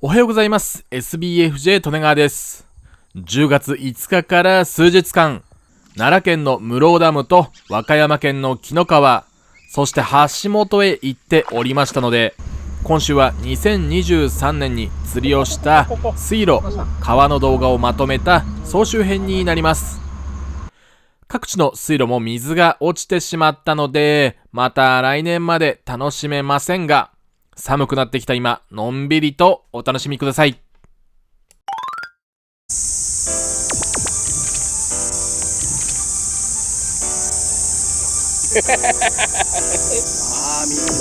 おはようございます。SBFJ 利根川です。10月5日から数日間、奈良県の室生ダムと和歌山県の紀の川、そして橋本へ行っておりましたので、今週は2023年に釣りをした水路、川の動画をまとめた総集編になります。各地の水路も水が落ちてしまったので、また来年まで楽しめませんが、寒くなってきた今、のんびりとお楽しみください。見て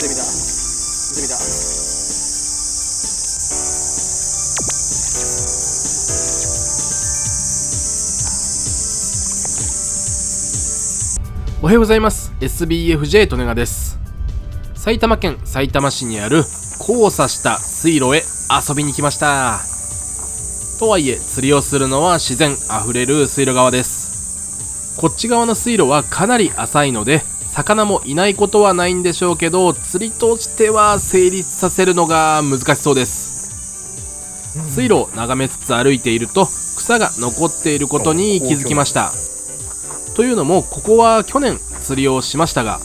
みた。おはようございます。SBFJ 利根川です。埼玉県さいたま市にある交差した水路へ遊びに来ました。とはいえ釣りをするのは自然あふれる水路側です。こっち側の水路はかなり浅いので魚もいないことはないんでしょうけど、釣りとしては成立させるのが難しそうです。水路を眺めつつ歩いていると草が残っていることに気づきました。というのもここは去年釣りをしましたが、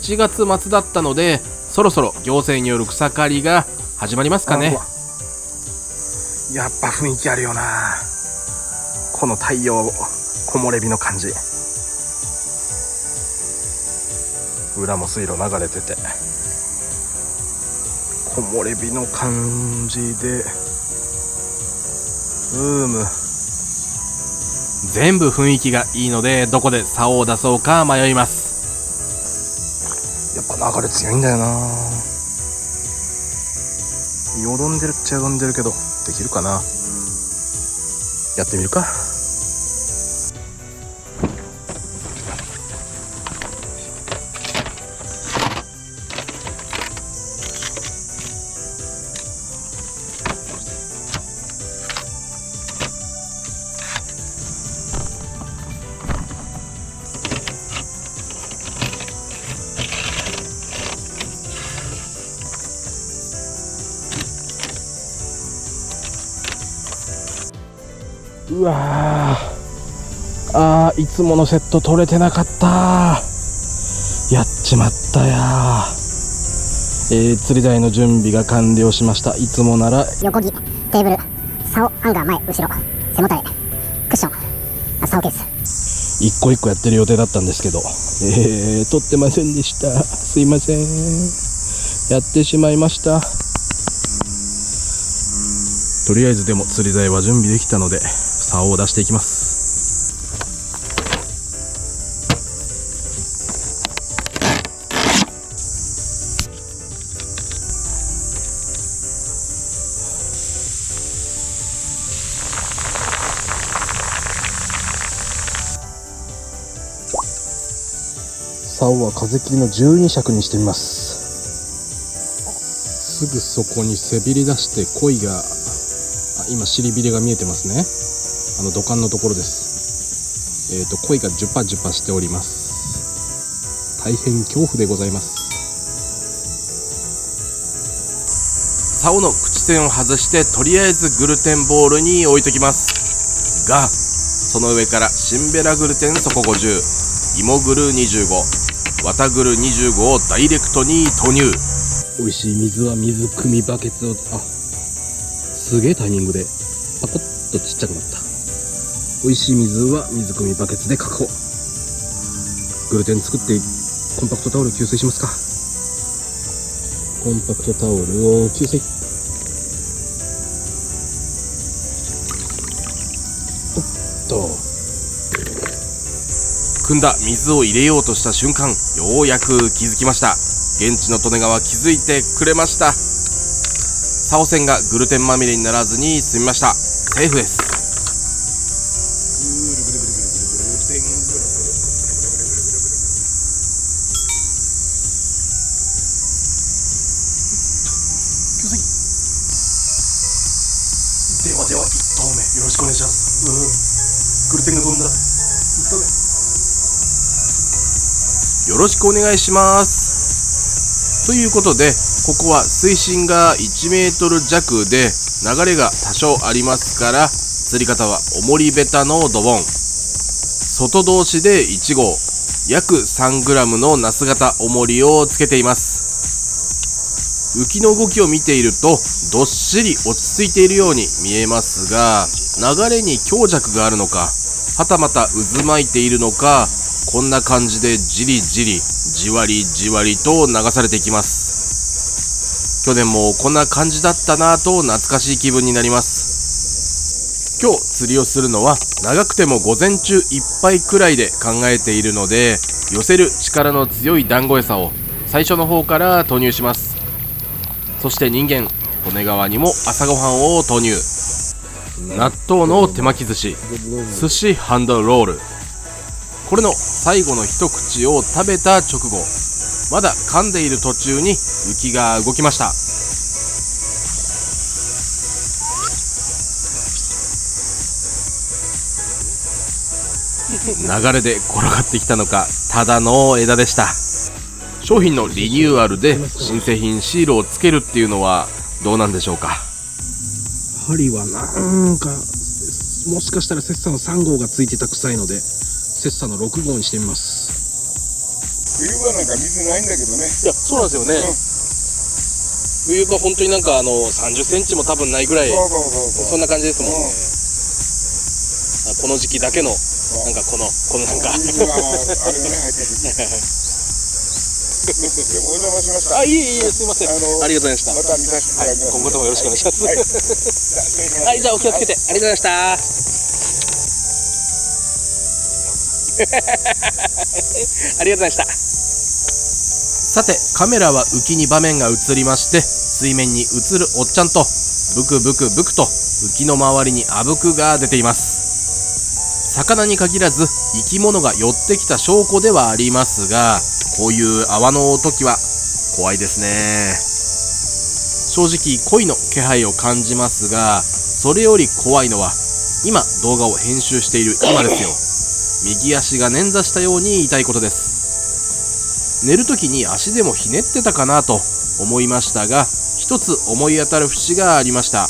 7月末だったのでそろそろ行政による草刈りが始まりますかね。やっぱ雰囲気あるよな、この太陽木漏れ日の感じ。裏も水路流れてて木漏れ日の感じで全部雰囲気がいいのでどこで竿を出そうか迷います。やっぱ流れ強いんだよな。よどんでるっちゃよどんでるけどできるかな。やってみるか。うわー、いつものセット取れてなかった。やっちまったや。釣り台の準備が完了しました。いつもなら横木、テーブル、竿、ハンガー前、後ろ、背もたれ、クッション、竿ケース、一個一個やってる予定だったんですけど、取ってませんでした。すいません、やってしまいました。とりあえずでも釣り台は準備できたので竿を出していきます。竿は風切りの12尺にしてみます。すぐそこに背びり出して鯉が、今尻びれが見えてますね。土管のところです。鯉がジュパジュパしております。大変恐怖でございます。竿の口線を外してとりあえずグルテンボールに置いときますが、その上からシンベラグルテン底50、芋グル25、綿グル25をダイレクトに投入。美味しい水は水汲みバケツを、すげえタイミングでパコッとちっちゃくなった。美味しい水は水汲みバケツで確保。グルテン作ってコンパクトタオル給水しますか。コンパクトタオルを給水。おっと、汲んだ水を入れようとした瞬間、ようやく気づきました。現地の利根川気づいてくれました。竿線がグルテンまみれにならずに済みました。セーフです。では1投目よろしくお願いします。グルテンが飛んだ。1投目よろしくお願いします。ということでここは水深が1メートル弱で流れが多少ありますから、釣り方は重りベタのドボン、外通しで1号、約 3g のナス型重りをつけています。浮きの動きを見ているとどっしり落ち着いているように見えますが、流れに強弱があるのか、はたまた渦巻いているのか、こんな感じでじりじりじわりじわりと流されていきます。去年もこんな感じだったなぁと懐かしい気分になります。今日釣りをするのは長くても午前中いっぱいくらいで考えているので、寄せる力の強い団子餌を最初の方から投入します。そして人間利根川にも朝ごはんを投入。納豆の手巻き寿司、寿司ハンドロール、これの最後の一口を食べた直後、まだ噛んでいる途中に浮きが動きました。流れで転がってきたのか、ただの枝でした。商品のリニューアルで新製品シールをつけるっていうのはどうなんでしょうか。針はなんかもしかしたらセッサの3号がついてた臭いので、セッサの6号にしてみます。冬場なんか水ないんだけどね。いや、そうなんですよね、冬場本当になんか30センチも多分ないぐらい、そんな感じですもんね。この時期だけのなんかこのなんか水があれがね入っててでもお邪魔しました。あ、いえすいません、ありがとうございました。また見させていただきます。今後ともよろしくお願いします。はい、はい、じゃあお気をつけて、ありがとうございました。ありがとうございました。さて、カメラは浮きに場面が映りまして、水面に映るおっちゃんとブクブクブクと浮きの周りにあぶくが出ています。魚に限らず生き物が寄ってきた証拠ではありますが、こういう泡の時は怖いですね。正直恋の気配を感じますが、それより怖いのは今動画を編集している今ですよ。右足が捻挫したように痛いことです。寝る時に足でもひねってたかなと思いましたが、一つ思い当たる節がありました。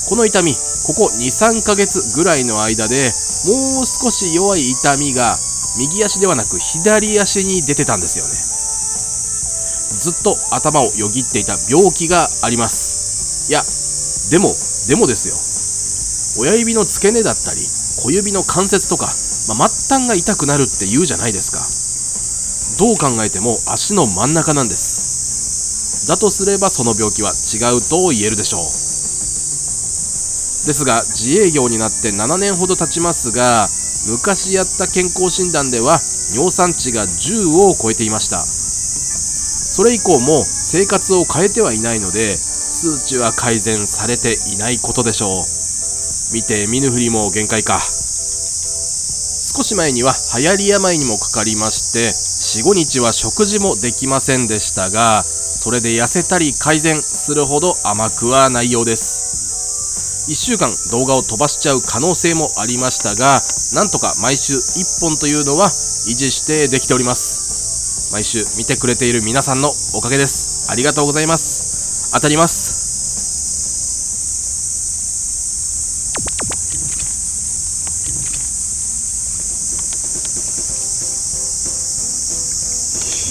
この痛み、ここ 2,3 ヶ月ぐらいの間でもう少し弱い痛みが右足ではなく左足に出てたんですよね。ずっと頭をよぎっていた病気があります。いや、でもですよ、親指の付け根だったり小指の関節とか、末端が痛くなるって言うじゃないですか。どう考えても足の真ん中なんです。だとすればその病気は違うと言えるでしょう。ですが自営業になって7年ほど経ちますが、昔やった健康診断では尿酸値が10を超えていました。それ以降も生活を変えてはいないので、数値は改善されていないことでしょう。見て見ぬふりも限界か。少し前には流行り病にもかかりまして、 4,5 日は食事もできませんでしたが、それで痩せたり改善するほど甘くはないようです。1週間動画を飛ばしちゃう可能性もありましたが、なんとか毎週1本というのは維持してできております。毎週見てくれている皆さんのおかげです。ありがとうございます。当たります。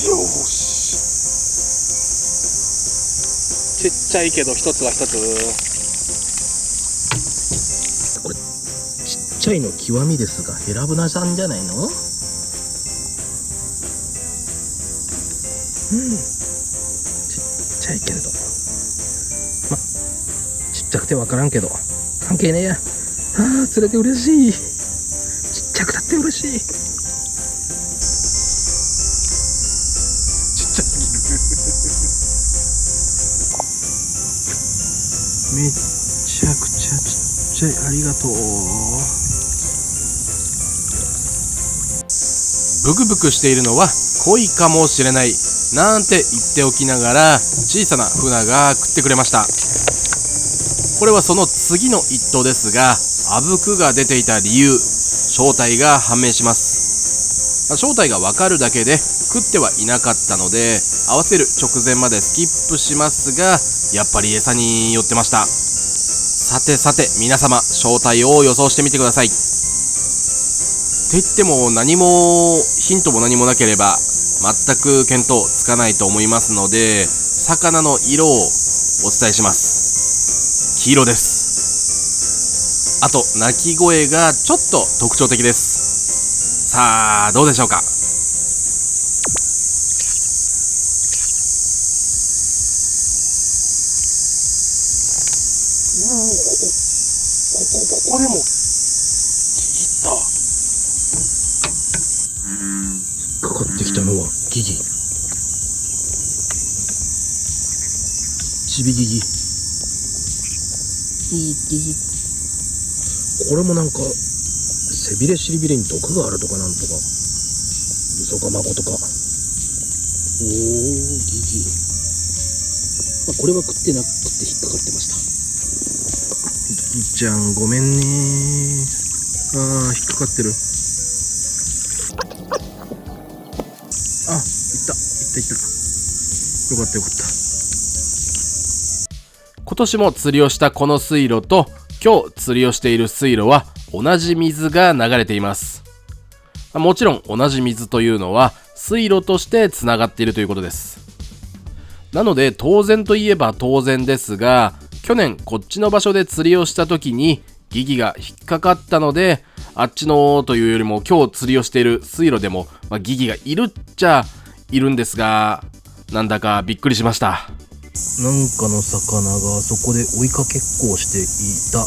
よし。ちっちゃいけど一つは一つ。これちっちゃいの極みですが、ヘラブナさんじゃないの？ちっちゃいけれど、ちっちゃくて分からんけど関係ねえや。釣れて嬉しい。ちっちゃくたって嬉しい。ちっちゃすぎる。めっちゃくちゃちっちゃい。ありがとう。ブクブクしているのは恋かもしれないなんて言っておきながら、小さな船が食ってくれました。これはその次の一頭ですが、あぶくが出ていた理由、正体が判明します。正体がわかるだけで食ってはいなかったので、合わせる直前までスキップしますが、やっぱり餌に寄ってました。さてさて皆様、正体を予想してみてください。って言っても何もヒントも何もなければ全く見当つかないと思いますので、魚の色をお伝えします。黄色です。あと鳴き声がちょっと特徴的です。さあどうでしょうか。ここでもギギだ。かかってきたのはギギ。チビギギ。ギギ。これもなんか背びれ尻びれに毒があるとかなんとか、嘘かまことか。おー、ギギ。これは食ってなくて引っかかってました。ギギちゃんごめんねー。引っかかってる。いったよかったよかった。今年も釣りをしたこの水路と今日釣りをしている水路は同じ水が流れています。もちろん同じ水というのは水路としてつながっているということです。なので当然といえば当然ですが、去年こっちの場所で釣りをした時にギギが引っかかったので、あっちのというよりも今日釣りをしている水路でも、ギギがいるっちゃいるんですが、なんだかびっくりしました。なんかの魚がそこで追いかけっこをしていた。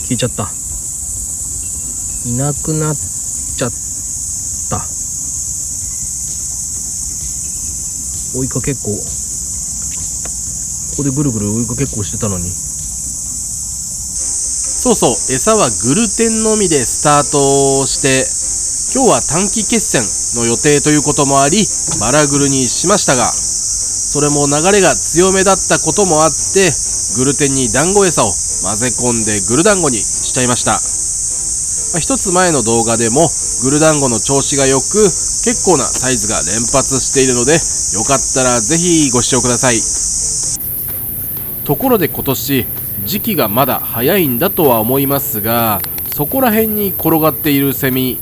消えちゃった。いなくなっちゃった。追いかけっこ、ここでぐるぐる追いかけっこしてたのに。そうそう、餌はグルテンのみでスタートして、今日は短期決戦の予定ということもありバラグルにしましたが、それも流れが強めだったこともあってグルテンに団子餌を混ぜ込んでグル団子にしちゃいました。一つ前の動画でもグル団子の調子が良く結構なサイズが連発しているので、よかったらぜひご視聴ください。ところで今年時期がまだ早いんだとは思いますが、そこら辺に転がっているセミ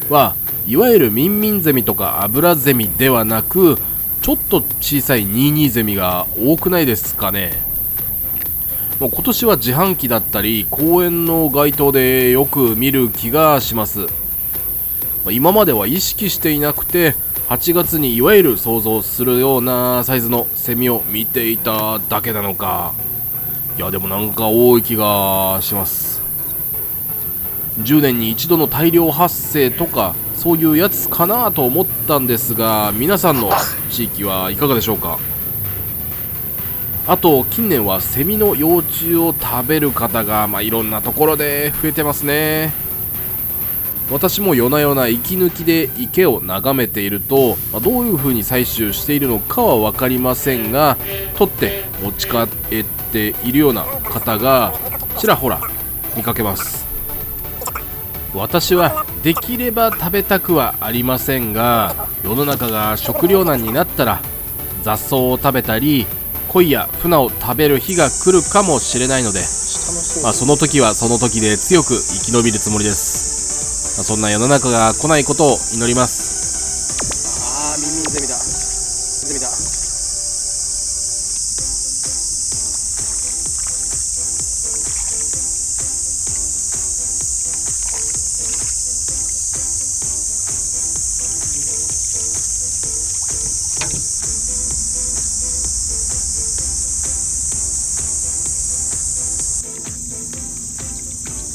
はいわゆるミンミンゼミとかアブラゼミではなく、ちょっと小さいニーニーゼミが多くないですかね。もう今年は自販機だったり公園の街灯でよく見る気がします。今までは意識していなくて、8月にいわゆる想像するようなサイズのセミを見ていただけなのか。いやでもなんか多い気がします。10年に一度の大量発生とかそういうやつかなと思ったんですが、皆さんの地域はいかがでしょうか。あと近年はセミの幼虫を食べる方がいろんなところで増えてますね。私も夜な夜な息抜きで池を眺めていると、どういう風に採集しているのかは分かりませんが、取って持ち帰っているような方がちらほら見かけます。私はできれば食べたくはありませんが、世の中が食糧難になったら雑草を食べたり鯉やフナを食べる日が来るかもしれないので、その時はその時で強く生き延びるつもりです。そんな世の中が来ないことを祈ります。ミンミンゼミだ。ゼミだ。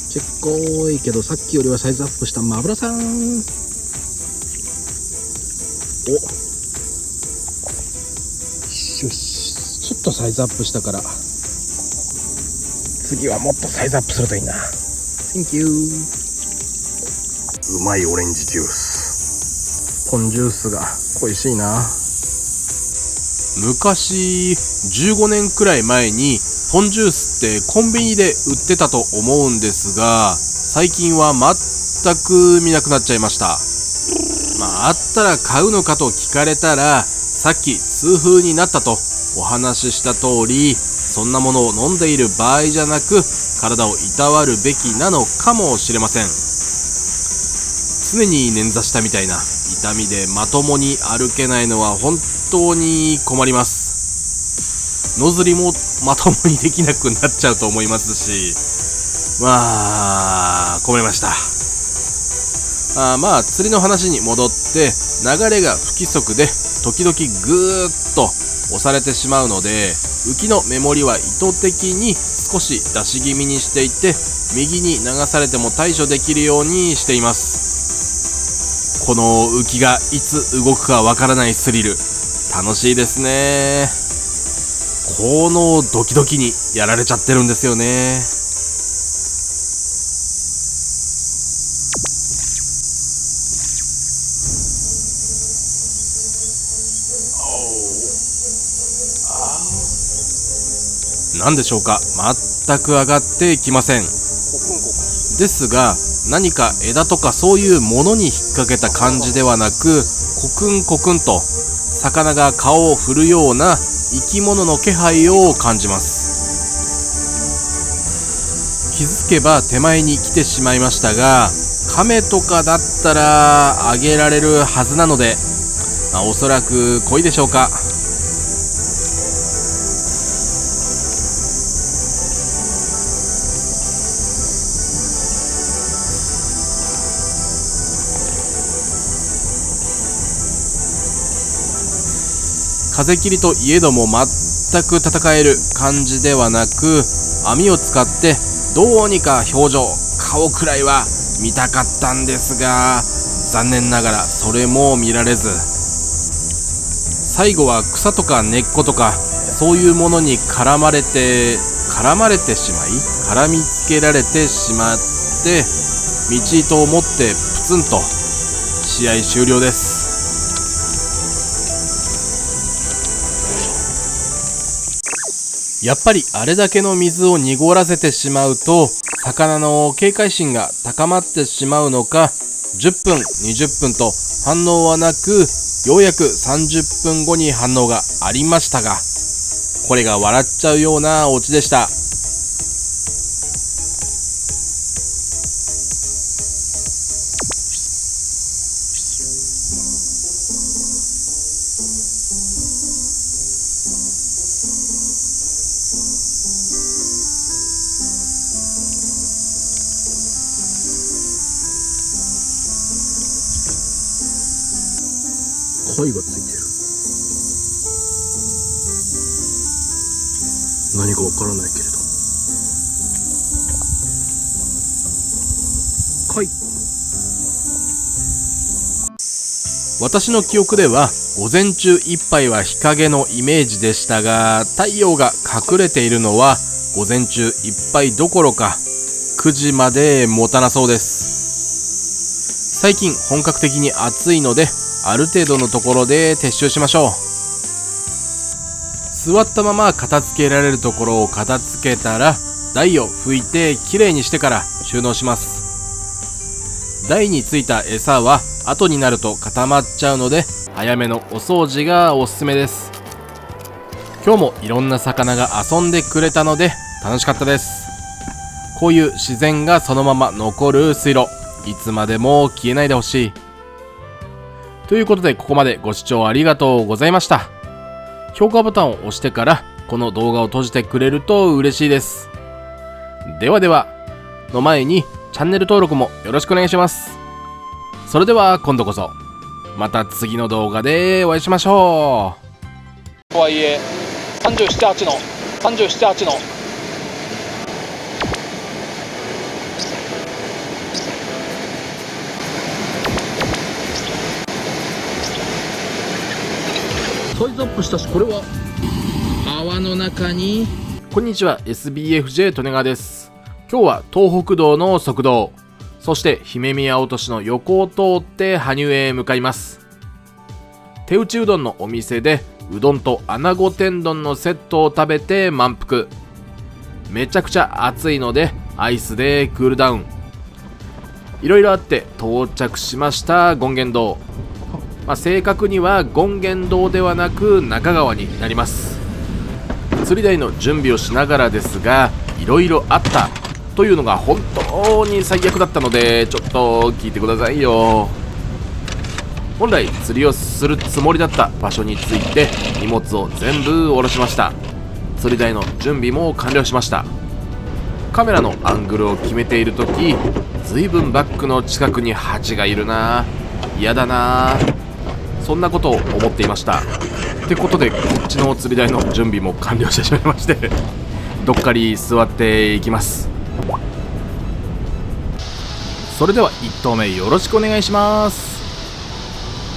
結構多いけど、さっきよりはサイズアップしたマブラさん。よし、ちょっとサイズアップしたから次はもっとサイズアップするといいな。 Thank you。 うまいオレンジジュース、ポンジュースが恋しいな。昔15年くらい前にポンジュースってコンビニで売ってたと思うんですが、最近は全く見なくなっちゃいました。あったら買うのかと聞かれたら、さっき痛風になったとお話しした通り、そんなものを飲んでいる場合じゃなく、体をいたわるべきなのかもしれません。常に捻挫したみたいな痛みでまともに歩けないのは本当に困ります。野釣りもまともにできなくなっちゃうと思いますし、困りました。釣りの話に戻って、流れが不規則で時々ぐーっと押されてしまうので、浮きの目盛りは意図的に少し出し気味にしていて、右に流されても対処できるようにしています。この浮きがいつ動くかわからないスリル、楽しいですね。このドキドキにやられちゃってるんですよね。何でしょうか、全く上がってきません。ですが、何か枝とかそういうものに引っ掛けた感じではなく、コクンコクンと魚が顔を振るような生き物の気配を感じます。気づけば手前に来てしまいましたが、亀とかだったらあげられるはずなので、おそらく鯉でしょうか。風切りといえども全く戦える感じではなく、網を使ってどうにか表情、顔くらいは見たかったんですが、残念ながらそれも見られず、最後は草とか根っことかそういうものに絡みつけられてしまって、道糸を持ってプツンと試合終了です。やっぱりあれだけの水を濁らせてしまうと、魚の警戒心が高まってしまうのか、10分20分と反応はなく、ようやく30分後に反応がありましたが、これが笑っちゃうようなオチでした。貝がついてる。何かわからないけれど、貝。私の記憶では午前中いっぱいは日陰のイメージでしたが、太陽が隠れているのは午前中いっぱいどころか9時まで持たなそうです。最近本格的に暑いので、ある程度のところで撤収しましょう。座ったまま片付けられるところを片付けたら、台を拭いてきれいにしてから収納します。台についた餌は後になると固まっちゃうので、早めのお掃除がおすすめです。今日もいろんな魚が遊んでくれたので楽しかったです。こういう自然がそのまま残る水路、いつまでも消えないでほしい。ということで、ここまでご視聴ありがとうございました。評価ボタンを押してからこの動画を閉じてくれると嬉しいです。ではではの前にチャンネル登録もよろしくお願いします。それでは今度こそまた次の動画でお会いしましょう。とはいえ37、8のサイズアップしたし、これは泡の中に。こんにちは、 SBFJ 利根川です。今日は東北道の側道、そして姫宮落としの横を通って羽生へ向かいます。手打ちうどんのお店でうどんと穴子天丼のセットを食べて満腹。めちゃくちゃ暑いのでアイスでクールダウン。いろいろあって到着しました権現堂。正確には権現堂ではなく中川になります。釣り台の準備をしながらですが、いろいろあったというのが本当に最悪だったので、ちょっと聞いてくださいよ。本来釣りをするつもりだった場所について荷物を全部下ろしました。釣り台の準備も完了しました。カメラのアングルを決めている時、ずいぶんバックの近くにハチがいるな、嫌だな、そんなことを思っていました。ってことでこっちの釣り台の準備も完了してしまいましてどっかり座っていきます。それでは1投目よろしくお願いします。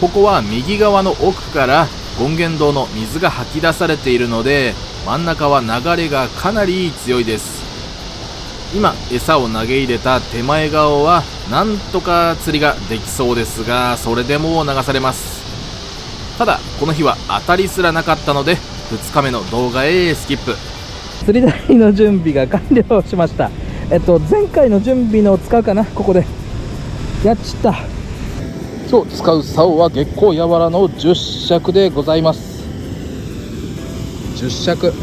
ここは右側の奥から権現堂の水が吐き出されているので、真ん中は流れがかなり強いです。今餌を投げ入れた手前側はなんとか釣りができそうですが、それでも流されます。ただこの日は当たりすらなかったので2日目の動画へスキップ。釣り台の準備が完了しました。前回の準備のを使うかな。ここでやっちった。今日使う竿は月光やわらの10尺でございます。10尺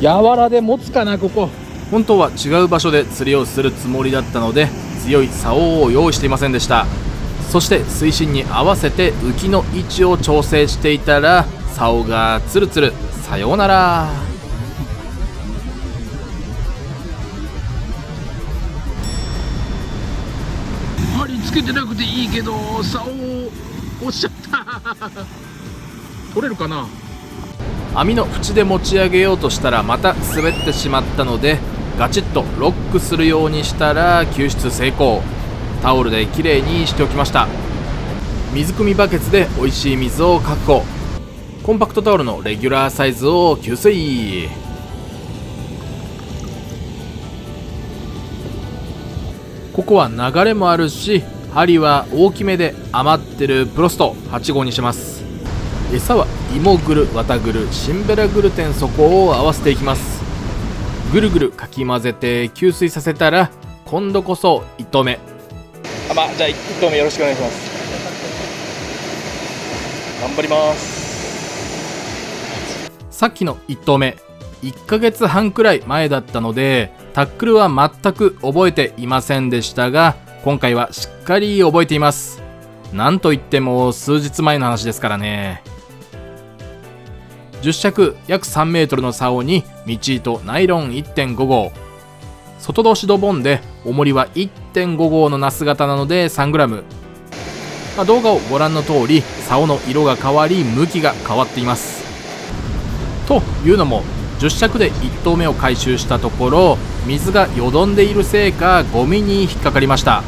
やわらで持つかな。ここ本当は違う場所で釣りをするつもりだったので強い竿を用意していませんでした。そして水深に合わせて浮きの位置を調整していたら竿がツルツル。さようなら。針つけてなくていいけど竿を落ちちゃった取れるかな。網の縁で持ち上げようとしたらまた滑ってしまったのでガチッとロックするようにしたら救出成功。タオルできれいにしておきました。水汲みバケツで美味しい水を確保。コンパクトタオルのレギュラーサイズを給水。ここは流れもあるし針は大きめで余ってるプロスト8号にします。餌は芋グル、綿グル、シンベラグルテン、そこを合わせていきます。ぐるぐるかき混ぜて吸水させたら今度こそ1投目。じゃあ1投目よろしくお願いします。頑張ります。さっきの1投目1ヶ月半くらい前だったのでタックルは全く覚えていませんでしたが、今回はしっかり覚えています。なんといっても数日前の話ですからね。10尺約3メートルの竿に道糸ナイロン 1.5 号、外通しドボンで重りは 1.5 号のナス型なので 3g。動画をご覧の通り竿の色が変わり向きが変わっています。というのも10尺で1投目を回収したところ水がよどんでいるせいかゴミに引っかかりました。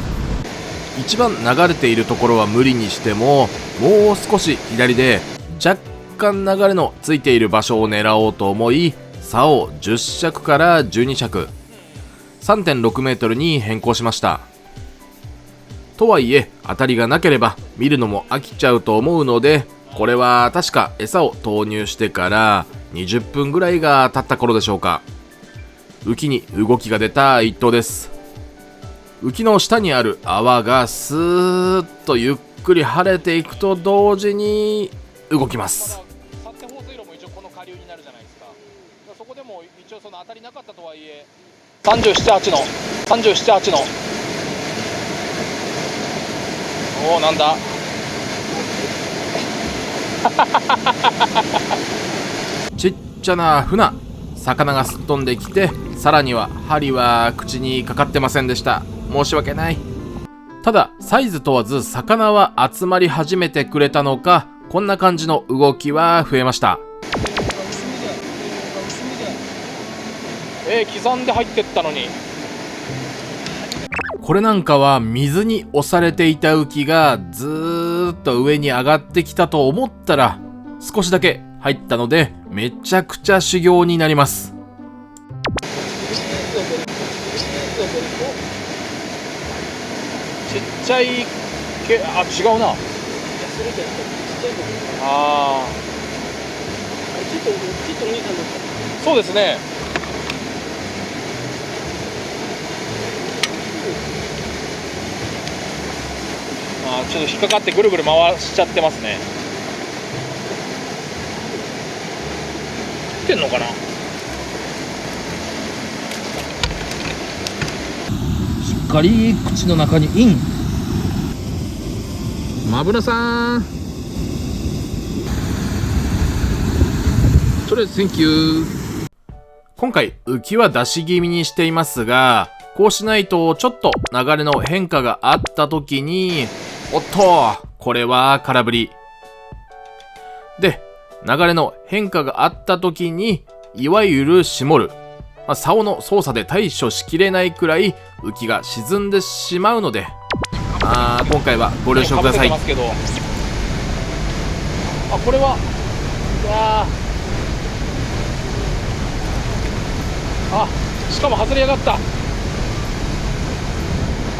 一番流れているところは無理にしてももう少し左で若干流れのついている場所を狙おうと思い竿を10尺から12尺 3.6 メートルに変更しました。とはいえ当たりがなければ見るのも飽きちゃうと思うので、これは確か餌を投入してから20分ぐらいが経った頃でしょうか。浮きに動きが出た一投です。浮きの下にある泡がスーッとゆっくり晴れていくと同時に動きます。殺手放水路も一応この下流になるじゃないですか。そこでも一応その当たりなかったとはいえ37、8の37、8のおお、なんだちっちゃな船、魚がすっ飛んできて、さらには針は口にかかってませんでした。申し訳ない。ただサイズ問わず魚は集まり始めてくれたのか、こんな感じの動きは増えました。刻んで入ってったのに。これなんかは水に押されていた浮きがずーっと上に上がってきたと思ったら少しだけ入ったので、めちゃくちゃ修行になります。ちっちゃい違うな。そうですね。ちょっと引っかかってぐるぐる回しちゃってますね。来てんのかな。しっかり口の中にイン。マブラさん、とりあえずセンキュー。今回浮きは出し気味にしていますが、こうしないとちょっと流れの変化があった時に、おっと、これは空振り。で、流れの変化があった時に、いわゆる絞る。竿の操作で対処しきれないくらい浮きが沈んでしまうので、今回はご了承ください。これは、いやしかも外れやがった。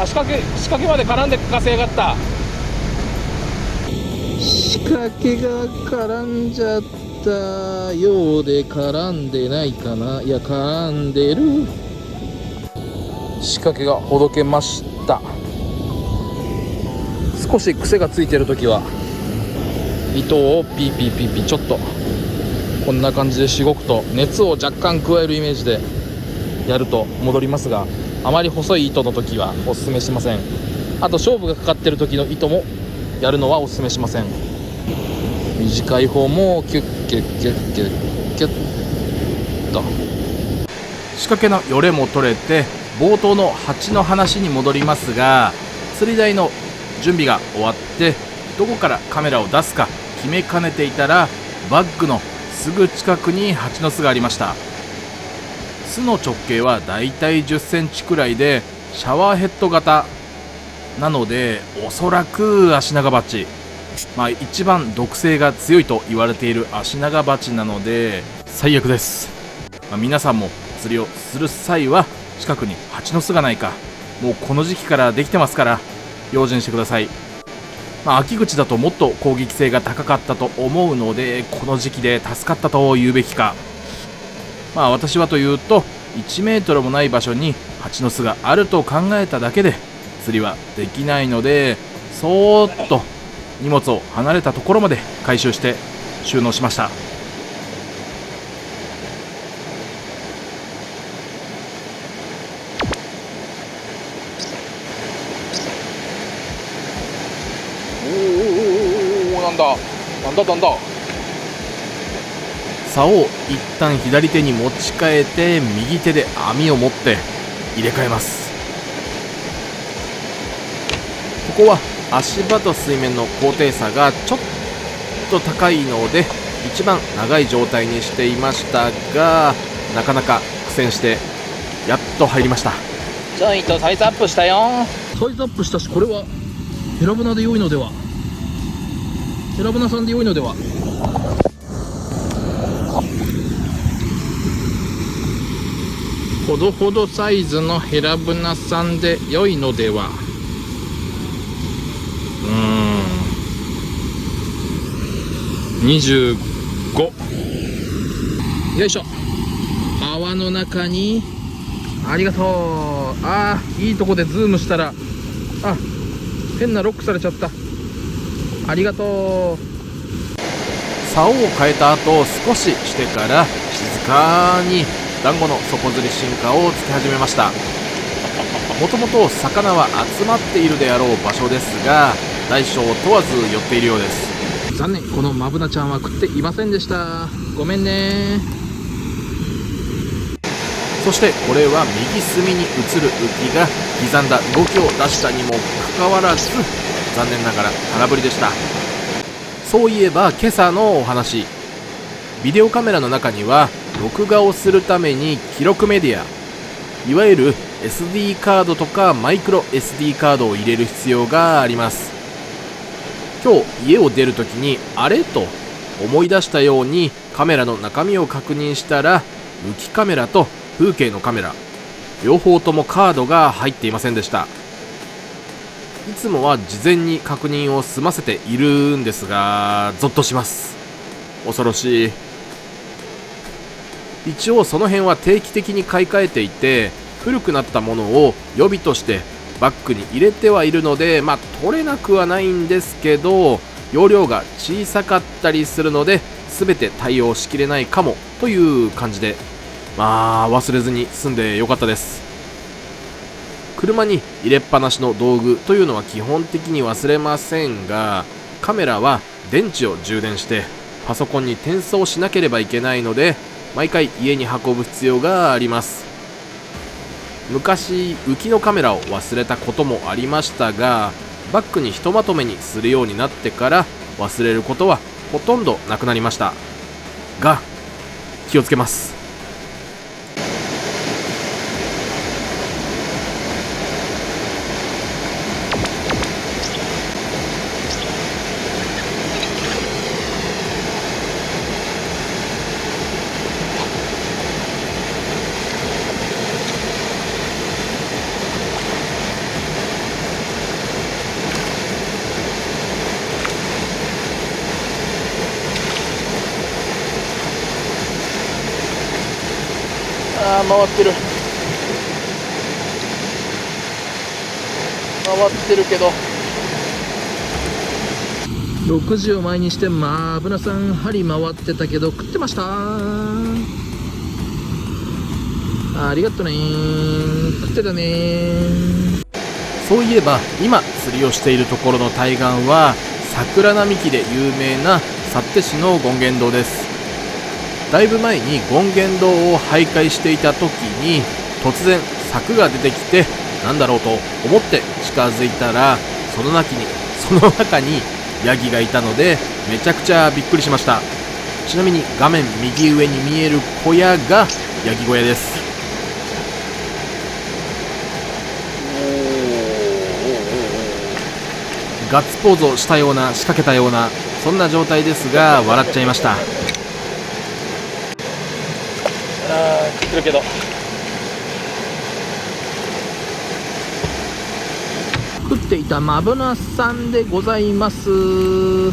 仕掛けまで絡んでかせやがった。仕掛けが絡んじゃったようで絡んでないかな。いや、絡んでる。仕掛けがほどけました。少し癖がついてるときは糸をピーピーピーピーちょっとこんな感じでしごくと熱を若干加えるイメージでやると戻りますが、あまり細い糸の時はおすすめしません。あと勝負がかかってる時の糸もやるのはおすすめしません。短い方もキュッキュッキュッキュッキュッと。仕掛けのよれも取れて、冒頭の鉢の話に戻りますが、釣り台の準備が終わってどこからカメラを出すか決めかねていたら、バッグのすぐ近くに蜂の巣がありました。巣の直径はだいたい10センチくらいで、シャワーヘッド型なのでおそらくアシナガバチ、一番毒性が強いと言われているアシナガバチなので最悪です。皆さんも釣りをする際は近くに蜂の巣がないか、もうこの時期からできてますから用心してください。秋口だともっと攻撃性が高かったと思うので、この時期で助かったと言うべきか。私はというと、1メートルもない場所に蜂の巣があると考えただけで釣りはできないので、そーっと荷物を離れたところまで回収して収納しました。なんだ竿を一旦左手に持ち替えて、右手で網を持って入れ替えます。ここは足場と水面の高低差がちょっと高いので、一番長い状態にしていましたが、なかなか苦戦してやっと入りました。ジョイントサイズアップしたよ。サイズアップしたし、これはヘラブナで良いのでは。ヘラブナさんで良いのでは。ほどほどサイズのヘラブナさんで良いのでは。25。よいしょ。泡の中に、ありがとう。いいとこでズームしたら、変なロックされちゃった。ありがとう。竿を変えた後、少ししてから静かに団子の底釣り進化をつけ始めました。もともと魚は集まっているであろう場所ですが、大小問わず寄っているようです。残念、このマブナちゃんは食っていませんでした。ごめんね。そしてこれは右隅に映る浮きが刻んだ動きを出したにもかかわらず、残念ながら空振りでした。そういえば今朝のお話、ビデオカメラの中には録画をするために記録メディア、いわゆる SD カードとかマイクロ SD カードを入れる必要があります。今日家を出るときにあれと思い出したようにカメラの中身を確認したら、浮きカメラと風景のカメラ両方ともカードが入っていませんでした。いつもは事前に確認を済ませているんですが、ゾッとします。恐ろしい。一応その辺は定期的に買い替えていて、古くなったものを予備としてバッグに入れてはいるので、取れなくはないんですけど、容量が小さかったりするので全て対応しきれないかもという感じで、忘れずに済んでよかったです。車に入れっぱなしの道具というのは基本的に忘れませんが、カメラは電池を充電してパソコンに転送しなければいけないので、毎回家に運ぶ必要があります。昔浮きのカメラを忘れたこともありましたが、バッグにひとまとめにするようになってから忘れることはほとんどなくなりましたが、気をつけます。回ってるけど、6時を前にしてマブナさん針回ってたけど食ってました。ありがとね、食ってたね。そういえば今釣りをしているところの対岸は桜並木で有名な幸手市の権現堂です。だいぶ前に権現堂を徘徊していた時に突然柵が出てきて、なんだろうと思って近づいたら、その中にヤギがいたのでめちゃくちゃびっくりしました。ちなみに画面右上に見える小屋がヤギ小屋です。ガッツポーズをしたような、仕掛けたような、そんな状態ですが笑っちゃいました。食ってるけど、食っていたマブナさんでございます。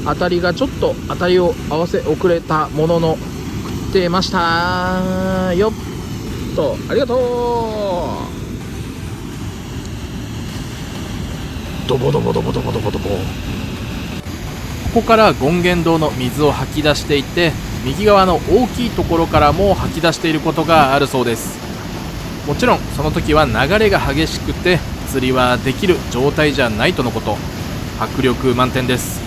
当たりがちょっと当たりを合わせ遅れたものの食ってましたよっと。ありがとう。ドボドボドボドボドボドボ。ここから権現堂の水を吐き出していて、右側の大きいところからも吐き出していることがあるそうです。もちろんその時は流れが激しくて釣りはできる状態じゃないとのこと。迫力満点です。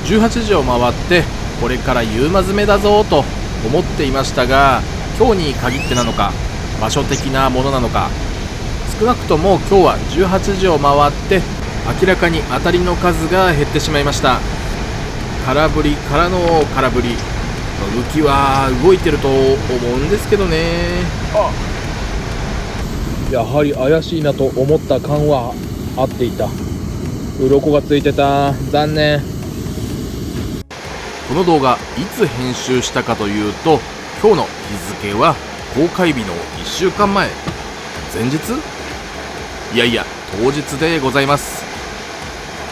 18時を回ってこれから夕間詰めだぞと思っていましたが、今日に限ってなのか場所的なものなのか、少なくとも今日は18時を回って明らかに当たりの数が減ってしまいました。空振りからの空振り、浮きは動いてると思うんですけどね。やはり怪しいなと思った感は合っていた。鱗がついてた。残念。この動画いつ編集したかというと、今日の日付は公開日の1週間前、前日、いやいや当日でございます。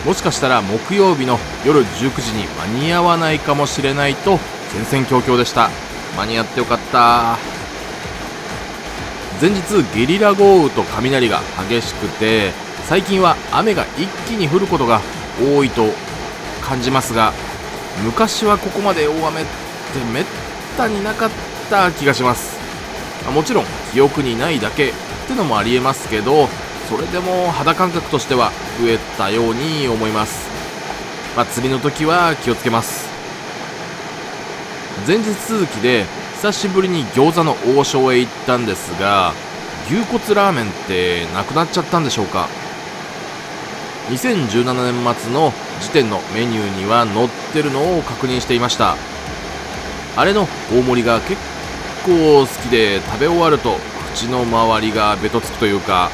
もしかしたら木曜日の夜19時に間に合わないかもしれないと戦々恐々でした。間に合ってよかった。前日ゲリラ豪雨と雷が激しくて、最近は雨が一気に降ることが多いと感じますが、昔はここまで大雨ってめったになかった気がします。もちろん記憶にないだけってのもありえますけど、それでも肌感覚としては増えたように思います。釣りの時は気をつけます。前日続きで久しぶりに餃子の王将へ行ったんですが、牛骨ラーメンってなくなっちゃったんでしょうか。2017年末の時点のメニューには載ってるのを確認していました。あれの大盛りが結構好きで、食べ終わると口の周りがベトつくというか、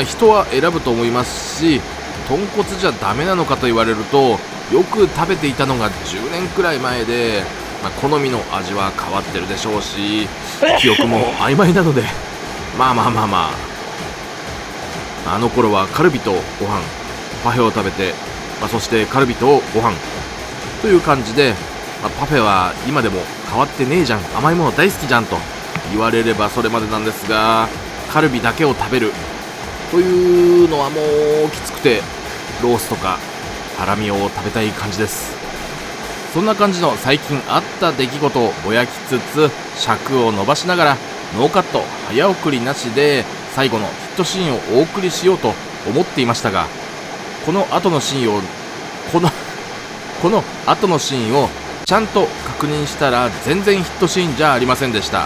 人は選ぶと思いますし、豚骨じゃダメなのかと言われると、よく食べていたのが10年くらい前で、好みの味は変わってるでしょうし、記憶も曖昧なので、あの頃はカルビとご飯、パフェを食べて、そしてカルビとご飯という感じで、パフェは今でも変わってねえじゃん、甘いもの大好きじゃんと言われればそれまでなんですが、カルビだけを食べるというのはもうきつくて、ロースとかハラミを食べたい感じです。そんな感じの最近あった出来事をぼやきつつ、尺を伸ばしながらノーカット早送りなしで最後のヒットシーンをお送りしようと思っていましたが、この後のシーンをちゃんと確認したら全然ヒットシーンじゃありませんでした。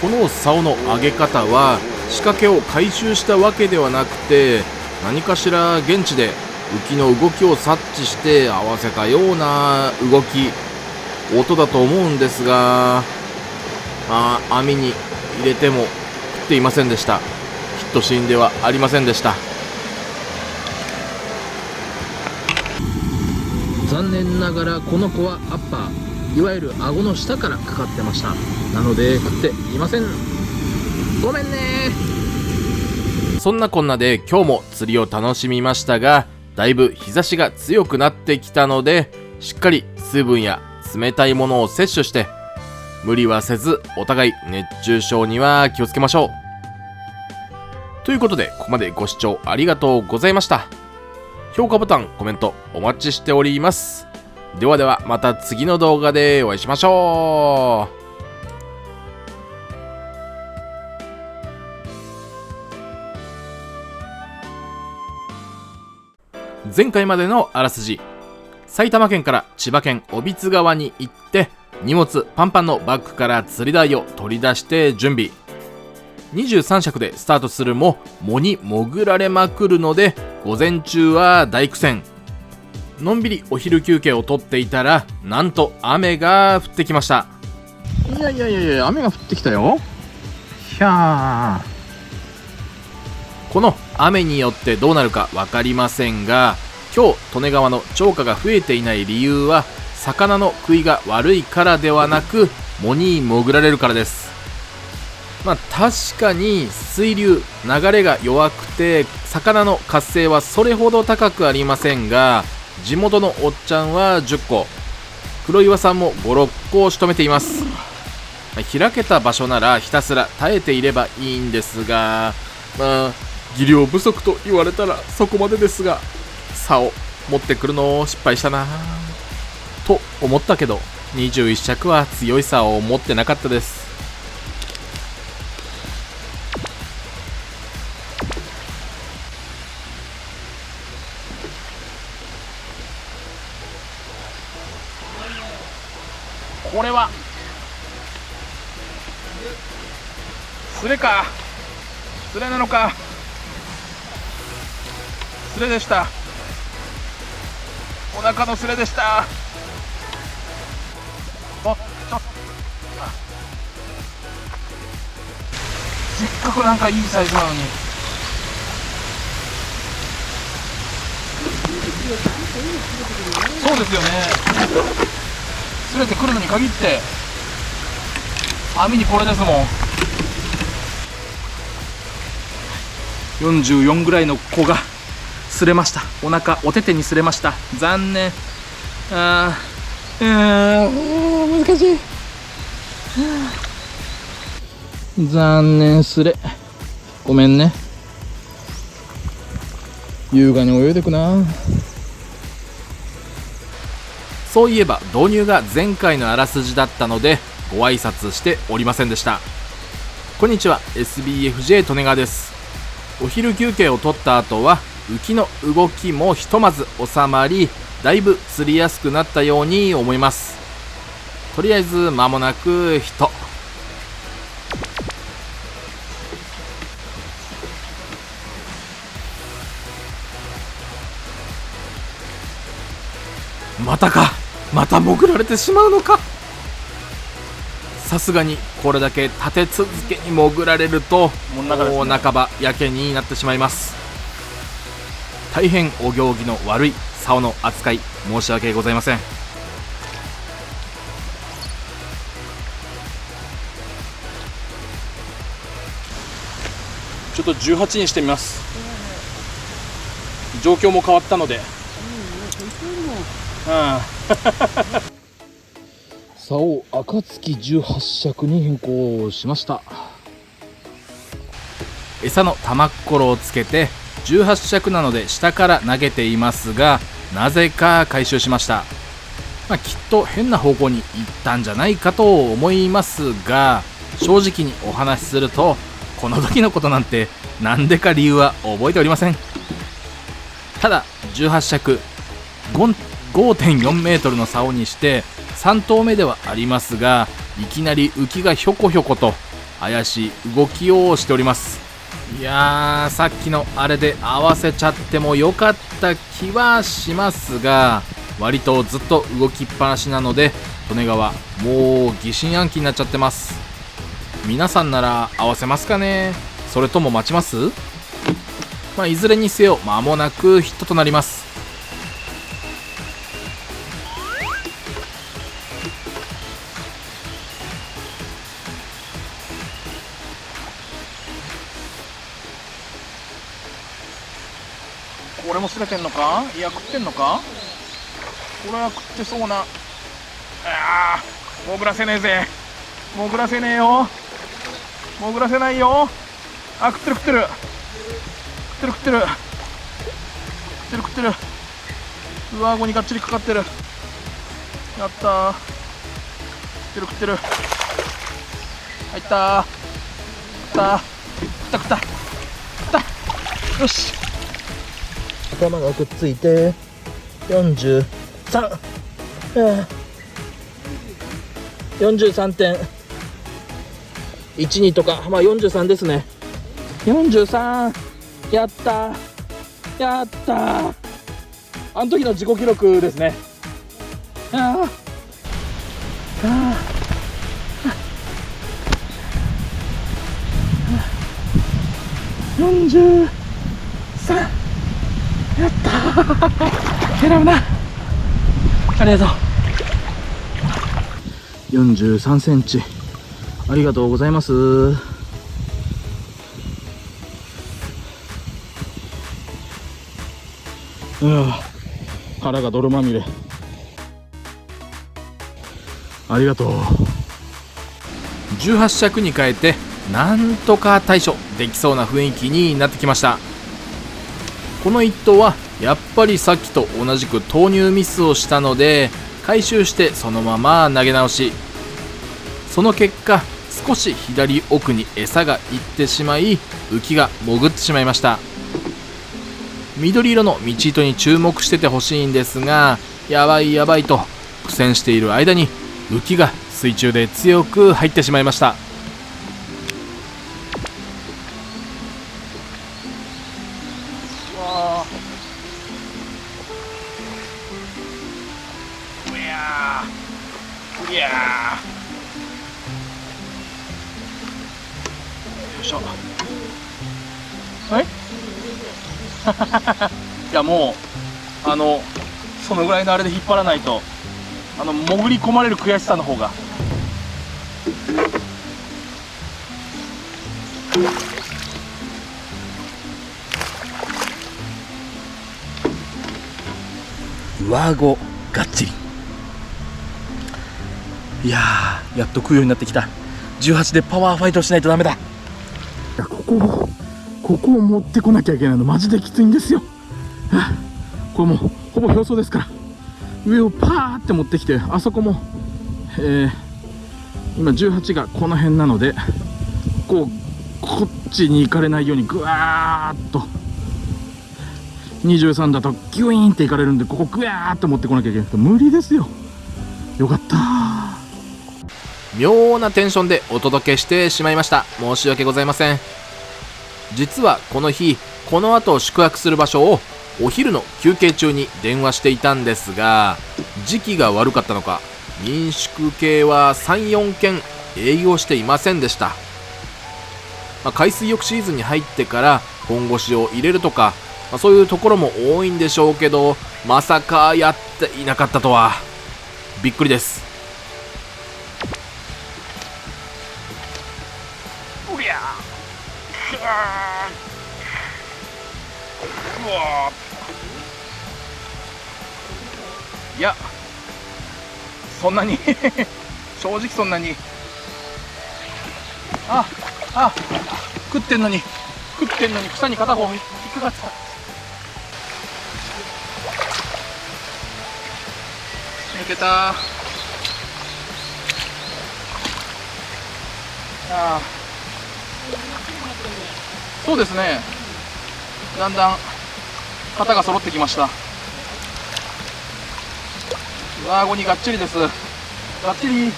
この竿の上げ方は仕掛けを回収したわけではなくて、何かしら現地で浮きの動きを察知して合わせたような動き、音だと思うんですが、網に入れても食っていませんでした。ヒットシーンではありませんでした。残念ながらこの子はアッパー、いわゆる顎の下からかかってました。なので食っていません。ごめんね。そんなこんなで今日も釣りを楽しみましたが、だいぶ日差しが強くなってきたので、しっかり水分や冷たいものを摂取して無理はせず、お互い熱中症には気をつけましょう。ということで、ここまでご視聴ありがとうございました。評価ボタン、コメントお待ちしております。ではではまた次の動画でお会いしましょう。前回までのあらすじ。埼玉県から千葉県小櫃川に行って、荷物パンパンのバッグから釣り台を取り出して準備。23尺でスタートするも藻に潜られまくるので、午前中は大苦戦。のんびりお昼休憩をとっていたら、なんと雨が降ってきました。いや雨が降ってきたよ。ひゃー。この雨によってどうなるか分かりませんが、今日利根川の釣果が増えていない理由は、魚の食いが悪いからではなく、藻に潜られるからです。確かに水流、流れが弱くて魚の活性はそれほど高くありませんが、地元のおっちゃんは10個、黒岩さんも5、6個を仕留めています。開けた場所ならひたすら耐えていればいいんですが、技量不足と言われたらそこまでですが、竿持ってくるのを失敗したなと思ったけど、21尺は強い竿を持ってなかったです。これはスレか、スレなのか、スレでした。お腹のスレでした。せっかくなんかいいサイズなのに。そうですよね。すれてくるのに限って網にこれですもん。44ぐらいの子がすれました。お腹お手手にすれました。残念。難しい。残念すれ。ごめんね。優雅に泳いでくな。そういえば導入が前回のあらすじだったのでご挨拶しておりませんでした。こんにちは、 SBFJ 利根川です。お昼休憩を取った後は浮きの動きもひとまず収まり、だいぶ釣りやすくなったように思います。とりあえず間もなく人。またか、また潜られてしまうのか。さすがにこれだけ立て続けに潜られるともう半ばやけになってしまいます。大変お行儀の悪い竿の扱い申し訳ございません。ちょっと18にしてみます。状況も変わったので。竿暁18尺に変更しました。餌の玉っころをつけて18尺なので下から投げていますが、なぜか回収しました。きっと変な方向に行ったんじゃないかと思いますが、正直にお話しするとこの時のことなんてなんでか理由は覚えておりません。ただ18尺 5.4 メートルの竿にして3投目ではありますが、いきなり浮きがひょこひょこと怪しい動きをしております。いやー、さっきのあれで合わせちゃってもよかった気はしますが、割とずっと動きっぱなしなので利根川もう疑心暗鬼になっちゃってます。皆さんなら合わせますかね、それとも待ちます？いずれにせよ間もなくヒットとなります。これもすれてんのか？いや、食ってんのか？これは食ってそうな。潜らせねえぜ。潜らせねえよ。潜らせないよ。食ってる食ってる。食ってる食ってる。食ってる食ってる。上顎にがっちりかかってる。やったー。食ってる食ってる。入ったー。食ったー。食った食った。食った。よし。頭がくっついて43、43.12 とか、43ですね。43、やったー、やったー。あの時の自己記録ですね。43、やったー。選ぶな。ありがとう。43センチ。ありがとうございます。腹が泥まみれ。ありがとう。18尺に変えてなんとか対処できそうな雰囲気になってきました。この一投はやっぱりさっきと同じく投入ミスをしたので回収してそのまま投げ直し、その結果少し左奥に餌がいってしまい浮きが潜ってしまいました。緑色の道糸に注目しててほしいんですが、やばいやばいと苦戦している間に浮きが水中で強く入ってしまいました。いやー、よいしょ。はいいや、もうそのぐらいのあれで引っ張らないと潜り込まれる悔しさの方が。上顎がっちり。いやー、やっと食うようになってきた。18でパワーファイトしないとダメだ。ここを持ってこなきゃいけないのマジできついんですよ。これもうほぼ表層ですから、上をパーって持ってきて、あそこも、今18がこの辺なので、こっちに行かれないようにぐわーっと、23だとギュイーンって行かれるんで、ここぐわーっと持ってこなきゃいけない。無理ですよ。よかったー。妙なテンションでお届けしてしまいました。申し訳ございません。実はこの日この後宿泊する場所をお昼の休憩中に電話していたんですが、時期が悪かったのか民宿系は 3,4 軒営業していませんでした。海水浴シーズンに入ってから本腰を入れるとか、そういうところも多いんでしょうけど、まさかやっていなかったとはびっくりです。うりゃうわ、いや、そんなに正直そんなに食ってんのに食ってんのに草に片方引っかかってた。抜けた。そうですね、だんだん型が揃ってきました。上顎にがっちりです。がっちり。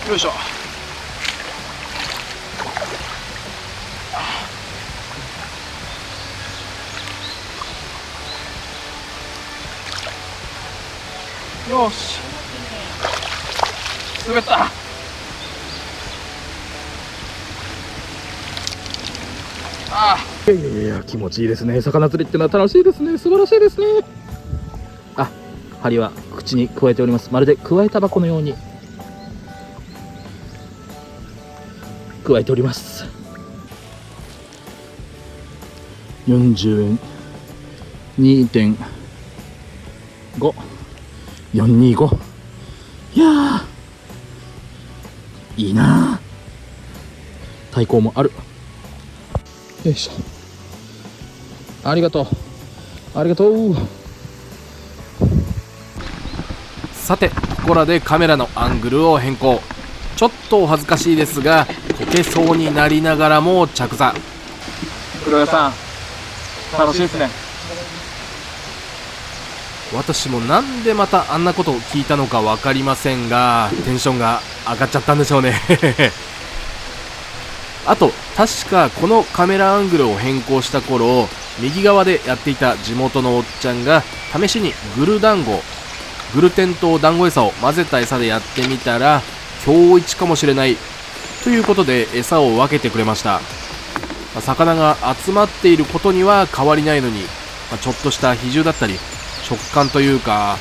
よいしょ。よし、滑った。いや気持ちいいですね。魚釣りってのは楽しいですね。素晴らしいですね。あ、針は口に加えております。まるで加えタバコのように加えております。40円 2.5 425。いやーいいなー。対抗もある。よいしょ。ありがとうありがとう。さて、ここらでカメラのアングルを変更。ちょっとお恥ずかしいですが、こけそうになりながらも着座。黒谷さん、楽しいですね。私もなんでまたあんなことを聞いたのか分かりませんが、テンションが上がっちゃったんでしょうね。あと、確かこのカメラアングルを変更した頃、右側でやっていた地元のおっちゃんが試しにグルテンと団子餌を混ぜた餌でやってみたら今日一かもしれないということで餌を分けてくれました。魚が集まっていることには変わりないのに、ちょっとした比重だったり食感というか、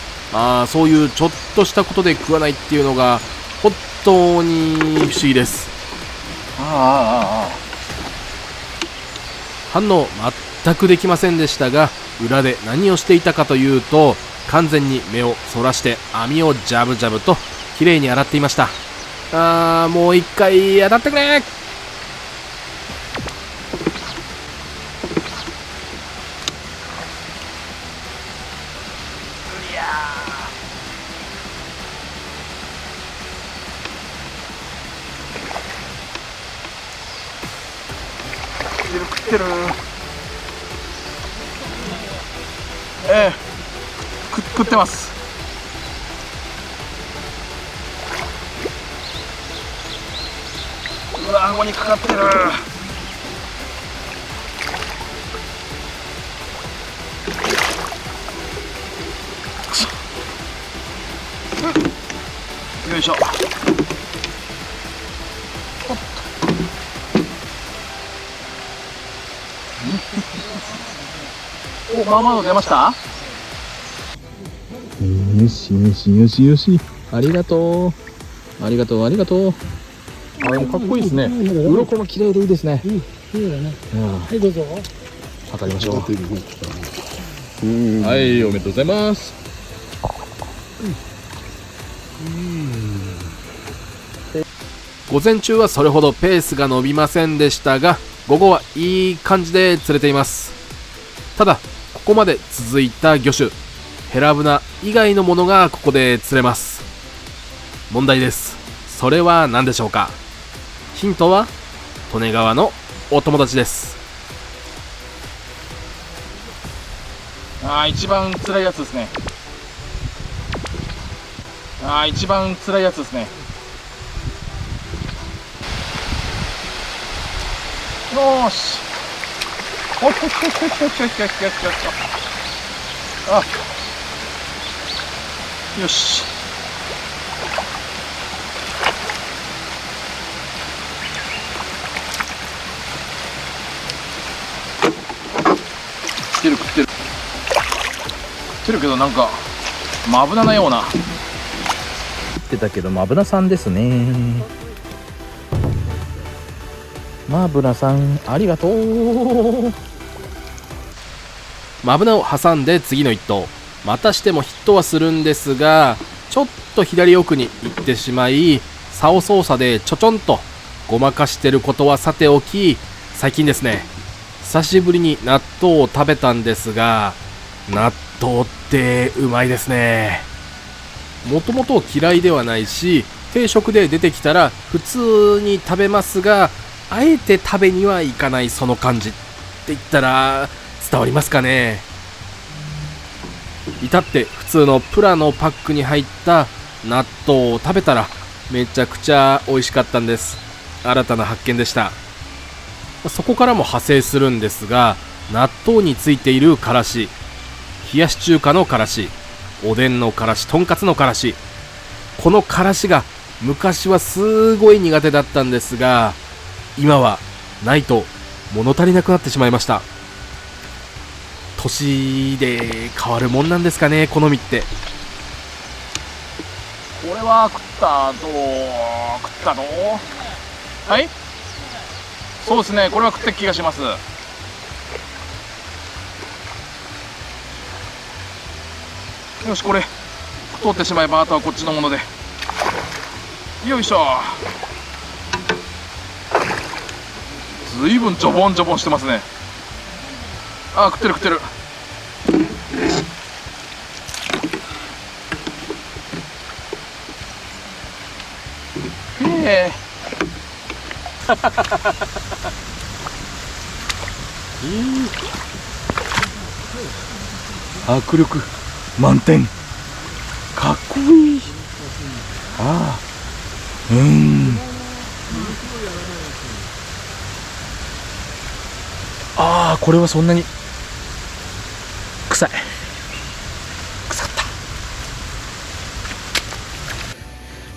そういうちょっとしたことで食わないっていうのが本当に不思議です。反応全くできませんでしたが、裏で何をしていたかというと、完全に目をそらして網をジャブジャブときれいに洗っていました。もう一回当たってくれ。食ってる。食ってます。うわ、顎にかかってる。よいしょ。お、まあまあの出ました。よしよしよしよし。ありがとうありがとうありがとう。でもかっこいいですね。鱗も綺麗でいいですね。はい、どうぞ。測りましょう。はい、おめでとうございます。午前中はそれほどペースが伸びませんでしたが、午後はいい感じで釣れています。ただ、ここまで続いた魚種、ヘラブナ以外のものがここで釣れます。問題です。それは何でしょうか。ヒントは利根川のお友達です。一番辛いやつですね。一番辛いやつですね。よーし。おっとっとっとっとっとっとっとっと。よし。食ってる食ってる。食ってるけどなんかマブナなような。言ってたけどマブナさんですね。マブナさんありがとう。マブナを挟んで次の一投。またしてもヒットはするんですが、ちょっと左奥に行ってしまい、竿操作でちょちょんとごまかしてることはさておき、最近ですね、久しぶりに納豆を食べたんですが、納豆ってうまいですね。もともと嫌いではないし、定食で出てきたら普通に食べますが、あえて食べにはいかないその感じって言ったら伝わりますかね。至って普通のプラのパックに入った納豆を食べたらめちゃくちゃ美味しかったんです。新たな発見でした。そこからも派生するんですが、納豆についているからし、冷やし中華のからし、おでんのからし、とんかつのからし、このからしが昔はすごい苦手だったんですが、今はないと物足りなくなってしまいました。年で変わるもんなんですかね、好みって。これは食ったぞはい、そうですね、これは食った気がします。よし、これ通ってしまえばあとはこっちのもので。よいしょ。ずいぶんジョボンジョボンしてますね。あ、食ってる食ってる。へえ迫力満点、かっこいい。ああ、ああ、これはそんなに臭かった。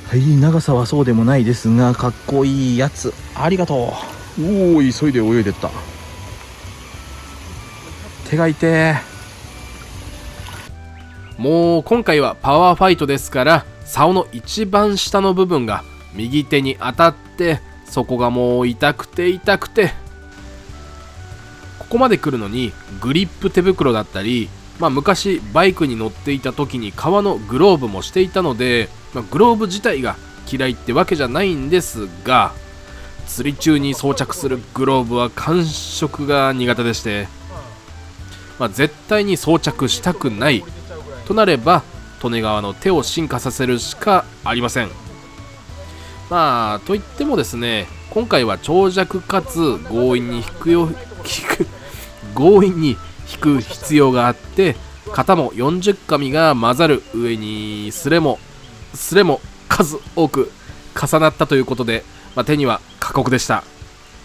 はい、長さはそうでもないですが、かっこいいやつ、ありがとう。おお、急いで泳いでった。手が痛え。もう今回はパワーファイトですから、竿の一番下の部分が右手に当たって、そこがもう痛くてここまで来るのにグリップ手袋だったり、昔バイクに乗っていた時に革のグローブもしていたので、グローブ自体が嫌いってわけじゃないんですが、釣り中に装着するグローブは感触が苦手でして、絶対に装着したくないとなれば利根川の手を進化させるしかありません。といってもですね、今回は長尺かつ強引に引く必要があって、型も40紙が混ざる上にスレも数多く重なったということで、手には過酷でした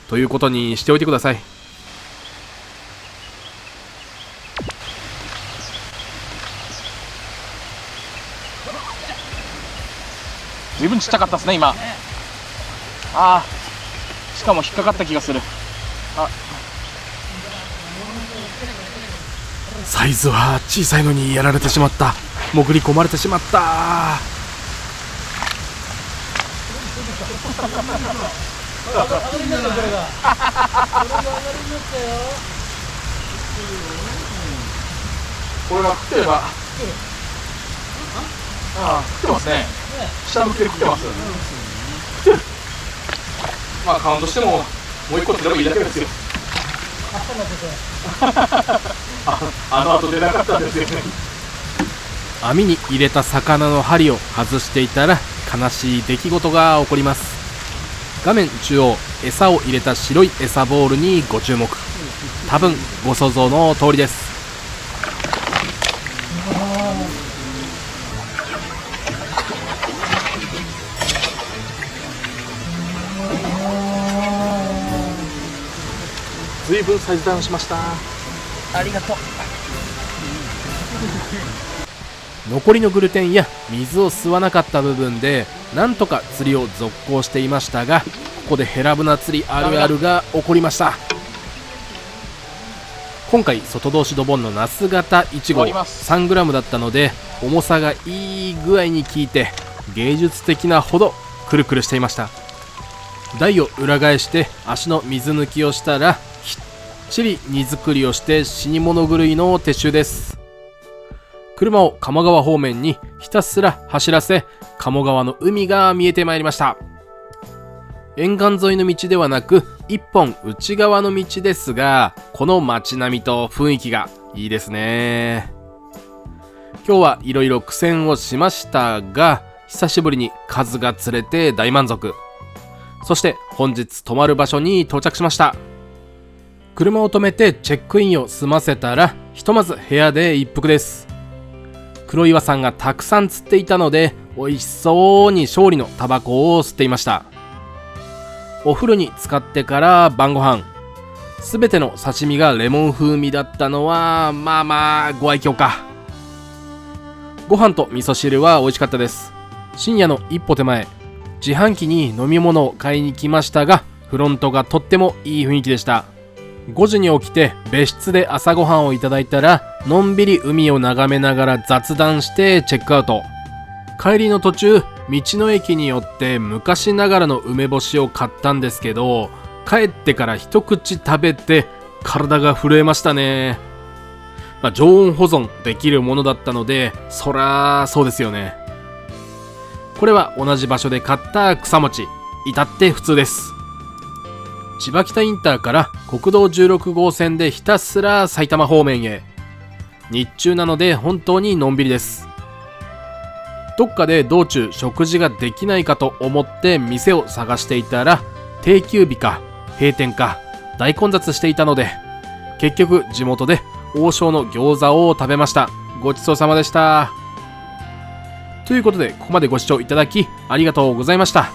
ということにしておいてください。随分ちっちゃかったですね今。しかも引っかかった気がする。サイズは小さいのにやられてしまった。潜り込まれてしまった。これが食ってれば、食ってますね。下向けて食ってます。カウントしてももう一個釣ればいいだけですよ。あの後出なかったんですよね。網に入れた魚の針を外していたら悲しい出来事が起こります。画面中央、餌を入れた白い餌ボールにご注目。多分ご想像の通りです。ずいぶんサイズダウンしました。ありがとう。残りのグルテンや水を吸わなかった部分でなんとか釣りを続行していましたが、ここでヘラブナ釣りあるあるが起こりました。今回外通しドボンのナス型1号 3g だったので、重さがいい具合に効いて芸術的なほどくるくるしていました。台を裏返して足の水抜きをしたら、きっちり荷造りをして死に物狂いの撤収です。車を鴨川方面にひたすら走らせ、鴨川の海が見えてまいりました。沿岸沿いの道ではなく一本内側の道ですが、この街並みと雰囲気がいいですね。今日はいろいろ苦戦をしましたが、久しぶりに数が釣れて大満足。そして本日泊まる場所に到着しました。車を止めてチェックインを済ませたら、ひとまず部屋で一服です。黒岩さんがたくさん釣っていたので、美味しそうに勝利のタバコを吸っていました。お風呂に浸かってから晩ご飯。すべての刺身がレモン風味だったのは、まあご愛嬌か。ご飯と味噌汁は美味しかったです。深夜の一歩手前、自販機に飲み物を買いに来ましたが、フロントがとってもいい雰囲気でした。5時に起きて別室で朝ごはんをいただいたら、のんびり海を眺めながら雑談してチェックアウト。帰りの途中、道の駅によって昔ながらの梅干しを買ったんですけど、帰ってから一口食べて体が震えましたね。常温保存できるものだったので、そらそうですよね。これは同じ場所で買った草餅、至って普通です。千葉北インターから国道16号線でひたすら埼玉方面へ。日中なので本当にのんびりです。どっかで道中食事ができないかと思って店を探していたら、定休日か閉店か大混雑していたので、結局地元で王将の餃子を食べました。ごちそうさまでした。ということで、ここまでご視聴いただきありがとうございました。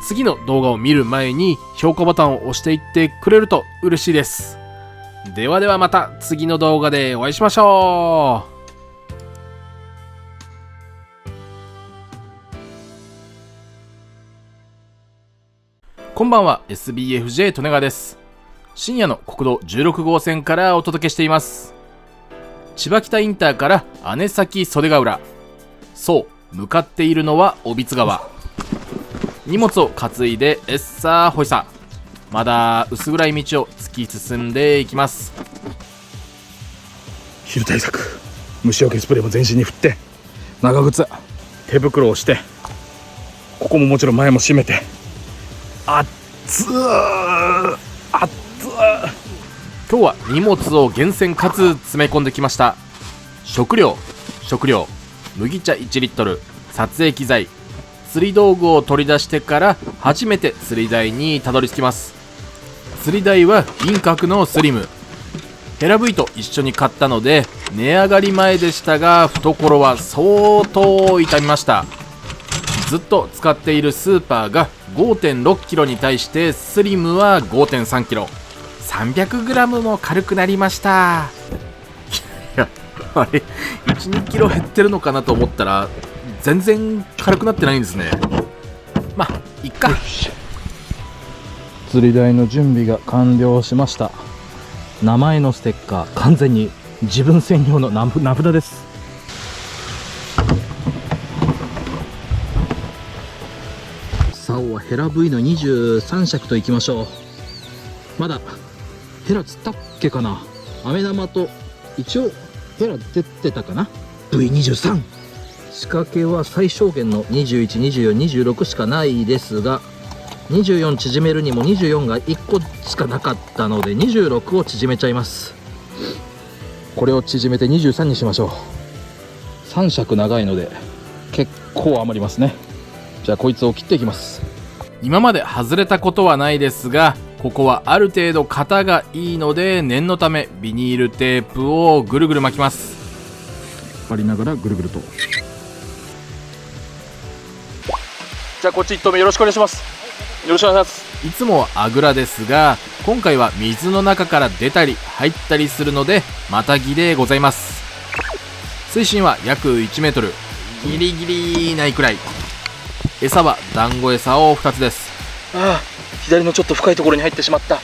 次の動画を見る前に評価ボタンを押していってくれると嬉しいです。ではではまた次の動画でお会いしましょう。こんばんは、 SBFJ 利根川です。深夜の国道16号線からお届けしています。千葉北インターから姉崎袖ヶ浦。そう、向かっているのは小櫃川。荷物を担いでエッサーホイサー。まだ薄暗い道を突き進んでいきます。昼対策、虫除けスプレーも全身に振って、長靴、手袋をして、ここももちろん前も閉めて、あっつーあっつー。今日は荷物を厳選かつ詰め込んできました。食料、麦茶1リットル、撮影機材、釣り道具を取り出してから初めて釣り台にたどり着きます。釣り台は銀閣のスリム。ヘラブイと一緒に買ったので値上がり前でしたが、懐は相当痛みました。ずっと使っているスーパーが 5.6 キロに対してスリムは 5.3 キロ、300グラムも軽くなりました。いや、あれ 1,2 キロ減ってるのかなと思ったら全然軽くなってないんですね。まあいっか。釣り台の準備が完了しました。名前のステッカー、完全に自分専用の名札です。竿はヘラ V の23尺といきましょう。まだヘラ釣ったっけかな。飴玉と一応ヘラ出てたかな。 V23。 仕掛けは最小限の21、24、26しかないですが、24縮めるにも24が1個しかなかったので26を縮めちゃいます。これを縮めて23にしましょう。3尺長いので結構余りますね。じゃあこいつを切っていきます。今まで外れたことはないですが、ここはある程度型がいいので念のためビニールテープをぐるぐる巻きます。引っ張りながらぐるぐると。じゃあこっち1投目よろしくお願いします。よろしくお願いします。いつもはあぐらですが、今回は水の中から出たり入ったりするのでまたぎでございます。水深は約1メートル、ギリギリないくらい。餌は団子餌を2つです。ああ、左のちょっと深いところに入ってしまった。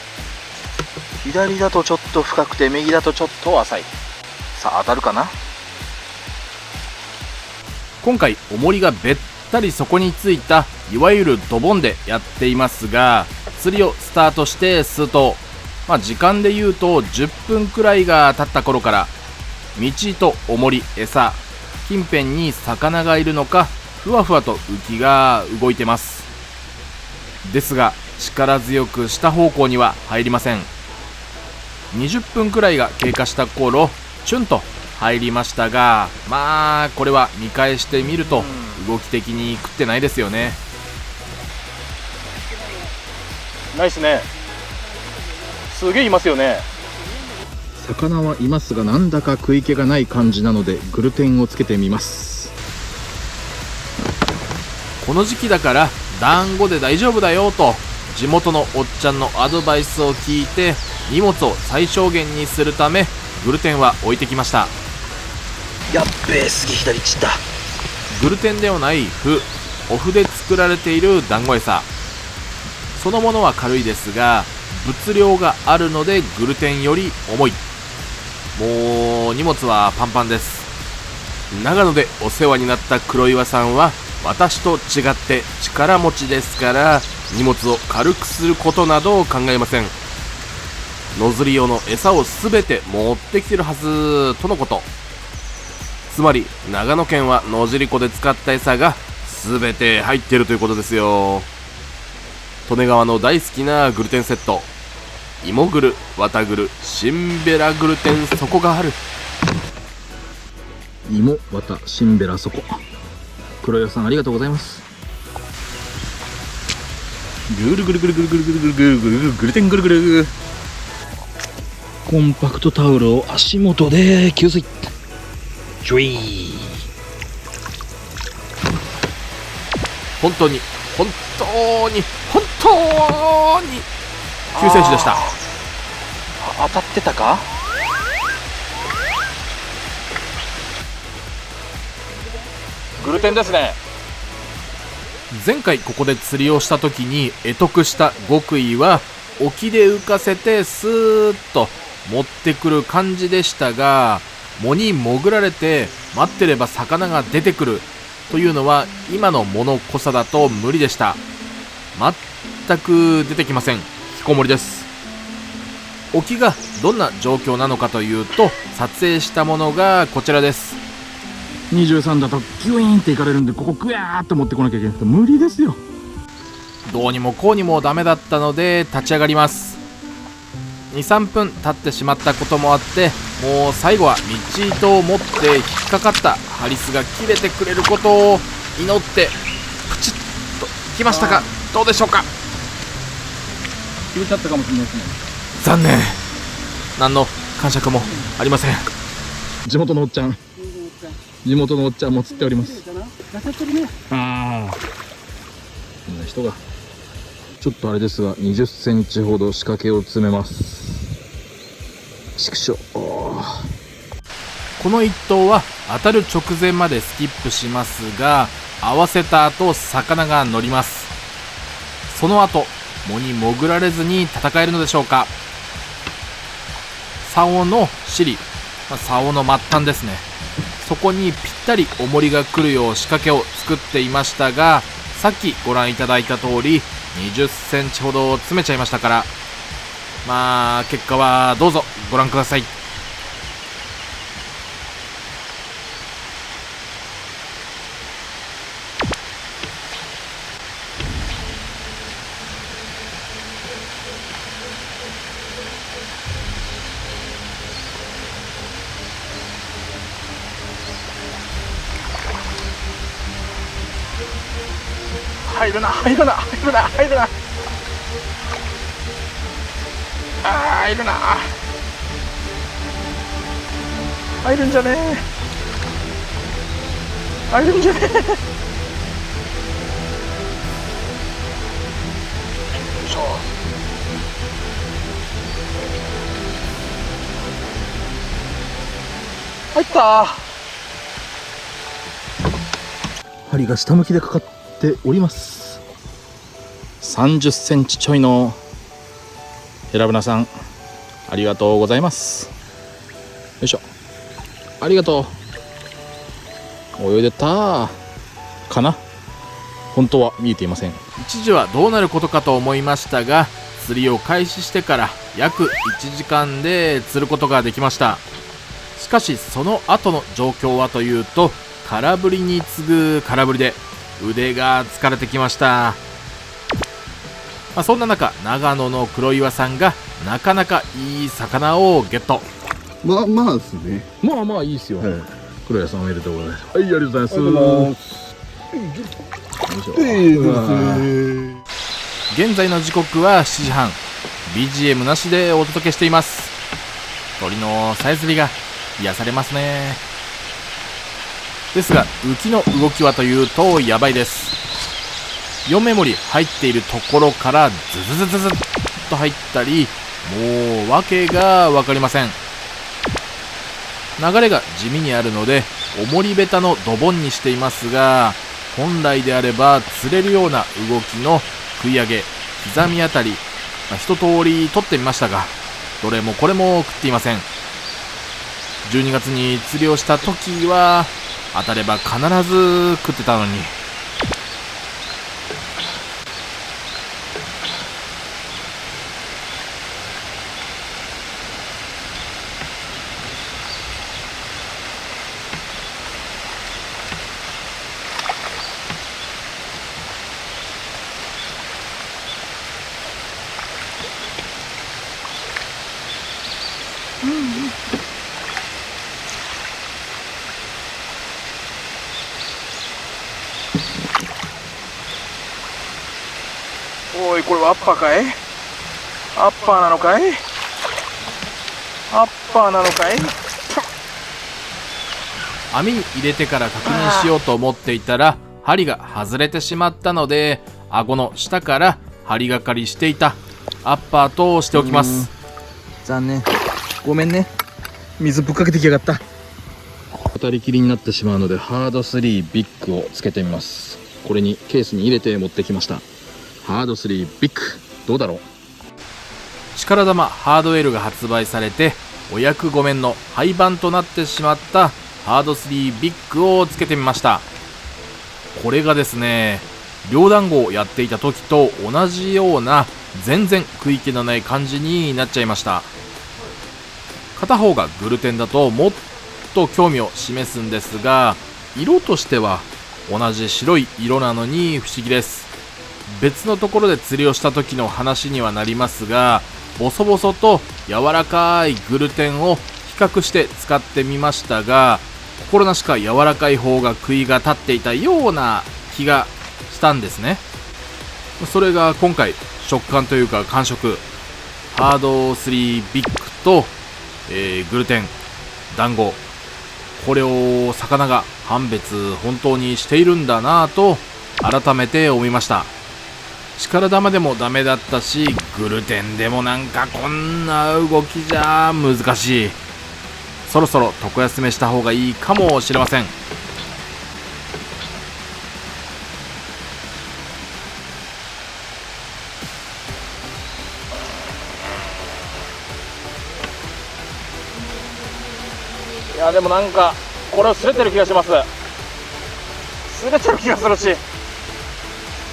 左だとちょっと深くて右だとちょっと浅い。さあ当たるかな。今回重りがべったり底についたいわゆるドボンでやっていますが、釣りをスタートして数頭、時間で言うと10分くらいが経った頃から道と重り、餌近辺に魚がいるのか、ふわふわと浮きが動いてます。ですが力強く下方向には入りません。20分くらいが経過した頃、チュンと入りましたが、まあこれは見返してみると動き的に食ってないですよね。ナイスね。すげえいますよね。魚はいますが、なんだか食い気がない感じなのでグルテンをつけてみます。この時期だから団子で大丈夫だよと地元のおっちゃんのアドバイスを聞いて、荷物を最小限にするためグルテンは置いてきました。やっべえ、すげえ左散った。グルテンではない麩、お麩で作られている団子餌そのものは軽いですが、物量があるのでグルテンより重い。もう荷物はパンパンです。長野でお世話になった黒岩さんは私と違って力持ちですから、荷物を軽くすることなどを考えません。ノズリ用の餌を全て持ってきてるはずとのこと。つまり長野県は野尻湖で使った餌が全て入ってるということですよ。利根川の大好きなグルテンセット、芋グル、綿グル、シンベラグルテン底がある。芋、綿、シンベラ、底。黒岩さんありがとうございます。ぐるぐるぐるぐるぐるぐるぐるぐるぐるグルテンぐるぐる。コンパクトタオルを足元で給水。ジュイー。本当に本当に本当に救世主でした。当たってたか。グルテンですね。前回ここで釣りをした時に得得した極意は、沖で浮かせてスーッと持ってくる感じでしたが、藻に潜られて待ってれば魚が出てくるというのは今の藻の濃さだと無理でした。全く出てきません。引きこもりです。沖がどんな状況なのかというと、撮影したものがこちらです。23だとギュイーンっていかれるんで、ここグワーッと持ってこなきゃいけなくて無理ですよ。どうにもこうにもダメだったので立ち上がります。 2,3 分経ってしまったこともあって、もう最後は道糸を持って引っかかったハリスが切れてくれることを祈ってプチッときましたが、どうでしょうか。切れちゃったかもしれないですね。残念。何の感触もありません。地元のおっちゃんも釣っております。ああ、こんな人が。ちょっとあれですが、20センチほど仕掛けを詰めます。ちくしょう。この一投は当たる直前までスキップしますが、合わせた後魚が乗ります。その後藻に潜られずに戦えるのでしょうか。竿の尻、竿の末端ですね、そこにぴったり重りが来るよう仕掛けを作っていましたが、さっきご覧いただいた通り20センチほど詰めちゃいましたから、まあ結果はどうぞご覧ください。入るな入るな入るな入るな、入るな、入るんじゃねえ、入るんじゃねえ。そう入った。針が下向きでかかっております。30センチちょいのヘラブナさん、ありがとうございます。よいしょ、ありがとう。泳いでたかな。本当は見えていません。一時はどうなることかと思いましたが、釣りを開始してから約1時間で釣ることができました。しかしその後の状況はというと、空振りに次ぐ空振りで腕が疲れてきました。そんな中、長野の黒岩さんがなかなかいい魚をゲット。まあまあですね。まあまあいいですよ、はい黒谷さんおめでとうございます。はい、ありがとうございます。現在の時刻は7時半。 BGM なしでお届けしています。鳥のさえずりが癒されますね。ですが浮きの動きはというとやばいです。4メモリ入っているところからズズズズズッと入ったり、もう訳が分かりません。流れが地味にあるので重りベタのドボンにしていますが、本来であれば釣れるような動きの食い上げ、刻みあたり、一通り取ってみましたが、どれもこれも食っていません。12月に釣りをした時は当たれば必ず食ってたのに。おい、これはアッパーかい？アッパーなのかい？アッパーなのかい？網に入れてから確認しようと思っていたら針が外れてしまったので、顎の下から針がかりしていたアッパーとしておきます。残念、ごめんね。水ぶっかけてきやがった。当たりきりになってしまうのでハード3ビッグをつけてみます。これにケースに入れて持ってきました。ハード3ビッグ、どうだろう。力玉ハード L が発売されてお役御免の廃盤となってしまったハード3ビッグをつけてみました。これがですね、両団子をやっていた時と同じような全然食い気のない感じになっちゃいました。片方がグルテンだともっと興味を示すんですが、色としては同じ白い色なのに不思議です。別のところで釣りをした時の話にはなりますが、ボソボソと柔らかいグルテンを比較して使ってみましたが、心なしか柔らかい方が食いが立っていたような気がしたんですね。それが今回食感というか感触、ハード3ビッグと、グルテン、団子、これを魚が判別本当にしているんだなぁと改めて思いました。力玉でもダメだったし、グルテンでもなんかこんな動きじゃ難しい。そろそろ床休めした方がいいかもしれません。いや、でもなんかこれは擦れてる気がします。擦れてる気がするし、い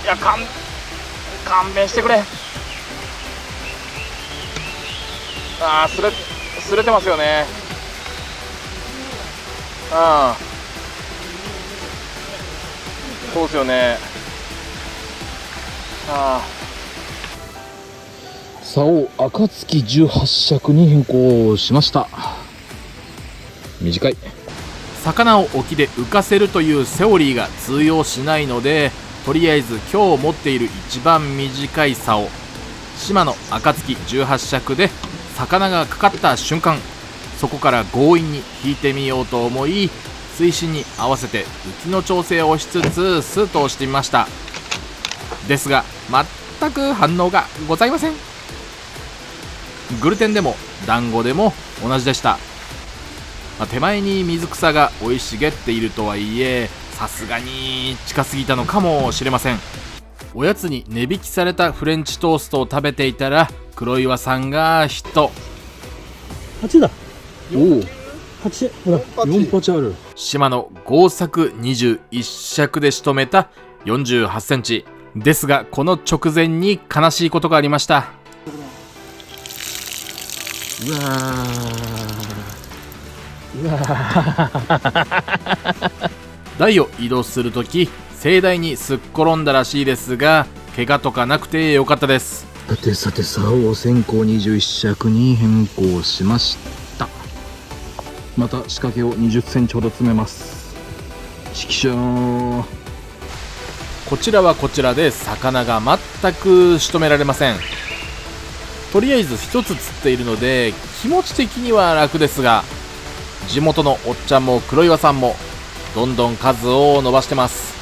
や、勘弁してくれ。ああ、擦れてますよね。そうですよね。竿暁18尺に変更しました。短い。魚を沖で浮かせるというセオリーが通用しないので、とりあえず今日持っている一番短い竿、島の暁18尺で魚がかかった瞬間、そこから強引に引いてみようと思い、水深に合わせて浮きの調整をしつつスーッと押してみました。ですが全く反応がございません。グルテンでも団子でも同じでした。手前に水草が生い茂っているとはいえ、さすがに近すぎたのかもしれません。おやつに値引きされたフレンチトーストを食べていたら黒岩さんがヒット。8だ。おお、 8、ほら、4パチある。島の合作21尺で仕留めた48センチですが、この直前に悲しいことがありました。うわ台を移動するとき盛大にすっ転んだらしいですが、怪我とかなくてよかったです。さて竿を先行21尺に変更しました。また仕掛けを20センチほど詰めます。ちきしょー。こちらはこちらで魚が全く仕留められません。とりあえず一つ釣っているので気持ち的には楽ですが、地元のおっちゃんも黒岩さんもどんどん数を伸ばしてます。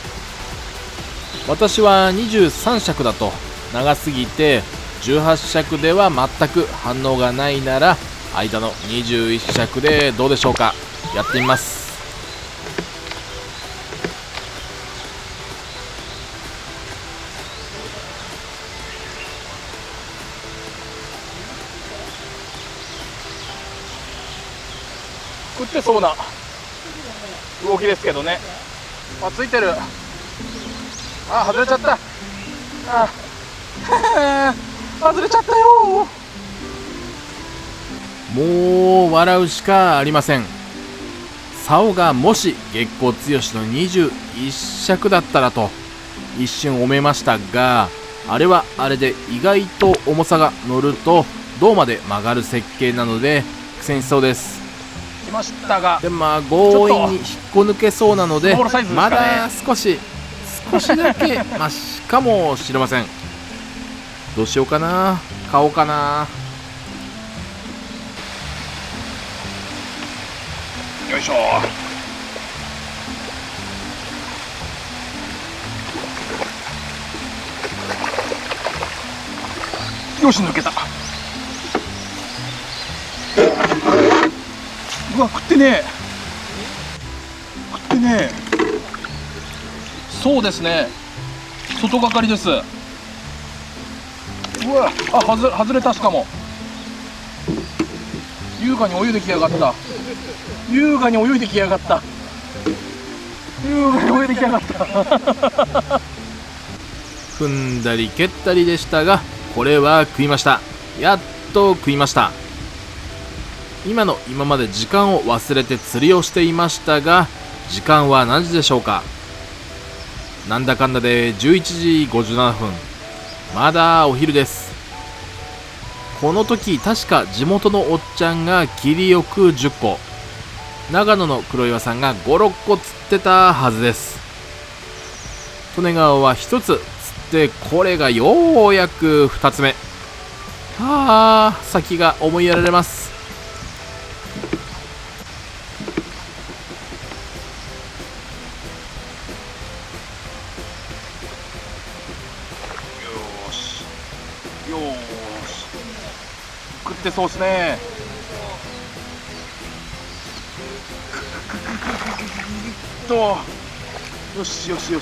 私は23尺だと長すぎて、18尺では全く反応がないなら間の21尺でどうでしょうか。やってみます。食ってそうな動きですけどね。あ、ついてる。あ、外れちゃった。あ外れちゃったよ。もう笑うしかありません。竿がもし月光剛の21尺だったらと一瞬思いましたが、あれはあれで意外と重さが乗ると胴まで曲がる設計なので苦戦しそうです。来ましたが、でまあ強引に引っこ抜けそうなので、スモールサイズですかね。まだ少しだけマシかもしれません。どうしようかな、買おうかな。よいしょ。よし、抜けた。うわ、食ってねえ。そうですね、外がかりです。うわ、あ、外れた。しかも優雅に泳いできやがった。踏んだり蹴ったりでしたが、これは食いました。やっと食いました。今まで時間を忘れて釣りをしていましたが、時間は何時でしょうか。なんだかんだで11時57分。まだお昼です。この時確か地元のおっちゃんが切りよく10個、長野の黒岩さんが5、6個釣ってたはずです。利根川は1つ釣って、これがようやく2つ目。先が思いやられます。よーし、食ってそうですね。よし。よし。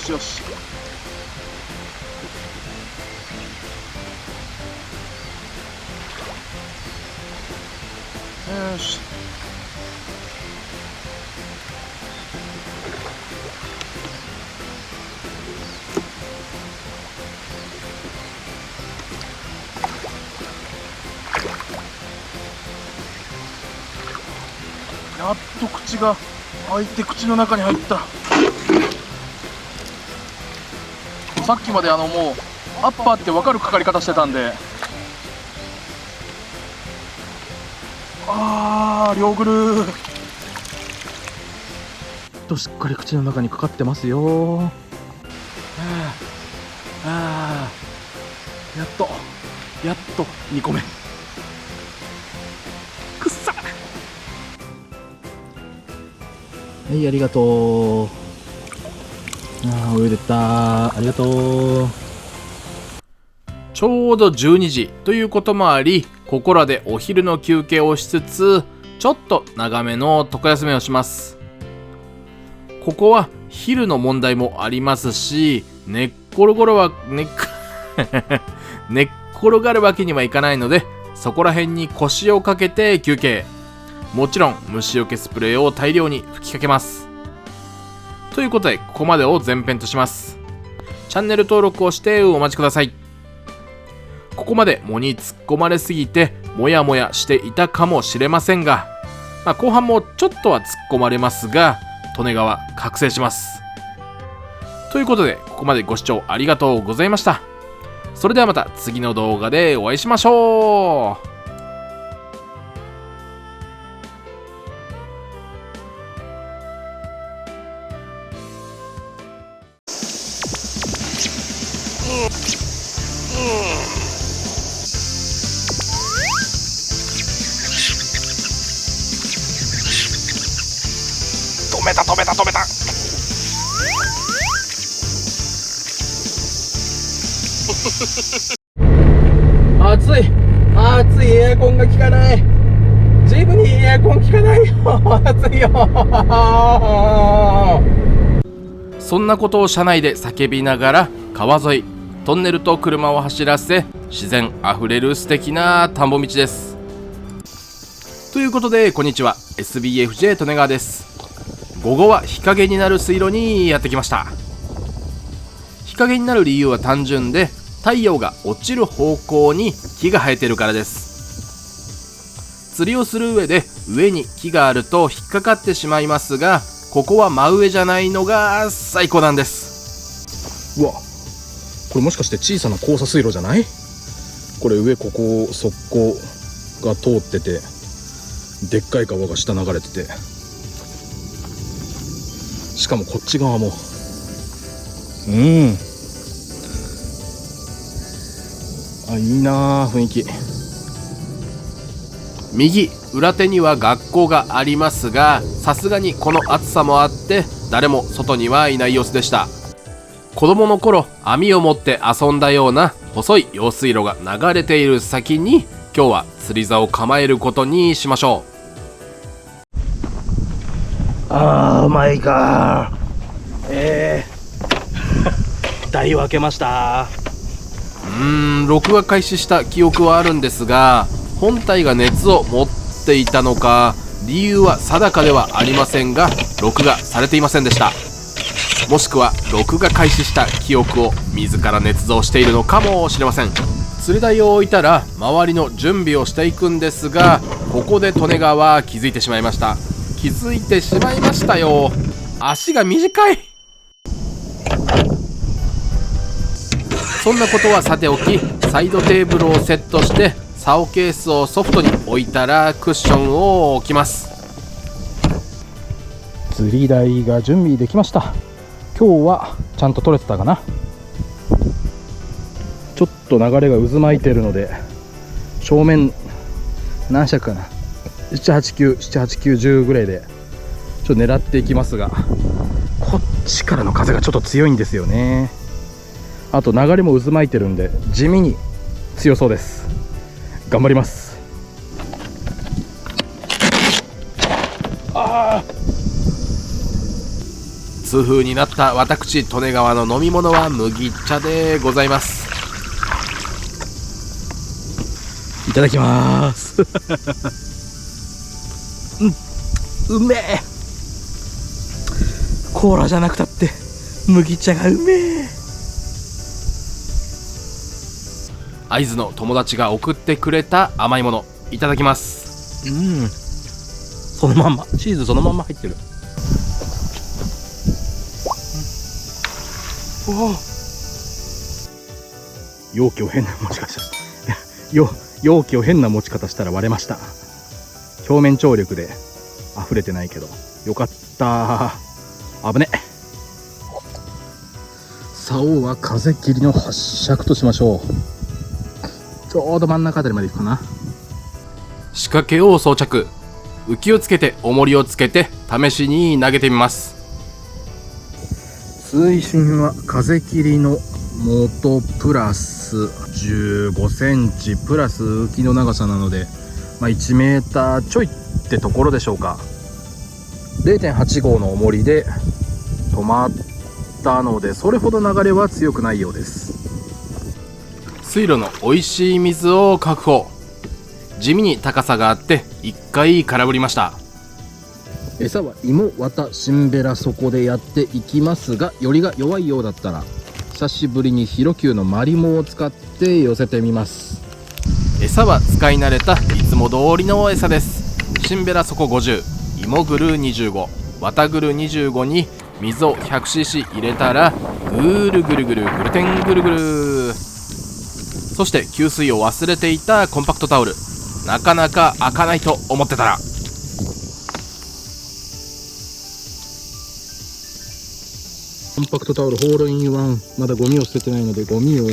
やっと口が開いて口の中に入った。さっきまでもうアッパーって分かるかかり方してたんで、両グルーとしっかり口の中にかかってますよ。やっと2個目。くっさ。はい、ありがとう。泳いでった。ありがとう。ちょうど12時ということもあり、ここらでお昼の休憩をしつつ、ちょっと長めの床休みをします。ここは昼の問題もありますし、寝っ転がるわけにはいかないので、そこら辺に腰をかけて休憩。もちろん虫除けスプレーを大量に吹きかけます。ということで、ここまでを前編とします。チャンネル登録をしてお待ちください。ここまで藻に突っ込まれすぎてモヤモヤしていたかもしれませんが、後半もちょっとは突っ込まれますが、利根川覚醒します。ということで、ここまでご視聴ありがとうございました。それではまた次の動画でお会いしましょう。止めた暑いエアコンが効かない。ジムにエアコン効かないよ。暑いよ。そんなことを車内で叫びながら川沿い、トンネルと車を走らせ、自然あふれる素敵な田んぼ道です。ということで、こんにちは。 SBFJ 利根川です。午後は日陰になる水路にやってきました。日陰になる理由は単純で、太陽が落ちる方向に木が生えてるからです。釣りをする上で上に木があると引っかかってしまいますが、ここは真上じゃないのが最高なんです。うわ、これもしかして小さな交差水路じゃない？これ上ここ側溝が通ってて、でっかい川が下流れてて、しかもこっち側もいいな雰囲気。右裏手には学校がありますが、さすがにこの暑さもあって誰も外にはいない様子でした。子供の頃網を持って遊んだような細い用水路が流れている先に、今日は釣り竿を構えることにしましょう。マイガー。台を開けました。録画開始した記憶はあるんですが、本体が熱を持っていたのか理由は定かではありませんが、録画されていませんでした。もしくは録画開始した記憶を自ら捏造しているのかもしれません。釣り台を置いたら周りの準備をしていくんですが、ここで利根川は気づいてしまいました。気づいてしまいましたよ。足が短い。そんなことはさておき、サイドテーブルをセットして竿ケースをソフトに置いたらクッションを置きます。釣り台が準備できました。今日はちゃんと取れてたかな。ちょっと流れが渦巻いてるので、正面何尺かな、7、8、9、10ぐらいでちょっと狙っていきますが、こっちからの風がちょっと強いんですよね。あと流れも渦巻いてるんで地味に強そうです。頑張ります。痛風になった私利根川の飲み物は麦茶でございます。いただきますうめえ。コーラじゃなくたって麦茶がうめえ。会津の友達が送ってくれた甘いもの、いただきます。そのまんまチーズそのまんま入ってる。容器を変な持ち方した容器を変な持ち方したら割れました。表面張力で溢れてないけどよかった。危ね。竿は風切りの8尺としましょう。ちょうど真ん中あたりまでいくかな。仕掛けを装着、浮きをつけて重りをつけて試しに投げてみます。水深は風切りの元プラス15センチプラス浮きの長さなので、1メーターちょいってところでしょうか。 0.8 号の重りで止まったので、それほど流れは強くないようです。水路の美味しい水を確保。地味に高さがあって1回空振りました。餌は芋、綿、しんべら、底でやっていきますが、よりが弱いようだったら久しぶりにヒロキューのマリモを使って寄せてみます。餌は使い慣れたいつも通りの餌です。チンベラ底50、芋グル25、綿グル25に水を 100cc 入れたらぐるぐるぐるぐるてんぐるぐる。そして給水を忘れていたコンパクトタオル、なかなか開かないと思ってたら、コンパクトタオルホールインワン。まだゴミを捨ててないのでゴミを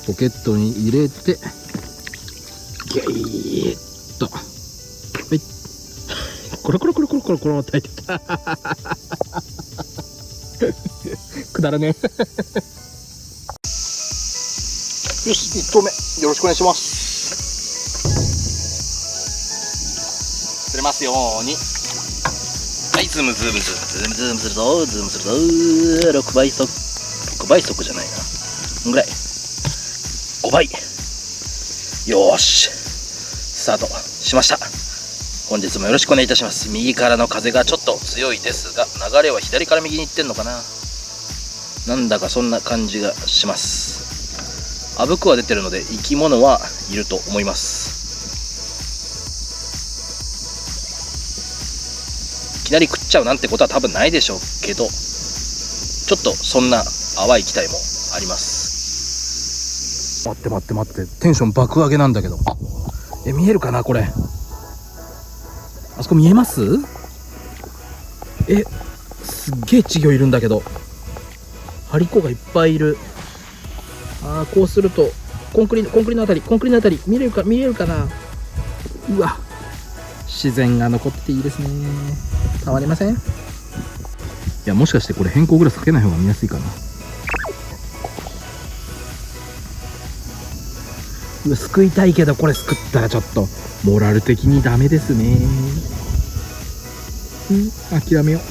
ポケットに入れてギュイーッと、はい、コロコロコロコロコロコロって入ってたくだらねえよし、1投目よろしくお願いします。釣れますように。はい、ズームズームズームズームするぞ、ズームするぞ。6倍速じゃないな、ぐらい、5倍。よーし、スタートしました。本日もよろしくお願いいたします。右からの風がちょっと強いですが、流れは左から右に行ってんのかな、なんだかそんな感じがします。あぶくは出てるので生き物はいると思います。いきなり食っちゃうなんてことは多分ないでしょうけど、ちょっとそんな淡い期待もあります。待って待って待って、テンション爆上げなんだけど、見えるかなこれ。あそこ見えます？すっげえ稚魚いるんだけど、ハリコがいっぱいいる。こうするとコンクリのあたり見えるかな。うわ、自然が残っていいですね。たまりません。いや、もしかしてこれ変更グラスかけない方が見やすいかな。うわ、すくいたいけどこれすくったらちょっとモラル的にダメですね。諦めよう。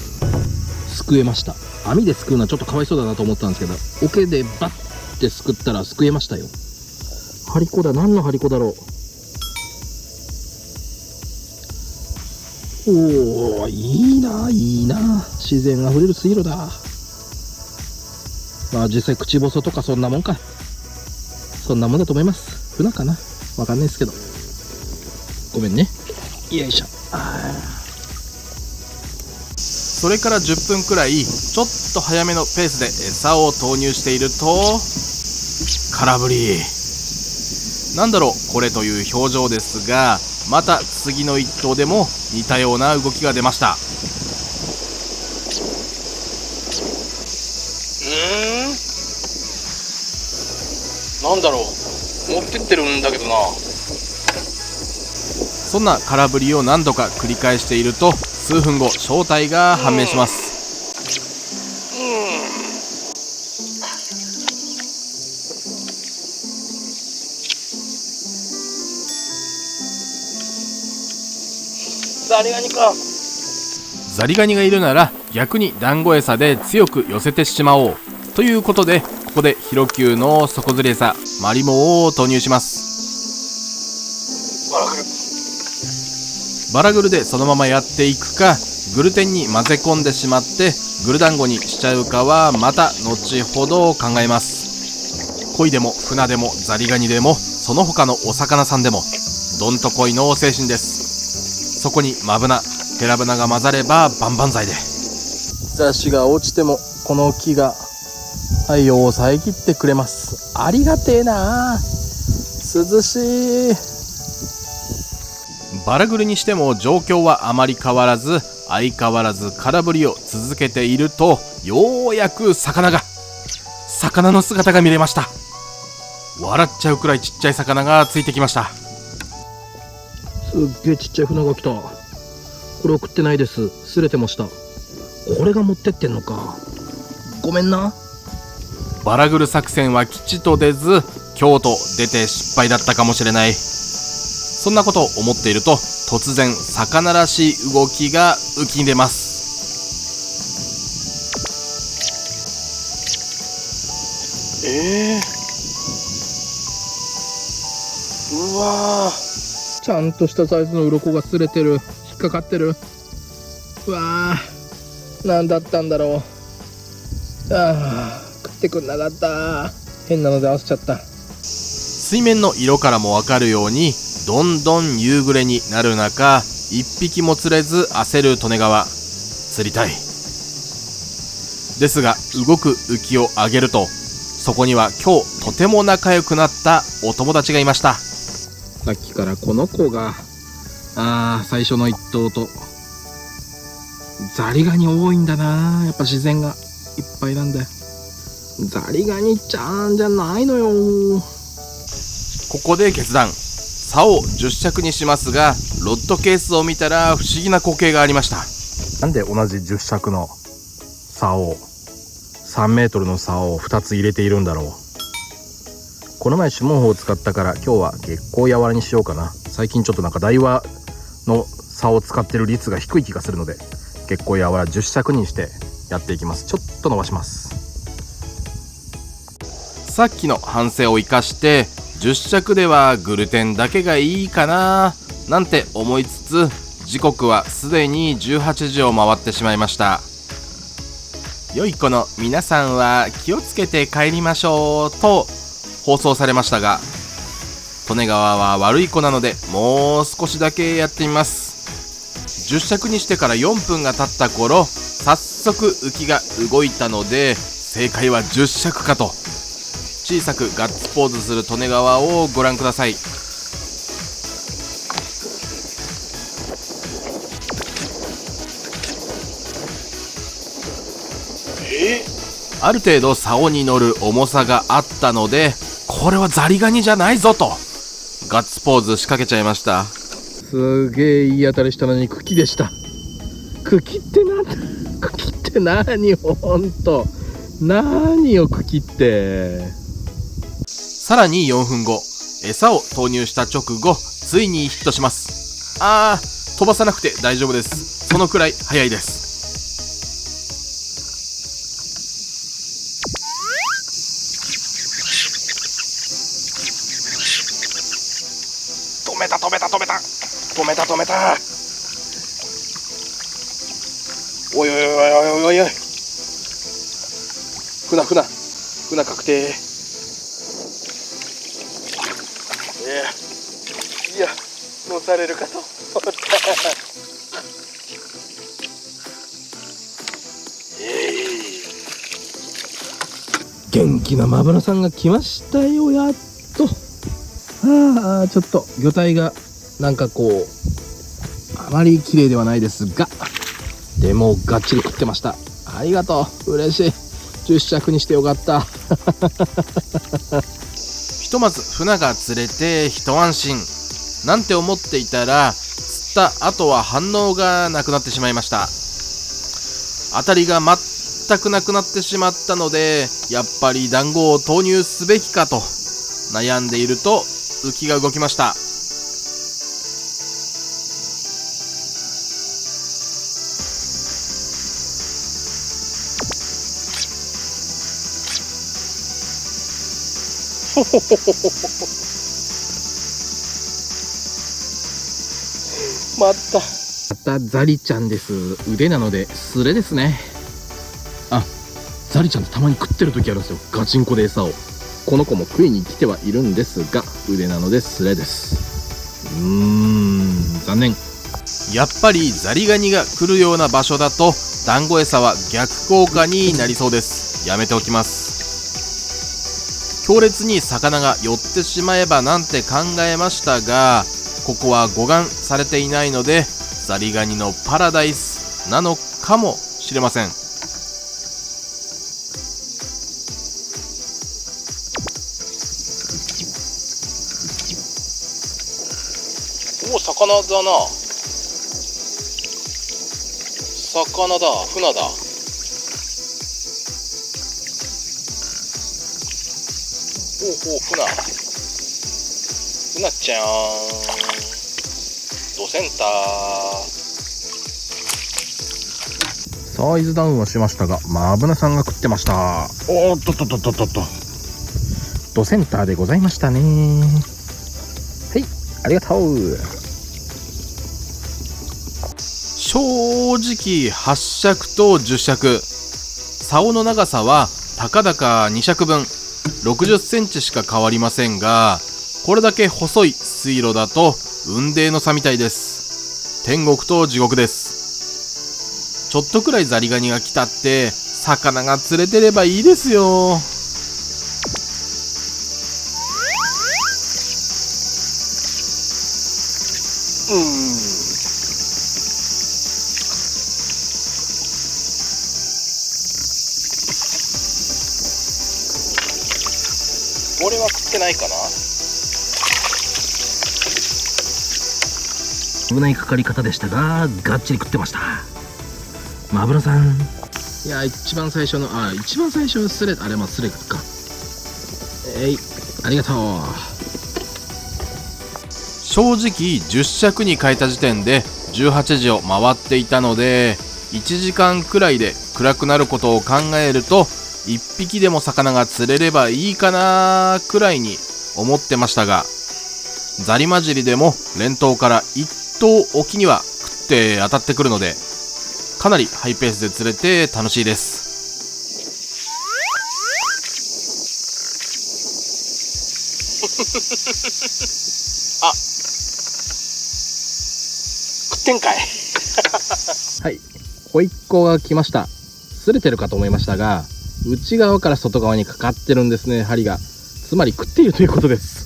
すくえました。網ですくうのはちょっとかわいそうだなと思ったんですけど、桶でバッてすくったらすくえましたよ。ハリコだ。何のハリコだろう。おー、いいな、自然あふれる水路だ。実際口細とかそんなもんか。そんなもんだと思います。船かな、わかんないですけど。ごめんね。よいしょ。それから10分くらいちょっと早めのペースで餌を投入していると、空振り。なんだろうこれという表情ですが、また次の一投でも似たような動きが出ました。なんだろう、持ってってるんだけどな。そんな空振りを何度か繰り返していると、数分後正体が判明します。ザリガニか。ザリガニがいるなら逆に団子餌で強く寄せてしまおうということで、ここでヒロキューの底釣り餌マリモを投入します。バラグルでそのままやっていくか、グルテンに混ぜ込んでしまってグル団子にしちゃうかはまた後ほど考えます。鯉でも船でもザリガニでもその他のお魚さんでもどんとこいの精神です。そこにマブナヘラブナが混ざれば万々歳で、雑誌が落ちてもこの木が太陽を遮ってくれます。ありがてえな。涼しい。バラグルにしても状況はあまり変わらず、相変わらず空振りを続けていると、ようやく魚の姿が見れました。笑っちゃうくらいちっちゃい魚がついてきました。すっげえちっちゃい船が来た。これ送ってないです。すれてました。これが持ってってんのか。ごめんな。バラグル作戦は吉と出ず、京都出て失敗だったかもしれない。そんなことを思っていると、突然魚らしい動きが浮き出ます。うわー、ちゃんとしたサイズの鱗が擦れてる。引っかかってる。うわー、なんだったんだろう。食ってくんなかった。変なので合わせちゃった。水面の色からもわかるように、どんどん夕暮れになる中、1匹も釣れず焦る利根川。釣りたいですが、動く浮きを上げると、そこには今日とても仲良くなったお友達がいました。さっきからこの子が最初の一頭とザリガニ多いんだな。やっぱ自然がいっぱいなんだよ。ザリガニちゃんじゃないのよ。ここで決断。竿を10尺にしますが、ロッドケースを見たら不思議な光景がありました。なんで同じ10尺の竿を3メートルの竿を2つ入れているんだろう。この前シュモンホを使ったから今日は月光やわらにしようかな。最近ちょっとなんか台話の竿を使ってる率が低い気がするので、月光やわら10尺にしてやっていきます。ちょっと伸ばします。さっきの反省を生かして10尺ではグルテンだけがいいかななんて思いつつ、時刻はすでに18時を回ってしまいました。良い子の皆さんは気をつけて帰りましょうと放送されましたが、利根川は悪い子なのでもう少しだけやってみます。10尺にしてから4分が経った頃、早速浮きが動いたので、正解は10尺かと小さくガッツポーズする利根川をご覧ください。ある程度竿に乗る重さがあったので、これはザリガニじゃないぞとガッツポーズ仕掛けちゃいました。すげえいい当たりしたのに茎でした。茎って何ほんと何よ茎って。さらに4分後、餌を投入した直後、ついにヒットします。飛ばさなくて大丈夫です。そのくらい早いです。止めた。おい。船確定。いや、乗されるかと思った。元気なマブラさんが来ましたよ、やっと。ちょっと魚体がなんかこうあまり綺麗ではないですが、でもがっちり食ってました。ありがとう、嬉しい。10尺にしてよかった。ひとまず船が釣れて一安心なんて思っていたら、釣った後は反応がなくなってしまいました。当たりが全くなくなってしまったので、やっぱり団子を投入すべきかと悩んでいると浮きが動きました。またザリちゃんです。腕なのでスレですね。ザリちゃんってたまに食ってる時あるんですよ、ガチンコで餌を。この子も食いに来てはいるんですが、腕なのでスレです。残念。やっぱりザリガニが来るような場所だと団子餌は逆効果になりそうです。やめておきます。強烈に魚が寄ってしまえばなんて考えましたが、ここは護岸されていないのでザリガニのパラダイスなのかもしれません。お、魚だな。魚だ、船だ。船ちゃん、ドセンター。サイズダウンはしましたが、マブナさんが食ってました。おっとっとっとっとっとっと、ドセンターでございましたね。はい、ありがとう。正直8尺と10尺、竿の長さはたかだか2尺分60センチしか変わりませんが、これだけ細い水路だと雲泥の差みたいです。天国と地獄です。ちょっとくらいザリガニが来たって魚が釣れてればいいですよ。俺は食ってないかな。危ないかかり方でしたが、がっちり食ってました。マブロさん。いや、一番最初のスレ、あれもスレか。ありがとう。正直10尺に変えた時点で18時を回っていたので、1時間くらいで暗くなることを考えると、1匹でも魚が釣れればいいかなくらいに思ってましたが、ザリ混じりでも連投から1投おきには食って当たってくるので、かなりハイペースで釣れて楽しいです。あ、食ってんかい。はい、ホイッコが来ました。擦れてるかと思いましたが、内側から外側にかかってるんですね、針が。つまり食っているということです。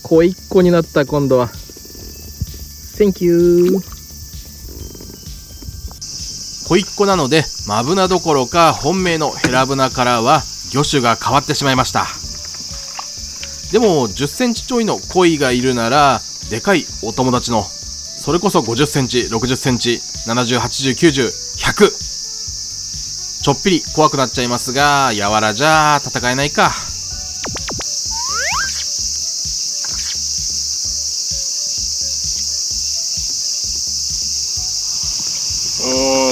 ホイッコになった。今度は Thank you。 ホイッコなのでマブナどころか本命のヘラブナからは魚種が変わってしまいました。でも10センチちょいのコイがいるなら、でかいお友達のそれこそ50センチ、60センチ、70、80、90、100、ちょっぴり怖くなっちゃいますが、やわらじゃ戦えないか。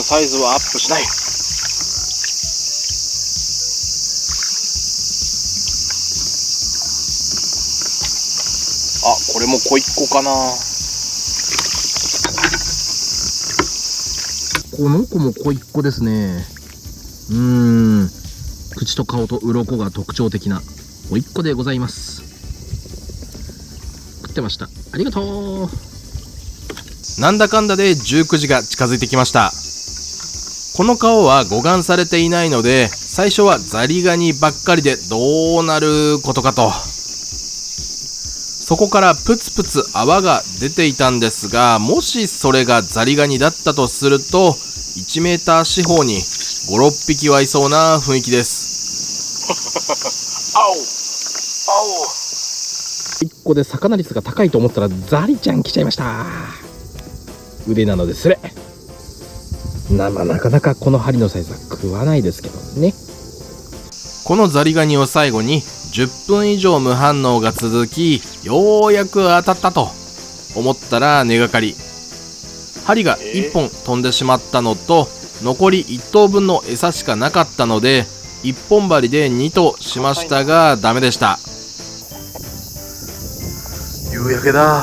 サイズはアップしない。あ、これも小一個かな。この子も小一個ですね。口と顔と鱗が特徴的な小一個でございます。食ってました。ありがとう。なんだかんだで19時が近づいてきました。この川は護岸されていないので、最初はザリガニばっかりでどうなることかと。そこからプツプツ泡が出ていたんですが、もしそれがザリガニだったとすると、1メーター四方に5、6匹はいそうな雰囲気です。1個で魚率が高いと思ったらザリちゃん来ちゃいました。腕なのですれ。なかなかこの針のサイズは食わないですけどね。このザリガニを最後に10分以上無反応が続き、ようやく当たったと思ったら根がかり。針が1本飛んでしまったのと、残り1頭分の餌しかなかったので、1本針で2頭しましたがダメでした。夕焼けだ。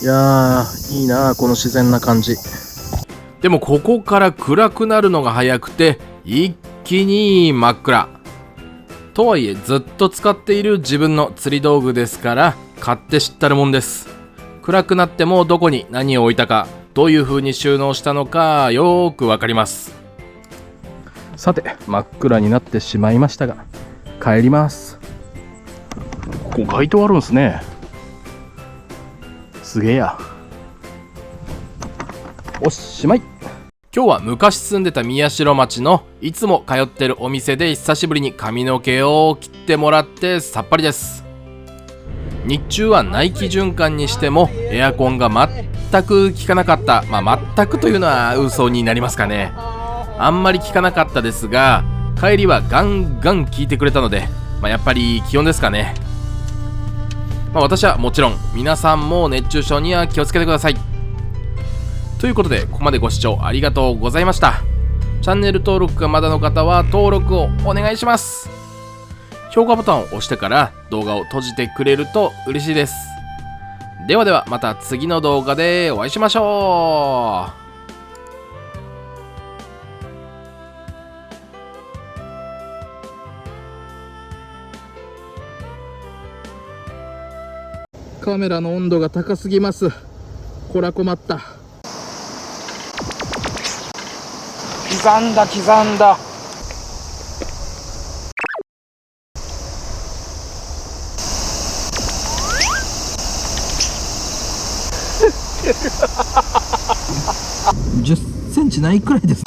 いやー、いいなー、この自然な感じ。でもここから暗くなるのが早くて、一気に真っ暗。とはいえずっと使っている自分の釣り道具ですから、買って知ったるもんです。暗くなってもどこに何を置いたか、どういう風に収納したのかよーくわかります。さて、真っ暗になってしまいましたが、帰ります。ここ街灯あるんですね。すげえや。おしまい。今日は昔住んでた宮代町のいつも通ってるお店で久しぶりに髪の毛を切ってもらってさっぱりです。日中は内気循環にしてもエアコンが全く効かなかった。全くというのは嘘になりますかね。あんまり効かなかったですが、帰りはガンガン効いてくれたので、やっぱり気温ですかね。私はもちろん皆さんも熱中症には気をつけてください。ということで、ここまでご視聴ありがとうございました。チャンネル登録がまだの方は登録をお願いします。評価ボタンを押してから動画を閉じてくれると嬉しいです。ではではまた次の動画でお会いしましょう。カメラの温度が高すぎます。こら困った。刻んだ。10センチないくらいです。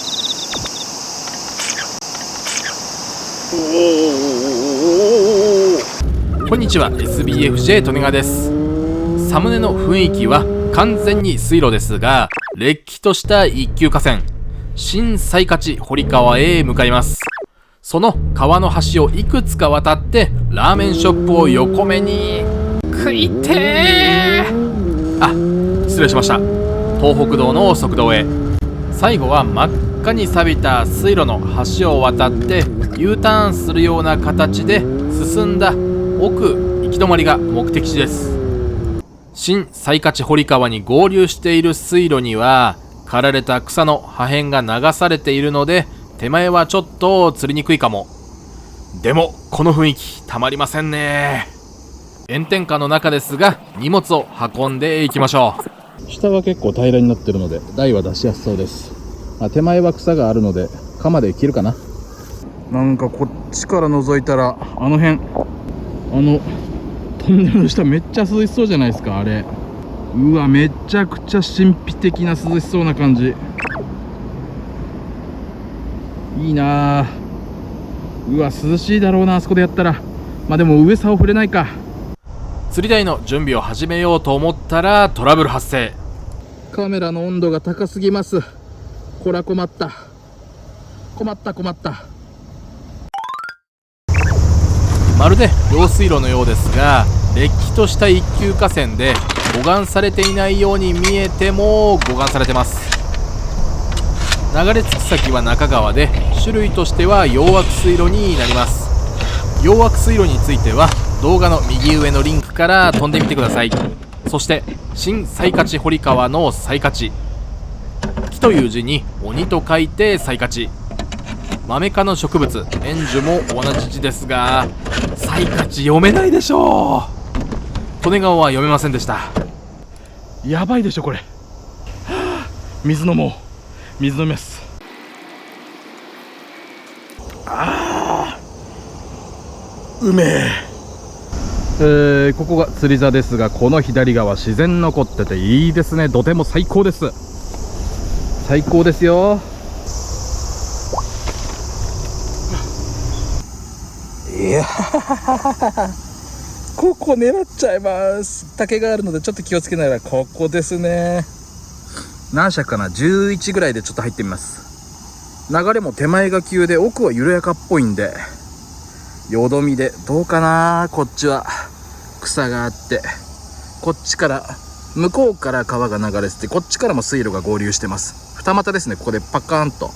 こんにちは、 SBFJ 利根川です。サムネの雰囲気は完全に水路ですが、れっきとした一級河川新西勝堀川へ向かいます。その川の橋をいくつか渡ってラーメンショップを横目に食いてー。失礼しました。東北道の側道へ。最後は真っ赤に錆びた水路の橋を渡って U ターンするような形で進んだ奥行き止まりが目的地です。新西勝堀川に合流している水路には刈られた草の破片が流されているので、手前はちょっと釣りにくいかも。でもこの雰囲気たまりませんね。炎天下の中ですが荷物を運んでいきましょう。下は結構平らになってるので台は出しやすそうです。手前は草があるので鎌で切るかな。なんかこっちから覗いたらあの辺、トンネルの下めっちゃ涼しそうじゃないですか。あれ、うわ、めちゃくちゃ神秘的な涼しそうな感じ。いいなあ。うわ、涼しいだろうな、あそこでやったら。でも上竿触れないか。釣り台の準備を始めようと思ったらトラブル発生。カメラの温度が高すぎます。こら困った。まるで用水路のようですが、れっきとした一級河川で護岸されていないように見えても護岸されてます。流れ着く先は中川で、種類としては洋枠水路になります。洋枠水路については動画の右上のリンクから飛んでみてください。そして新西勝堀川の西勝、木という字に鬼と書いて西勝。マメ科の植物円樹も同じ字ですが、西勝読めないでしょう。利根川は読めませんでした。やばいでしょこれ。水飲もう。水飲みます。うめえ。ここが釣り座ですが、この左側自然残ってていいですね。とても最高です。最高ですよ。いやここ狙っちゃいます。竹があるのでちょっと気をつけながら、ここですね。何尺かな、11ぐらいでちょっと入ってみます。流れも手前が急で奥は緩やかっぽいんで、よどみでどうかな。こっちは草があって、こっちから向こうから川が流れてて、こっちからも水路が合流してます。二股ですね。ここでパカーンと。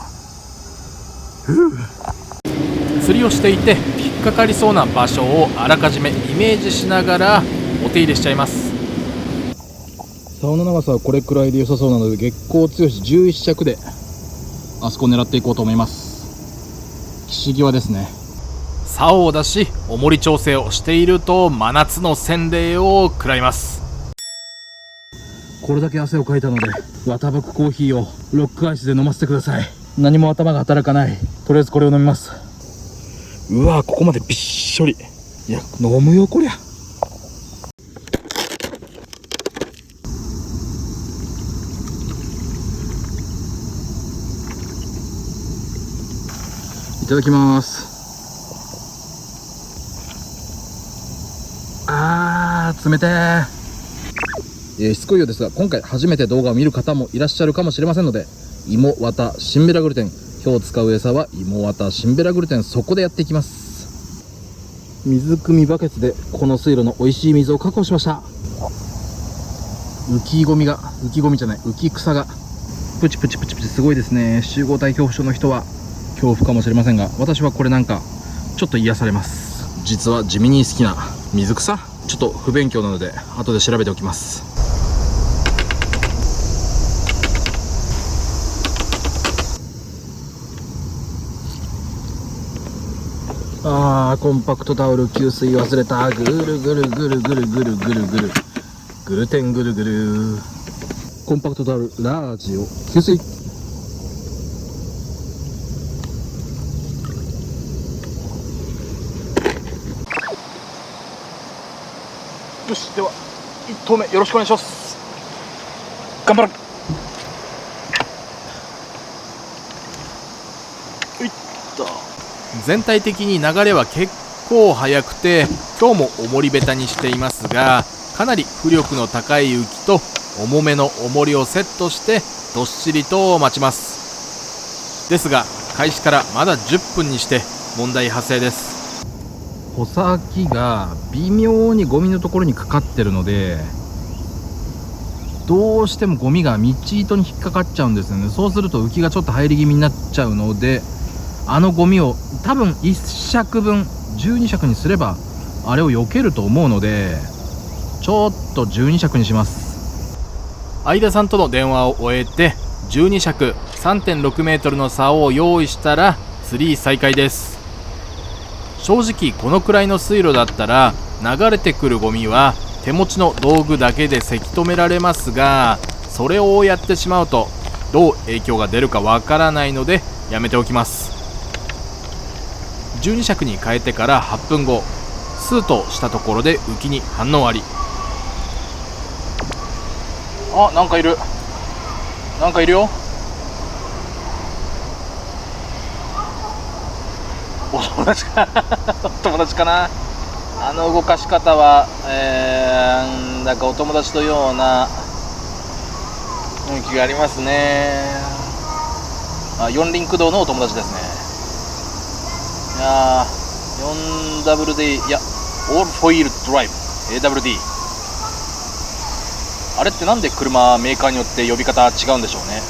釣りをしていて引っかかりそうな場所をあらかじめイメージしながらお手入れしちゃいます。竿の長さはこれくらいで良さそうなので、月光強し11尺であそこを狙っていこうと思います。岸際ですね。竿を出し重り調整をしていると真夏の洗礼を食らいます。これだけ汗をかいたので、綿吹くコーヒーをロックアイスで飲ませてください。何も頭が働かない。とりあえずこれを飲みます。うわー、ここまでびっしょり。いや、飲むよこりゃ。いただきます。冷てー。しつこいようですが、今回初めて動画を見る方もいらっしゃるかもしれませんので、芋綿シンベラグルテン、今日使う餌は芋綿シンベラグルテン、そこでやっていきます。水汲みバケツでこの水路の美味しい水を確保しました。浮き草がプチプチすごいですね。集合体恐怖症の人は恐怖かもしれませんが、私はこれなんかちょっと癒されます。実は地味に好きな水草、ちょっと不勉強なので後で調べておきます。コンパクトタオル給水忘れた。ぐるぐるぐるぐるぐるぐるぐる。グルテンぐるぐる。コンパクトダルラージを給水。よし、では1投目よろしくお願いします。頑張る。全体的に流れは結構速くて、今日も重りベタにしていますが、かなり浮力の高い浮きと重めの重りをセットしてどっしりと待ちます。ですが開始からまだ10分にして問題発生です。穂先が微妙にゴミのところにかかってるので、どうしてもゴミが道糸に引っかかっちゃうんですよね。そうすると浮きがちょっと入り気味になっちゃうので、あのゴミを多分1尺分12尺にすればあれを避けると思うので、ちょっと12尺にします。相田さんとの電話を終えて12尺 3.6 メートルの竿を用意したら釣り再開です。正直このくらいの水路だったら流れてくるゴミは手持ちの道具だけでせき止められますが、それをやってしまうとどう影響が出るかわからないのでやめておきます。12尺に変えてから8分後、スーとしたところで浮きに反応あり。あ、なんかいる。なんかいるよ。お友達かお友達かな。あの動かし方は、なんだかお友達のような雰囲気がありますね。四輪駆動のお友達ですね。いやー、4WD、いや、オールフォイールドライブ AWD。 あれってなんで車メーカーによって呼び方違うんでしょうね。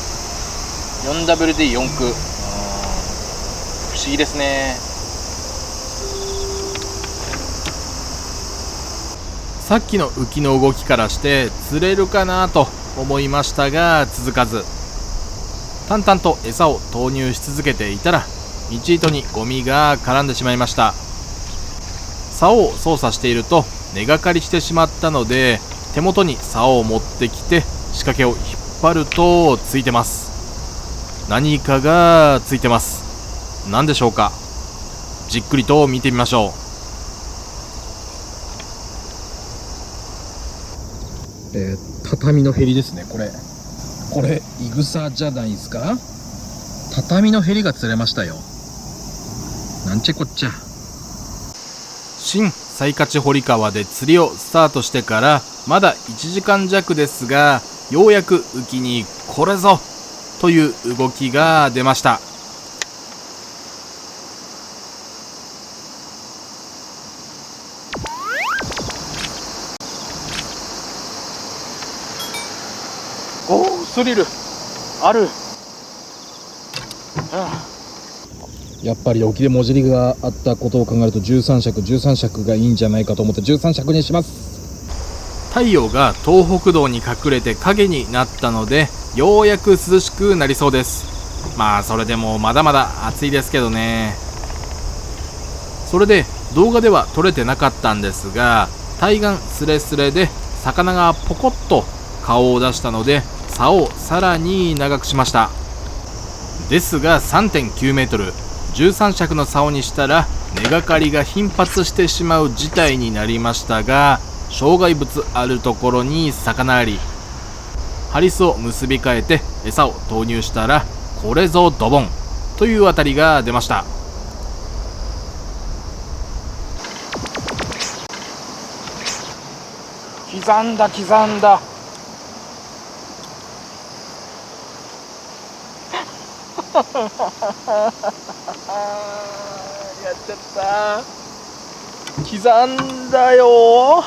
4WD 四駆、不思議ですね。さっきの浮きの動きからして釣れるかなと思いましたが続かず、淡々と餌を投入し続けていたら道糸にゴミが絡んでしまいました。竿を操作していると根がかりしてしまったので、手元に竿を持ってきて仕掛けを引っ張るとついてます。何かがついてます。何でしょうか。じっくりと見てみましょう。畳のヘリですね。これイグサじゃないですか。畳のヘリが釣れましたよ。なんちゃこっちゃ。新西勝堀川で釣りをスタートしてからまだ1時間弱ですが、ようやく浮きにこれぞという動きが出ました。おー、スリルある。やっぱり沖でもじりがあったことを考えると13尺がいいんじゃないかと思って13尺にします。太陽が東北道に隠れて影になったのでようやく涼しくなりそうです。まあそれでもまだまだ暑いですけどね。それで動画では撮れてなかったんですが、対岸スレスレで魚がポコッと顔を出したので竿をさらに長くしました。ですが 3.9 メートル13尺の竿にしたら根がかりが頻発してしまう事態になりましたが、障害物あるところに魚あり、ハリスを結び替えて餌を投入したらこれぞドボンというあたりが出ました。刻んだ刻んだやっちゃった。刻んだよ。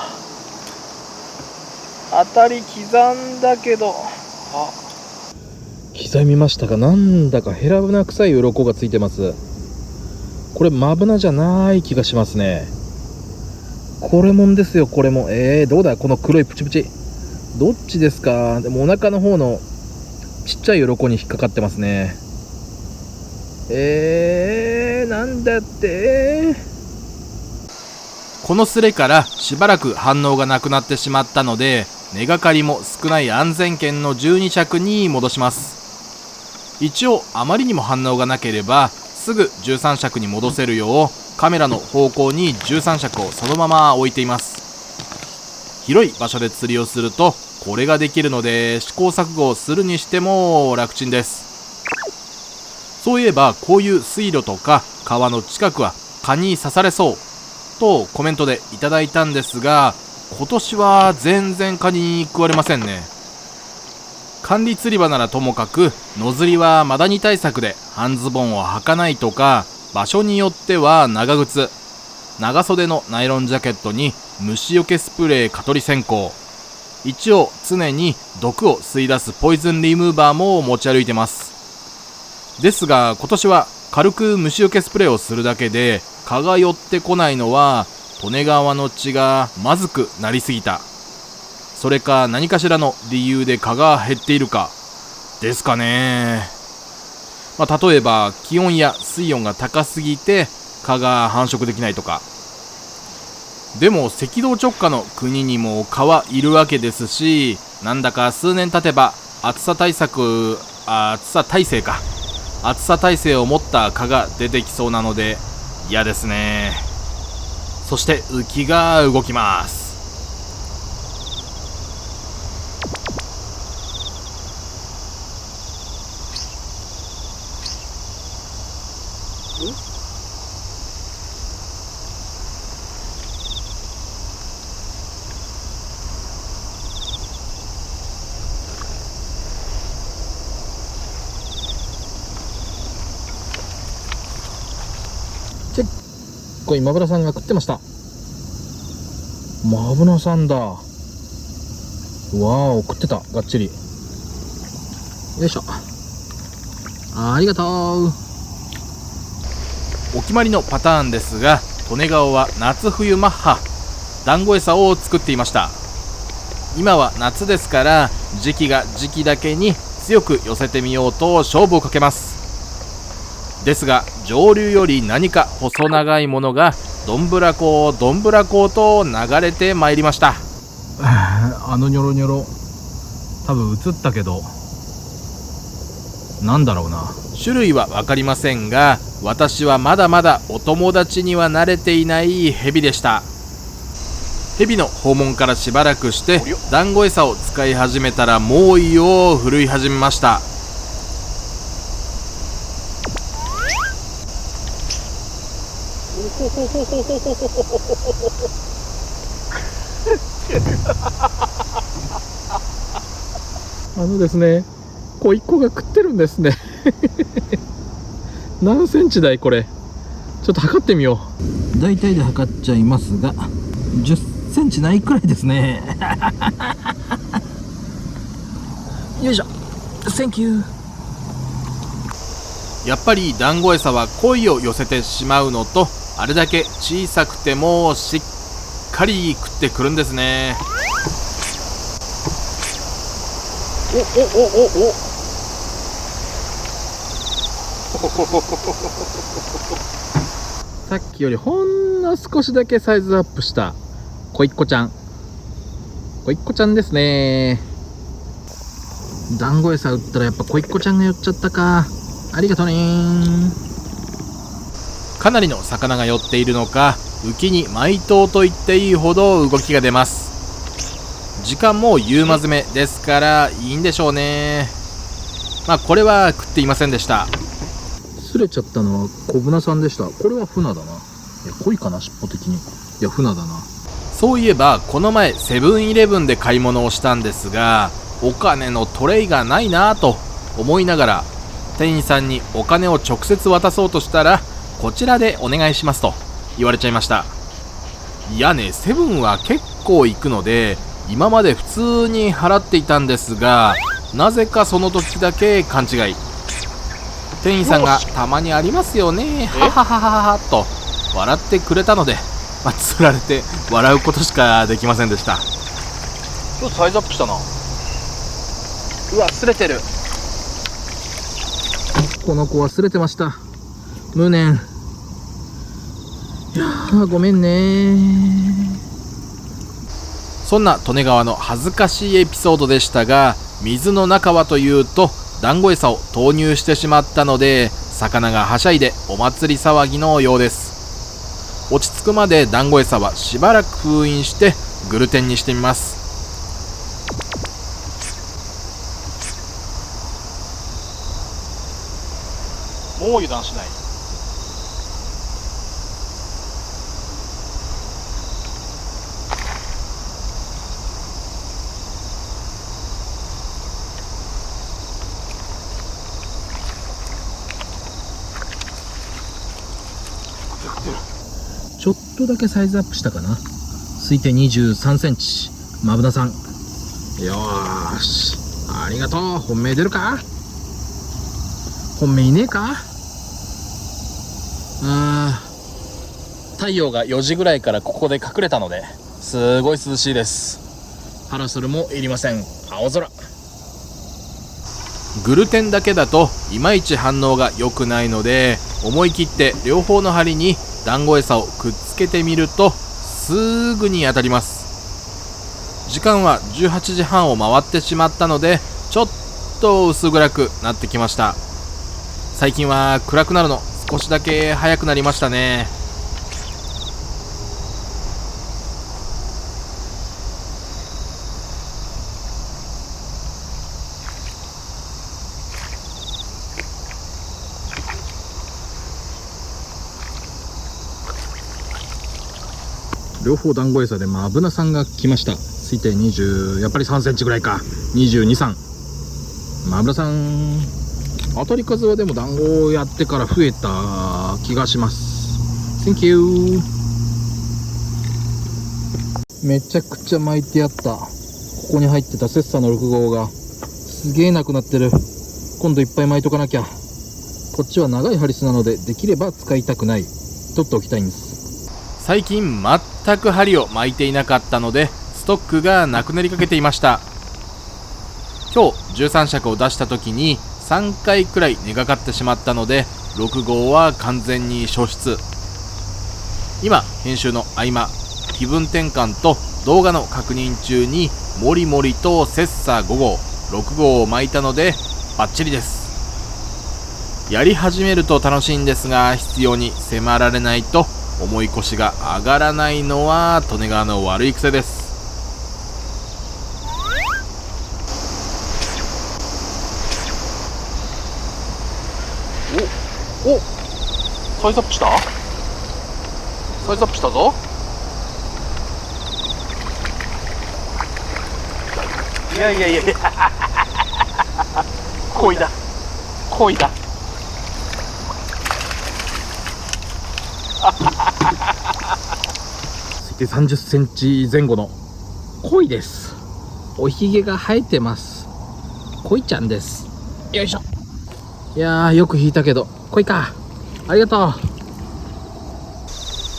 当たり刻んだけど、刻みましたが、なんだかヘラブナ臭い鱗がついてます。これマブナじゃない気がしますね。これもんですよ、これも。どうだこの黒いプチプチ、どっちですか。でもお腹の方のちっちゃい鱗に引っかかってますね。なんだって。このスレからしばらく反応がなくなってしまったので、根がかりも少ない安全圏の12尺に戻します。一応あまりにも反応がなければすぐ13尺に戻せるようカメラの方向に13尺をそのまま置いています。広い場所で釣りをするとこれができるので試行錯誤をするにしても楽ちんです。そういえばこういう水路とか川の近くは蚊に刺されそうとコメントでいただいたんですが、今年は全然蚊に食われませんね。管理釣り場ならともかく野釣りはマダニ対策で半ズボンを履かないとか、場所によっては長靴、長袖のナイロンジャケットに虫除けスプレー、蚊取り線香、一応常に毒を吸い出すポイズンリムーバーも持ち歩いてます。ですが今年は軽く虫除けスプレーをするだけで蚊が寄ってこないのは利根川の血がまずくなりすぎた、それか何かしらの理由で蚊が減っているかですかね。例えば気温や水温が高すぎて蚊が繁殖できないとか。でも赤道直下の国にも蚊はいるわけですし、なんだか数年経てば暑さ耐性を持った蚊が出てきそうなので嫌ですね。そして浮きが動きます。これ今村さんが食ってました。マブナさんだ。わーお、食ってた、がっちり。よいしょ。ありがとう。お決まりのパターンですが、利根川は夏冬マッハ団子餌を作っていました。今は夏ですから時期が時期だけに強く寄せてみようと勝負をかけます。ですが上流より何か細長いものがどんぶらこどんぶらこと流れてまいりました。あのニョロニョロ、多分映ったけどなんだろうな。種類は分かりませんが、私はまだまだお友達には慣れていないヘビでした。ヘビの訪問からしばらくして団子餌を使い始めたら猛威を振るい始めました。ですね、子一個が食ってるんですね。何センチだいこれ。ちょっと測ってみよう。大体で測っちゃいますが10センチないくらいですね。よいしょ、Thank you。やっぱり団子餌は鯉を寄せてしまうのと、あれだけ小さくてもしっかり食ってくるんですね。さっきよりほんの少しだけサイズアップした子一個ちゃん。子一個ちゃんですね。団子餌売ったらやっぱ子一個ちゃんが寄っちゃったか。ありがとうね。かなりの魚が寄っているのか、浮きに毎頭と言っていいほど動きが出ます。時間も夕間詰めですからいいんでしょうね。これは食っていませんでした。擦れちゃったのは小舟さんでした。これは船だな。いや、鯉かな、尻尾的に。いや、船だな。そういえばこの前セブンイレブンで買い物をしたんですが、お金のトレイがないなぁと思いながら店員さんにお金を直接渡そうとしたら、こちらでお願いしますと言われちゃいました。いやね、セブンは結構行くので今まで普通に払っていたんですが、なぜかその時だけ勘違い。店員さんがたまにありますよね、はははははと笑ってくれたので、釣られて笑うことしかできませんでした。ちょっとサイズアップしたな。うわ、擦れてる。この子は擦れてました。無念。いやー、ごめんね。そんな利根川の恥ずかしいエピソードでしたが、水の中はというと団子餌を投入してしまったので、魚がはしゃいでお祭り騒ぎのようです。落ち着くまで団子餌はしばらく封印してグルテンにしてみます。もう油断しない。ちょっとだけサイズアップしたかな。推定23センチ。マブダさん。よーし。ありがとう。本命出るか？本命いねえか？太陽が4時ぐらいからここで隠れたので、すごい涼しいです。パラソルもいりません。青空。グルテンだけだといまいち反応が良くないので、思い切って両方の針に団子餌をくっつけてみるとすぐに当たります。時間は18時半を回ってしまったので、ちょっと薄暗くなってきました。最近は暗くなるの少しだけ早くなりましたね。両方団子餌でマブナさんが来ました。推定20、やっぱり3センチぐらいか。22、3。マブナさん、当たり数はでも団子をやってから増えた気がします。Thank you。めちゃくちゃ巻いてあった。ここに入ってたセッサの6号がすげえなくなってる。今度いっぱい巻いとかなきゃ。こっちは長いハリスなのでできれば使いたくない。取っておきたいんです。最近全く針を巻いていなかったので、ストックがなくなりかけていました。今日13尺を出した時に3回くらい根がかってしまったので、6号は完全に消失。今編集の合間、気分転換と動画の確認中にもりもりとセッサ5号6号を巻いたのでバッチリです。やり始めると楽しいんですが、必要に迫られないと重い腰が上がらないのは利根川の悪い癖です。お、サイズアップした？サイズアップしたぞ。いやいやいやいや恋だ恋だ。推定30センチ前後の鯉です。おひげが生えてます。鯉ちゃんです。よいしょ。いやー、よく引いたけど鯉か。ありがとう。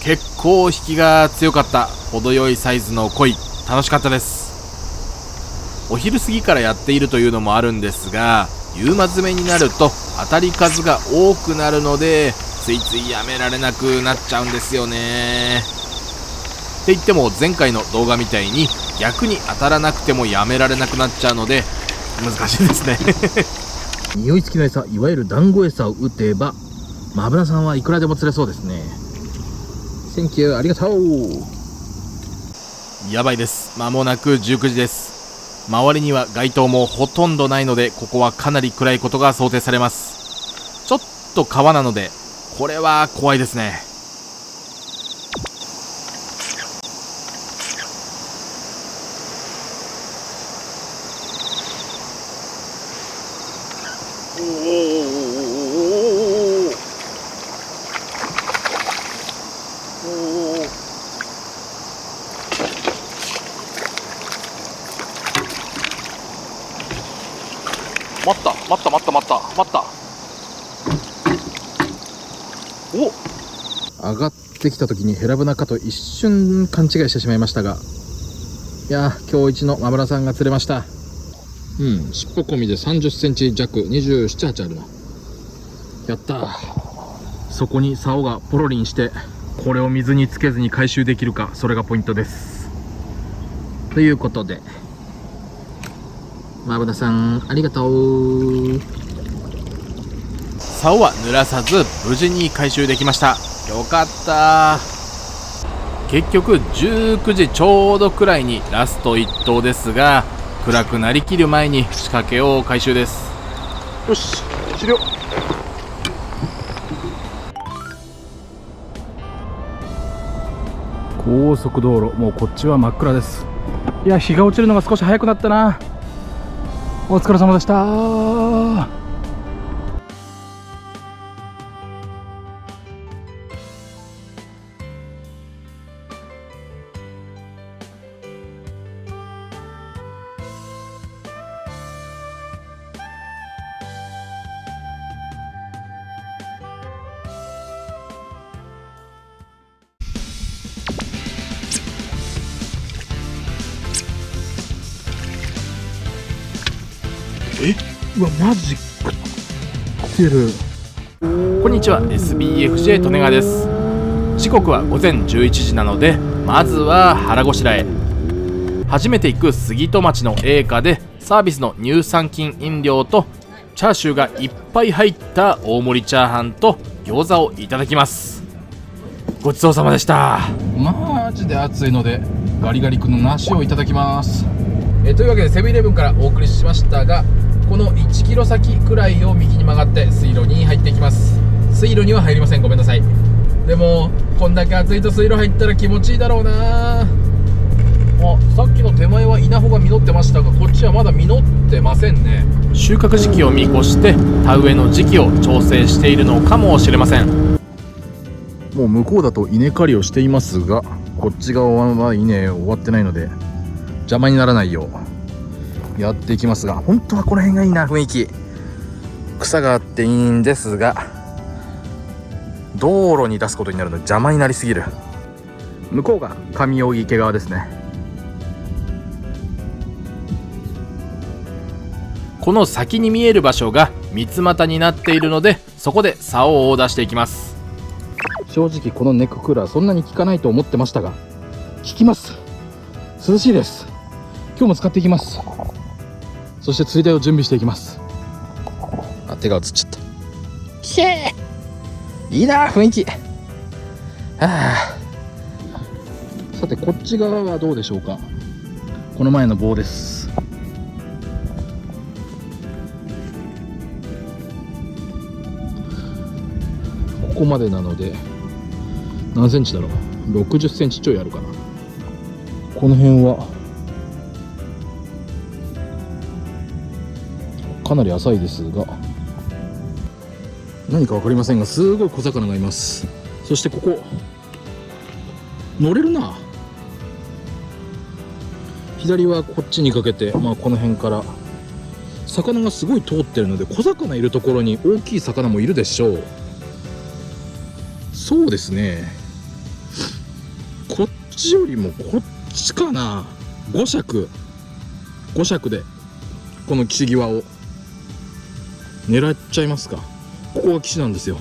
結構引きが強かった程よいサイズの鯉、楽しかったです。お昼過ぎからやっているというのもあるんですが、夕間詰めになると当たり数が多くなるので、ついついやめられなくなっちゃうんですよね。って言っても前回の動画みたいに逆に当たらなくてもやめられなくなっちゃうので難しいですね匂い付きの餌、いわゆる団子餌を打てばマブナさんはいくらでも釣れそうですね。センキュー、ありがとう。やばいです。間もなく19時です。周りには街灯もほとんどないので、ここはかなり暗いことが想定されます。ちょっと川なのでこれは怖いですね。待ったお、上がってきた時にヘラブナかと一瞬勘違いしてしまいましたが、いやー、今日一のマブナさんが釣れました。尻尾込みで30センチ弱、27、8あるな。やったー。そこに竿がポロリンして、これを水につけずに回収できるか、それがポイントです。ということで、マブダさんありがとう。竿は濡らさず無事に回収できました。よかった。結局19時ちょうどくらいにラスト1投ですが、暗くなりきる前に仕掛けを回収です。よし、終了。高速道路、もうこっちは真っ暗です。いや、日が落ちるのが少し早くなったな。お疲れ様でした。うわ、マジ食ってる。こんにちは、 SBFJ 利根川です。時刻は午前11時なので、まずは腹ごしらえ。初めて行く杉戸町の栄華でサービスの乳酸菌飲料とチャーシューがいっぱい入った大盛りチャーハンと餃子をいただきます。ごちそうさまでした。マジで暑いのでガリガリ君の梨をいただきます。というわけでセブンイレブンからお送りしましたが、この1キロ先くらいを右に曲がって水路に入っていきます。水路には入りません、ごめんなさい。でもこんだけ暑いと水路入ったら気持ちいいだろうな。あ、さっきの手前は稲穂が実ってましたが、こっちはまだ実ってませんね。収穫時期を見越して田植えの時期を調整しているのかもしれません。もう向こうだと稲刈りをしていますが、こっち側は稲終わってないので邪魔にならないようやっていきますが、本当はこの辺がいいな。雰囲気草があっていいんですが、道路に出すことになるので邪魔になりすぎる。向こうが上扇池側ですね。この先に見える場所が三つ股になっているので、そこで竿を出していきます。正直このネッククーラーそんなに効かないと思ってましたが、効きます。涼しいです。今日も使っていきます。そして釣り台を準備していきます。あ、手が映っちゃった。ひえー、いいな雰囲気。はあ、さてこっち側はどうでしょうか。この前の棒です。ここまでなので何センチだろう。60センチちょいあるかな。この辺はかなり浅いですが、何か分かりませんがすごい小魚がいます。そしてここ乗れるな。左はこっちにかけて、この辺から魚がすごい通ってるので、小魚いるところに大きい魚もいるでしょう。そうですね、こっちよりもこっちかな。5尺でこの岸際を狙っちゃいますか。ここが岸なんですよ。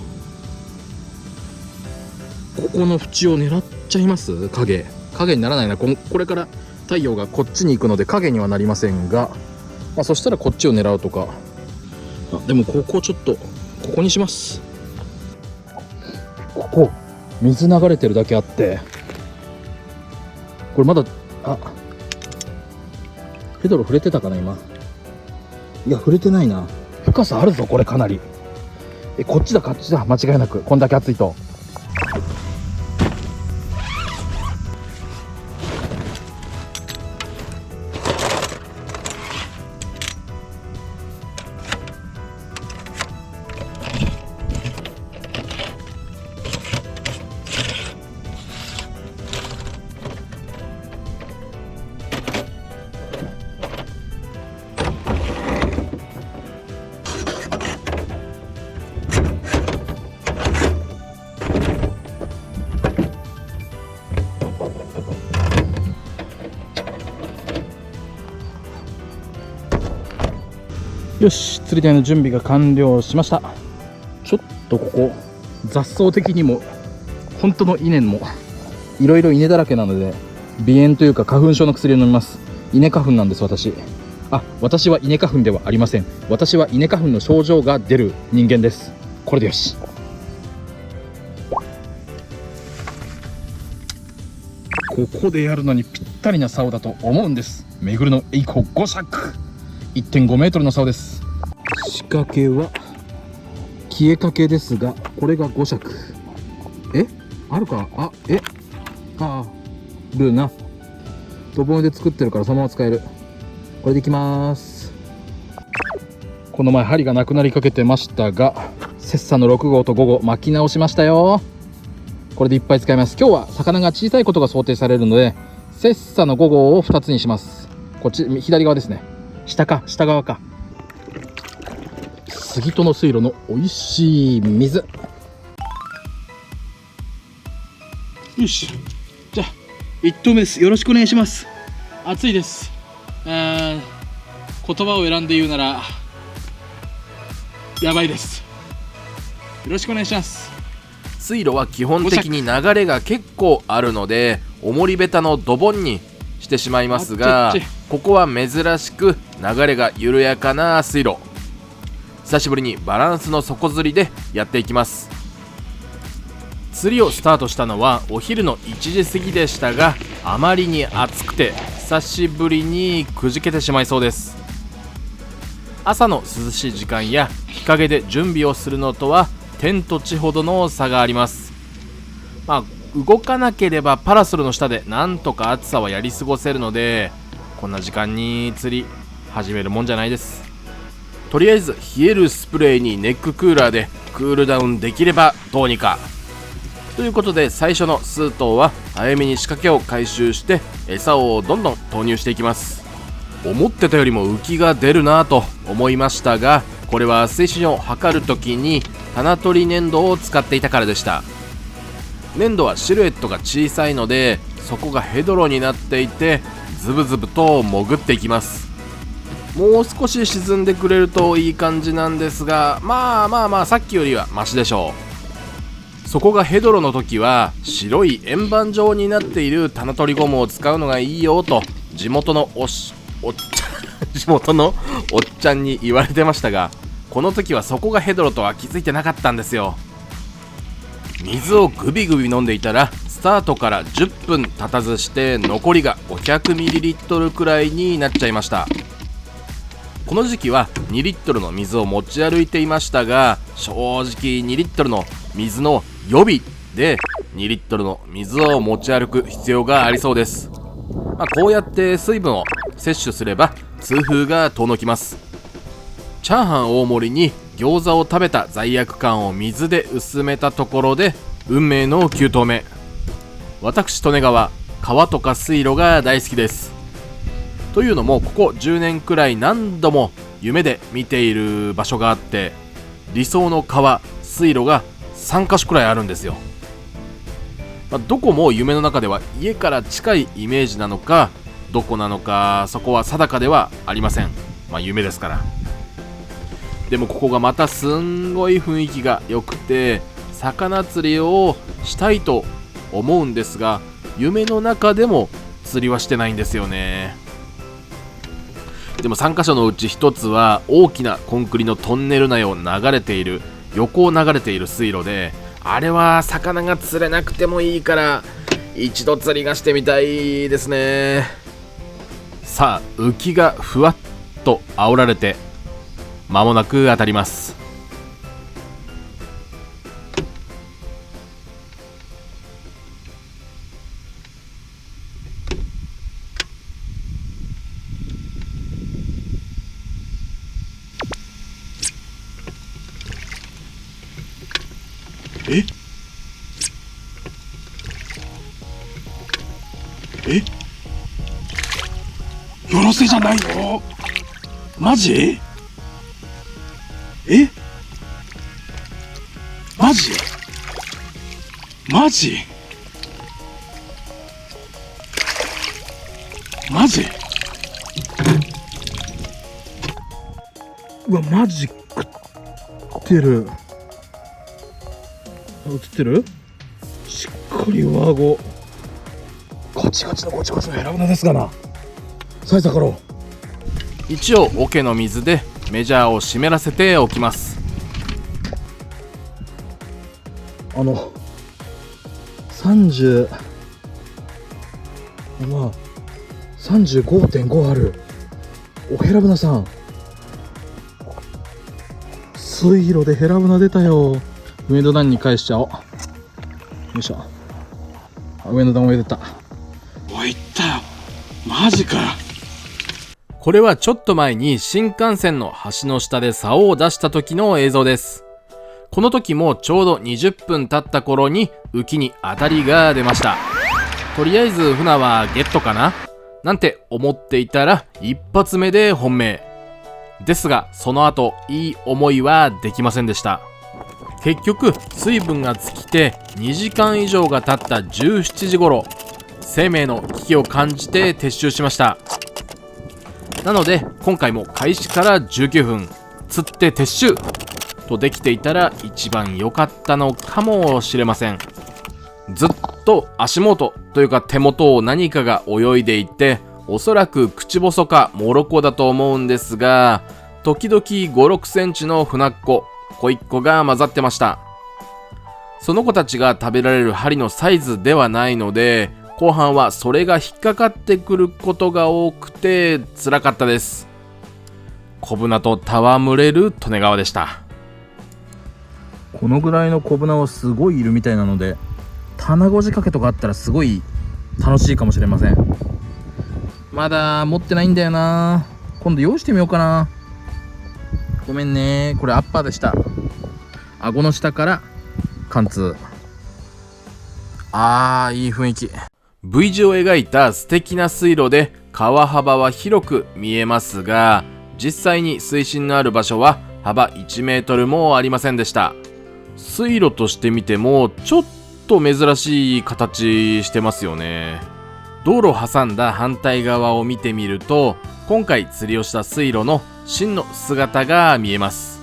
ここの縁を狙っちゃいます。影にならないな。これから太陽がこっちに行くので影にはなりませんが、そしたらこっちを狙うとか。でもここちょっとここにします。ここ水流れてるだけあって、これまだヘドロ触れてたかな今。いや触れてないな。深さあるぞこれかなり。こっちだ間違いなく。こんだけ暑いと。よし、釣り台の準備が完了しました。ちょっとここ雑草的にも本当の稲もいろいろ稲だらけなので、鼻炎というか花粉症の薬を飲みます。稲花粉なんです私。私は稲花粉ではありません。私は稲花粉の症状が出る人間です。これでよし。ここでやるのにぴったりな竿だと思うんです。めぐるのエイコ5尺 1.5 メートルの竿です。仕掛けは消えかけですが、これが5尺。あるか。あるな。ドボンで作ってるからそのまま使える。これでいきます。この前針がなくなりかけてましたが、切磋の6号と5号巻き直しましたよ。これでいっぱい使います。今日は魚が小さいことが想定されるので、切磋の5号を2つにします。こっち左側ですね。下側か。杉戸の水路の美味しい水。よし、じゃあ1投目です。よろしくお願いします。暑いです。言葉を選んで言うならやばいです。よろしくお願いします。水路は基本的に流れが結構あるので重りベタのドボンにしてしまいますが、ここは珍しく流れが緩やかな水路。久しぶりにバランスの底釣りでやっていきます。釣りをスタートしたのはお昼の1時過ぎでしたが、あまりに暑くて久しぶりにくじけてしまいそうです。朝の涼しい時間や日陰で準備をするのとは天と地ほどの差があります。動かなければパラソルの下でなんとか暑さはやり過ごせるので、こんな時間に釣り始めるもんじゃないです。とりあえず冷えるスプレーにネッククーラーでクールダウンできればどうにかということで、最初の数頭は早めに仕掛けを回収して餌をどんどん投入していきます。思ってたよりも浮きが出るなと思いましたが、これは水深を測るときに棚取り粘土を使っていたからでした。粘土はシルエットが小さいので底がヘドロになっていてズブズブと潜っていきます。もう少し沈んでくれるといい感じなんですが、まあさっきよりはマシでしょう。底がヘドロの時は白い円盤状になっている棚取りゴムを使うのがいいよと地元のおっちゃんに言われてましたが、この時は底がヘドロとは気づいてなかったんですよ。水をグビグビ飲んでいたらスタートから10分経たずして残りが 500ml くらいになっちゃいました。この時期は2リットルの水を持ち歩いていましたが、正直2リットルの水の予備で2リットルの水を持ち歩く必要がありそうです。こうやって水分を摂取すれば痛風が遠のきます。チャーハン大盛りに餃子を食べた罪悪感を水で薄めたところで運命の9投目。私利根川、川とか水路が大好きです。というのもここ10年くらい何度も夢で見ている場所があって、理想の川、水路が3カ所くらいあるんですよ。どこも夢の中では家から近いイメージなのかどこなのか、そこは定かではありません。夢ですから。でもここがまたすんごい雰囲気が良くて魚釣りをしたいと思うんですが、夢の中でも釣りはしてないんですよね。でも3カ所のうち1つは大きなコンクリのトンネル内を横を流れている水路で、あれは魚が釣れなくてもいいから一度釣りがしてみたいですね。さあ、浮きがふわっと煽られて間もなく当たります。よろせじゃないの？マジ？マジ？マジ？マジ？うわ、マジ食ってる。映ってる？しっかり上顎。カチガチのゴチゴチのヘラブナですがな。さいさかろう。一応桶の水でメジャーを湿らせておきます。30、まあ 35.5 ある。お、ヘラブナさん、水路でヘラブナ出たよ。上の段に返しちゃおう。よいしょ。上の段上出た。おい、行ったよ。マジかよ。これはちょっと前に新幹線の橋の下で竿を出した時の映像です。この時もちょうど20分経った頃に浮きに当たりが出ました。とりあえず船はゲットかななんて思っていたら一発目で本命。ですがその後いい思いはできませんでした。結局水分が尽きて2時間以上が経った17時頃、生命の危機を感じて撤収しました。なので今回も開始から19分釣って撤収とできていたら一番良かったのかもしれません。ずっと足元というか手元を何かが泳いでいて、おそらく口細かモロコだと思うんですが、時々5、6センチの船っ子小一個が混ざってました。その子たちが食べられる針のサイズではないので、後半はそれが引っかかってくることが多くて辛かったです。小舟と戯れる利根川でした。このぐらいの小舟はすごいいるみたいなので、棚ご仕掛けとかあったらすごい楽しいかもしれません。まだ持ってないんだよな。今度用意してみようかな。ごめんね、これアッパーでした。顎の下から貫通。いい雰囲気。V 字を描いた素敵な水路で川幅は広く見えますが、実際に水深のある場所は幅1メートルもありませんでした。水路として見てもちょっと珍しい形してますよね。道路を挟んだ反対側を見てみると、今回釣りをした水路の真の姿が見えます。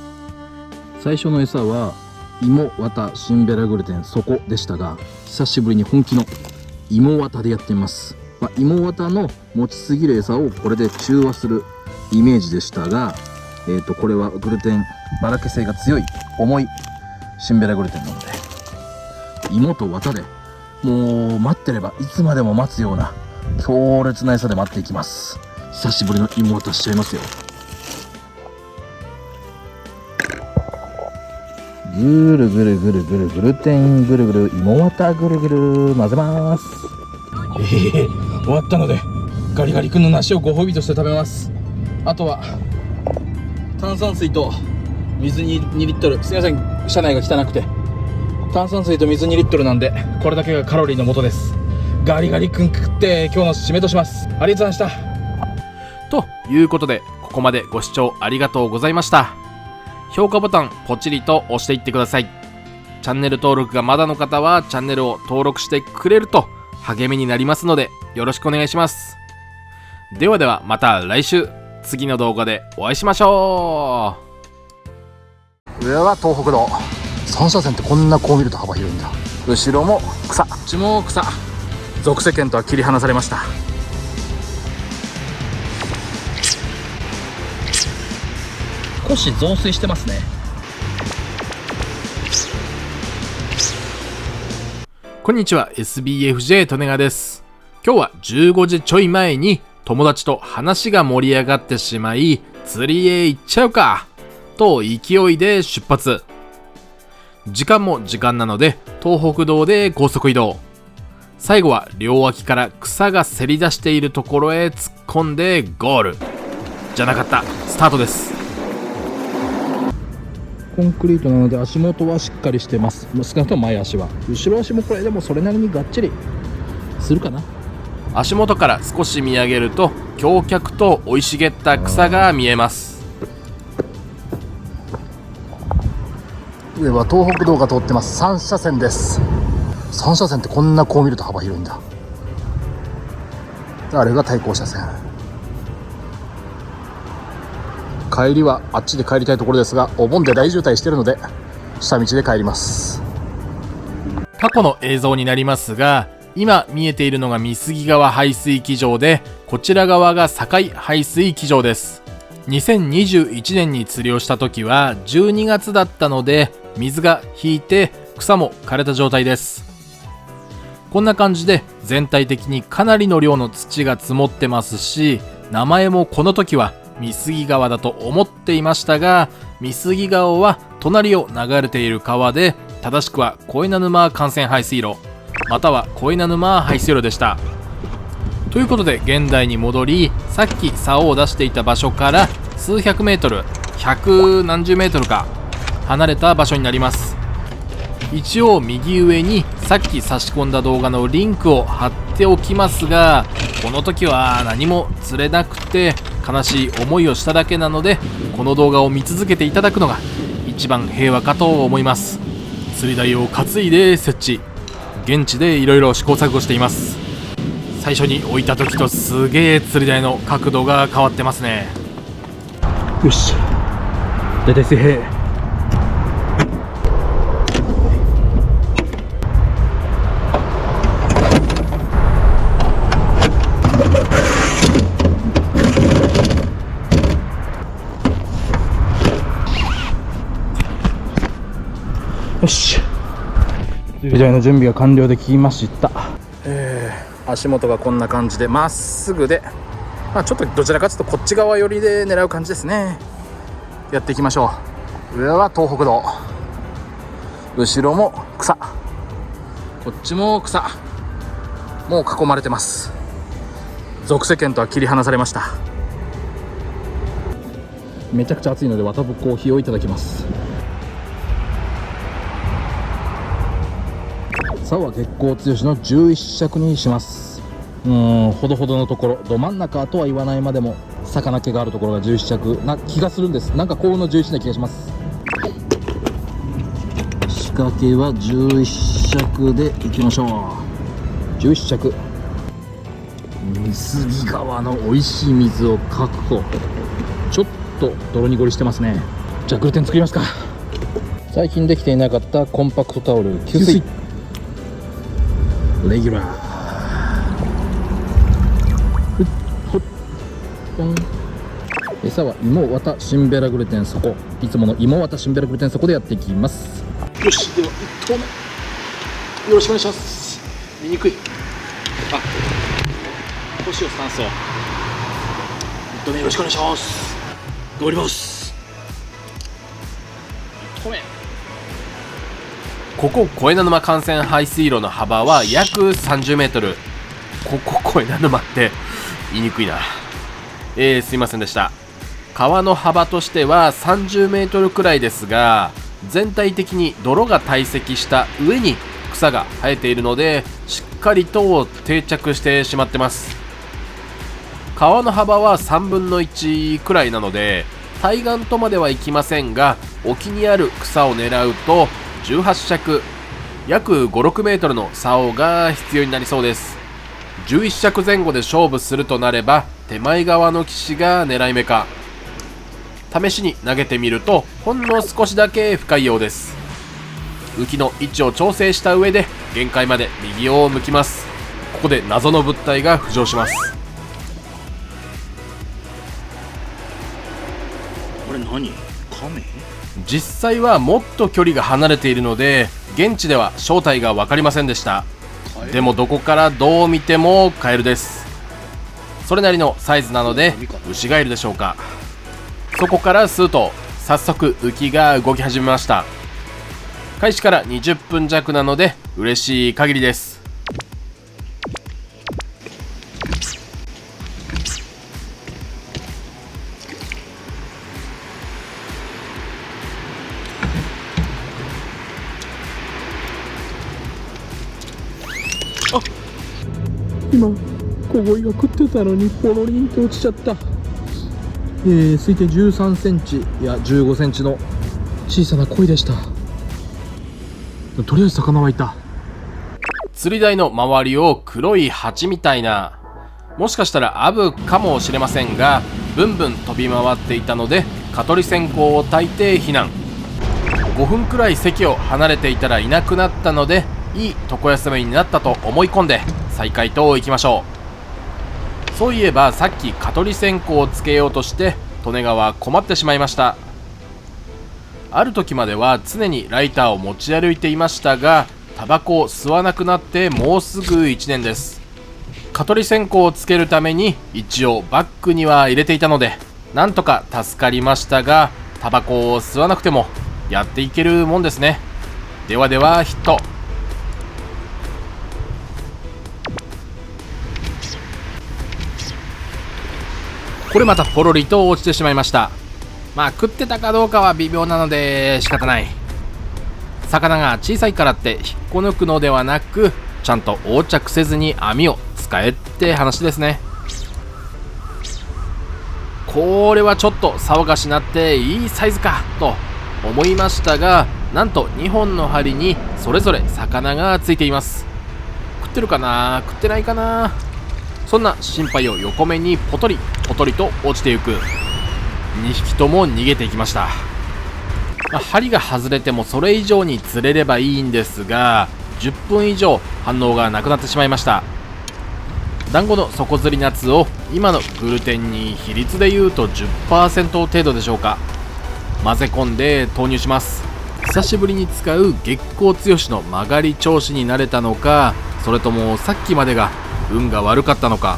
最初の餌は芋綿シンベラグルテン底でしたが、久しぶりに本気の芋綿でやってみます。芋綿の持ちすぎる餌をこれで中和するイメージでしたが、これはグルテンばらけ性が強い重いシンベラグルテンなので、芋と綿でもう待ってればいつまでも待つような強烈な餌で待っていきます。久しぶりの芋綿しちゃいますよ。ぐるぐるぐるぐるグルテンぐるぐる芋綿ぐるぐる混ぜます。終わったのでガリガリ君の梨をご褒美として食べます。あとは炭酸水と水に2リットル。すいません、車内が汚くて。炭酸水と水2リットルなんで、これだけがカロリーの元です。ガリガリ君食って今日の締めとします。ありがとうございました。ということで、ここまでご視聴ありがとうございました。評価ボタンポチリと押していってください。チャンネル登録がまだの方はチャンネルを登録してくれると励みになりますので、よろしくお願いします。ではではまた来週、次の動画でお会いしましょ上は東北道。3車線ってこんなこう見ると幅広いんだ。後ろも草、こっちも草。俗世間とは切り離されました。少し増水してますね。こんにちは、 SBFJ 利根川です。今日は15時ちょい前に友達と話が盛り上がってしまい、釣りへ行っちゃうかと勢いで出発。時間も時間なので東北道で高速移動。最後は両脇から草がせり出しているところへ突っ込んでゴールじゃなかった、スタートです。コンクリートなので足元はしっかりしてます。少なくとも前足は。後ろ足もこれでもそれなりにがっちりするかな。足元から少し見上げると橋脚と生い茂った草が見えます。上は東北道が通ってます。3車線です。3車線ってこんなこう見ると幅広いんだ。あれが対向車線。帰りはあっちで帰りたいところですが、お盆で大渋滞してるので下道で帰ります。過去の映像になりますが、今見えているのが美杉川排水機場で、こちら側が境排水機場です。2021年に釣りをした時は12月だったので、水が引いて草も枯れた状態です。こんな感じで全体的にかなりの量の土が積もってますし、名前もこの時は美杉川だと思っていましたが、美杉川は隣を流れている川で、正しくは小稲沼幹線排水路または小稲沼排水路でした。ということで現代に戻り、さっき竿を出していた場所から数百メートル、百何十メートルか離れた場所になります。一応右上にさっき差し込んだ動画のリンクを貼っておきますが、この時は何も釣れなくて悲しい思いをしただけなので、この動画を見続けていただくのが一番平和かと思います。釣り台を担いで設置、現地でいろいろ試行錯誤しています。最初に置いた時とすげえ釣り台の角度が変わってますね。よし、大体水平。よし、釣り台の準備が完了できました。足元がこんな感じでまっすぐで、ちょっとどちらかというとこっち側寄りで狙う感じですね。やっていきましょう。上は東北道、後ろも草、こっちも草、もう囲まれてます。属世間とは切り離されました。めちゃくちゃ暑いので綿ぶコーヒーをいただきます。竿は月光剛の11尺にします。ほどほどのところ、ど真ん中とは言わないまでも魚気があるところが11尺な気がするんです。なんか幸運の11な気がします。仕掛けは11尺でいきましょう。11尺、美杉川の美味しい水を確保。ちょっと泥濁りしてますね。じゃあグルテン作りますか。最近できていなかったコンパクトタオル吸水レギュラー、ふっほっぽん。餌は芋綿シンベラグルテン底、いつもの芋綿シンベラグルテン底でやっていきます。よし、では1投目よろしくお願いします。見にくい、腰をスタンスを1投目よろしくお願いします。頑張ります。1投目、ここ小稲沼幹線排水路の幅は約30メートル。ここ小稲沼って言いにくいな。すいませんでした。川の幅としては30メートルくらいですが、全体的に泥が堆積した上に草が生えているので、しっかりと定着してしまってます。川の幅は3分の1くらいなので、対岸とまではいきませんが、沖にある草を狙うと18尺、約5、6メートルの竿が必要になりそうです。11尺前後で勝負するとなれば、手前側の岸が狙い目か。試しに投げてみると、ほんの少しだけ深いようです。浮きの位置を調整した上で、限界まで右を向きます。ここで謎の物体が浮上します。これ何？カメ？実際はもっと距離が離れているので、現地では正体が分かりませんでした。でもどこからどう見てもカエルです。それなりのサイズなのでウシガエルでしょうか。そこから数頭、早速浮きが動き始めました。開始から20分弱なので嬉しい限りです。今小鯉が食ってたのにポロリンと落ちちゃった。推定13センチや15センチの小さな鯉でした。とりあえず魚はいた。釣り台の周りを黒い蜂みたいな、もしかしたらアブかもしれませんが、ブンブン飛び回っていたので蚊取り線香を焚いて避難。5分くらい席を離れていたらいなくなったので、いい床休みになったと思い込んで再開といきましょう。そういえばさっき蚊取り線香をつけようとして利根川は困ってしまいました。ある時までは常にライターを持ち歩いていましたが、タバコを吸わなくなってもうすぐ1年です。蚊取り線香をつけるために一応バッグには入れていたのでなんとか助かりましたが、タバコを吸わなくてもやっていけるもんですね。ではではヒット。これまたポロリと落ちてしまいました。まあ食ってたかどうかは微妙なので仕方ない。魚が小さいからって引っこ抜くのではなく、ちゃんと横着せずに網を使えって話ですね。これはちょっと騒がしなっていいサイズかと思いましたが、なんと2本の針にそれぞれ魚がついています。食ってるかな食ってないかな、そんな心配を横目にポトリポトリと落ちていく。2匹とも逃げていきました。針が外れてもそれ以上に釣れればいいんですが、10分以上反応がなくなってしまいました。団子の底釣りナツを今のグルテンに比率でいうと 10% 程度でしょうか、混ぜ込んで投入します。久しぶりに使う月光強しの曲がり調子になれたのか、それともさっきまでが運が悪かったのか、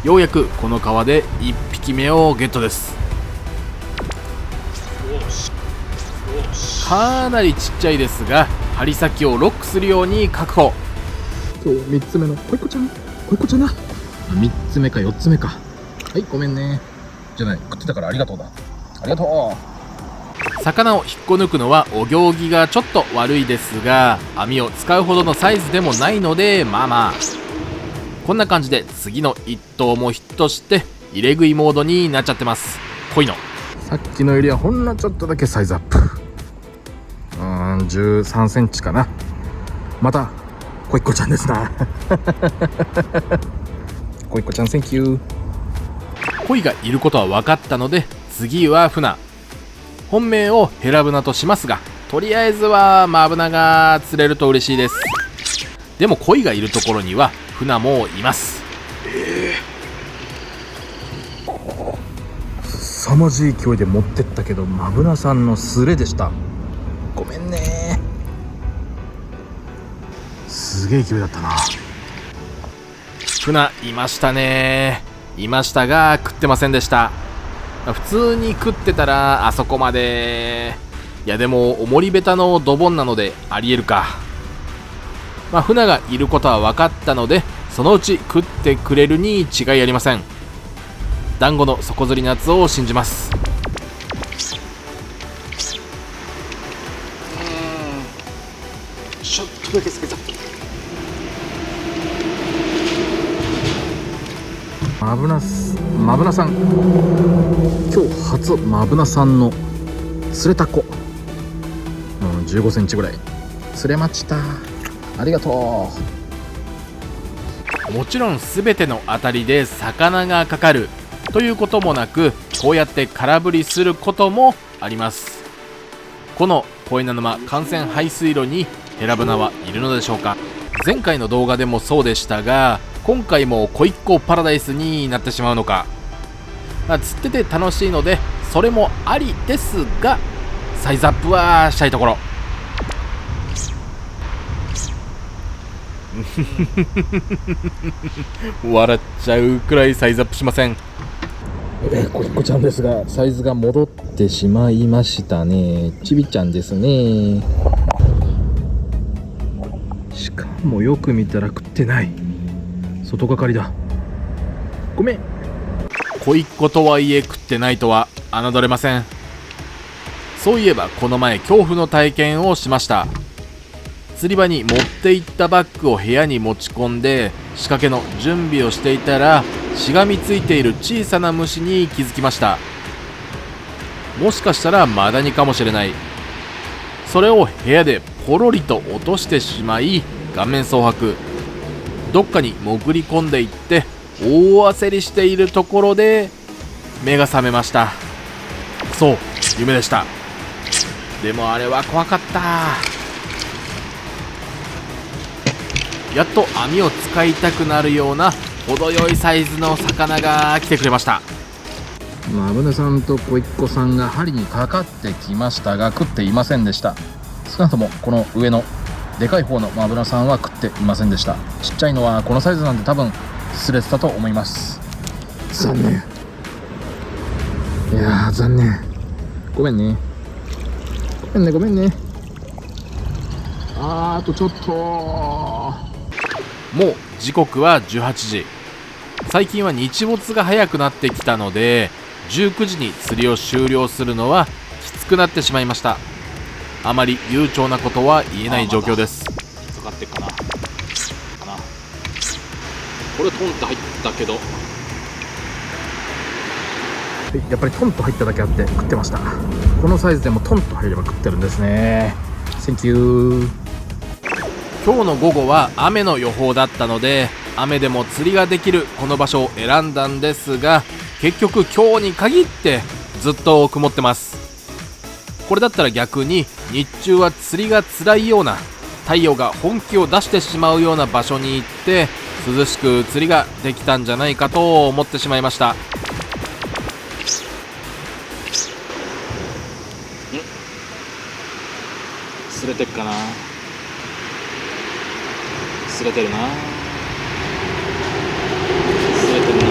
ようやくこの川で1匹目をゲットです。かなりちっちゃいですが針先をロックするように確保。今日3つ目のこいこちゃん、こいこちゃんだ。3つ目か4つ目か。はい、ごめんね。じゃない、食ってたからありがとうだ。ありがと魚を引っこ抜くのはお行儀がちょっと悪いですが、網を使うほどのサイズでもないのでまあまあ、こんな感じで次の1頭もヒットして入れ食いモードになっちゃってます。濃いの。さっきのよりはほんのちょっとだけサイズアップ。13センチかな。またこいこちゃんですなこいこちゃんセンキュー。鯉がいることは分かったので次は船。本命をヘラブナとしますが、とりあえずはマブナが釣れると嬉しいです。でも鯉がいるところには船もいます。凄まじい勢いで持ってったけど、マブナさんのスレでした。ごめんね。すげえ勢いだったな。船いましたね。いましたが食ってませんでした。普通に食ってたらあそこまで。いやでもおもりベタのドボンなのでありえるか。船がいることは分かったのでそのうち食ってくれるに違いありません。団子の底釣りナツを信じます。ちょっとだけサイズアップ。マブナさん、今日初マブナさんの釣れた子、15センチぐらい釣れました。ありがともちろん全ての当たりで魚がかかるということもなく、こうやって空振りすることもあります。この恋名沼幹線排水路にヘラブナはいるのでしょうか。前回の動画でもそうでしたが、今回も恋っ子パラダイスになってしまうのか。釣ってて楽しいのでそれもありですが、サイズアップはしたいところ。笑っちゃうくらいサイズアップしません。こいこちゃんですが、サイズが戻ってしまいましたね。ちびちゃんですね。しかもよく見たら食ってない。外掛かりだ。ごめん。恋っ子とはいえ食ってないとは侮れません。そういえばこの前恐怖の体験をしました。釣り場に持って行ったバッグを部屋に持ち込んで仕掛けの準備をしていたら、しがみついている小さな虫に気づきました。もしかしたらマダニかもしれない。それを部屋でポロリと落としてしまい顔面蒼白。どっかに潜り込んでいって大焦りしているところで目が覚めました。そう、夢でした。でもあれは怖かった。やっと網を使いたくなるような程よいサイズの魚が来てくれました。マブナさんと小一個さんが針にかかってきましたが食っていませんでした。少なくともこの上のでかい方のマブナさんは食っていませんでした。ちっちゃいのはこのサイズなんで多分擦れてたと思います。残念。いやー残念。ごめんねごめんね。あとちょっと。もう時刻は18時。最近は日没が早くなってきたので19時に釣りを終了するのはきつくなってしまいました。あまり悠長なことは言えない状況です。かかってっかなこれトンと入ったけど、やっぱりトンと入っただけあって食ってました。このサイズでもトンと入れば食ってるんですね。センキュー。今日の午後は雨の予報だったので雨でも釣りができるこの場所を選んだんですが、結局今日に限ってずっと曇ってます。これだったら逆に日中は釣りが辛いような、太陽が本気を出してしまうような場所に行って涼しく釣りができたんじゃないかと思ってしまいました。擦れてっかな。擦れてるな。擦れてるな。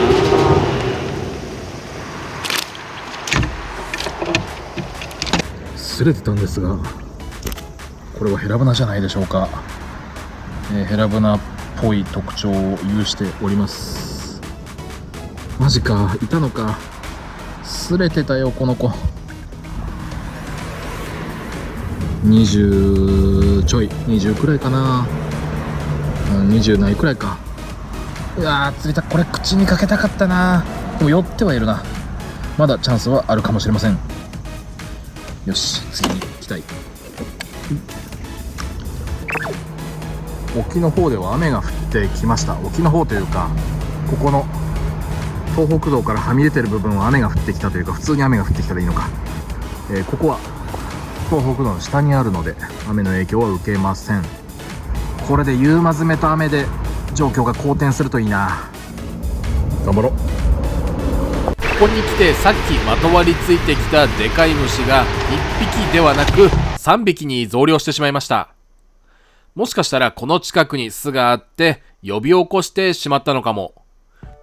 擦れてたんですが、これはヘラブナじゃないでしょうか。ヘラブナっぽい特徴を有しております。マジか、いたのか。擦れてたよこの子。20ちょい、20くらいかな、20ないくらいか。いやー釣りた、これ口にかけたかったな。でも寄ってはいるな。まだチャンスはあるかもしれません。よし、次に行きたい。沖の方では雨が降ってきました。沖の方というか、ここの東北道からはみ出てる部分は雨が降ってきたというか、普通に雨が降ってきたでいいのか。ここは東北道の下にあるので雨の影響は受けません。これで夕間詰めと雨で状況が好転するといいな。頑張ろう。ここに来てさっきまとわりついてきたでかい虫が1匹ではなく3匹に増量してしまいました。もしかしたらこの近くに巣があって呼び起こしてしまったのかも。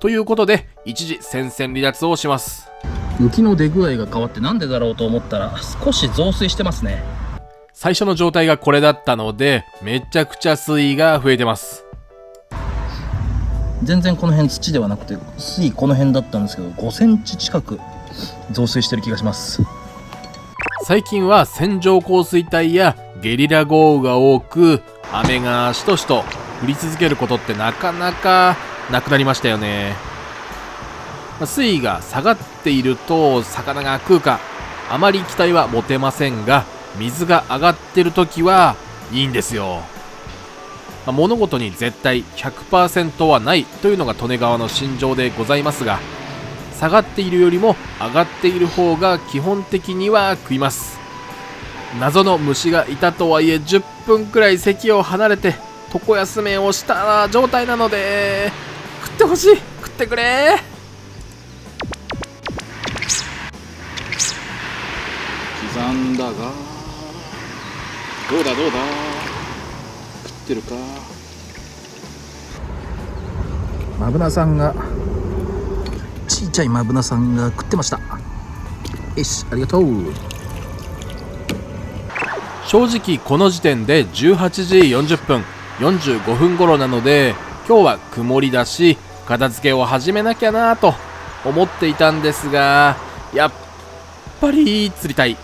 ということで一時戦線離脱をします。浮きの出具合が変わってなんでだろうと思ったら少し増水してますね。最初の状態がこれだったのでめちゃくちゃ水位が増えてます。全然この辺土ではなくて水位この辺だったんですけど5センチ近く増水してる気がします。最近は線状降水帯やゲリラ豪雨が多く雨がしとしと降り続けることってなかなかなくなりましたよね。水位が下がっていると魚が食うかあまり期待は持てませんが、水が上がってる時はいいんですよ。物事に絶対 100% はないというのが利根川の心情でございますが、下がっているよりも上がっている方が基本的には食います。謎の虫がいたとはいえ10分くらい席を離れて床休めをした状態なので食ってほしい、食ってくれ。刻んだがどうだ食ってるか。マブナさんが、ちっちゃいマブナさんが食ってました。よし、ありがとう。正直この時点で18時40分45分頃なので今日は曇りだし片付けを始めなきゃなと思っていたんですが、やっぱり釣りたい。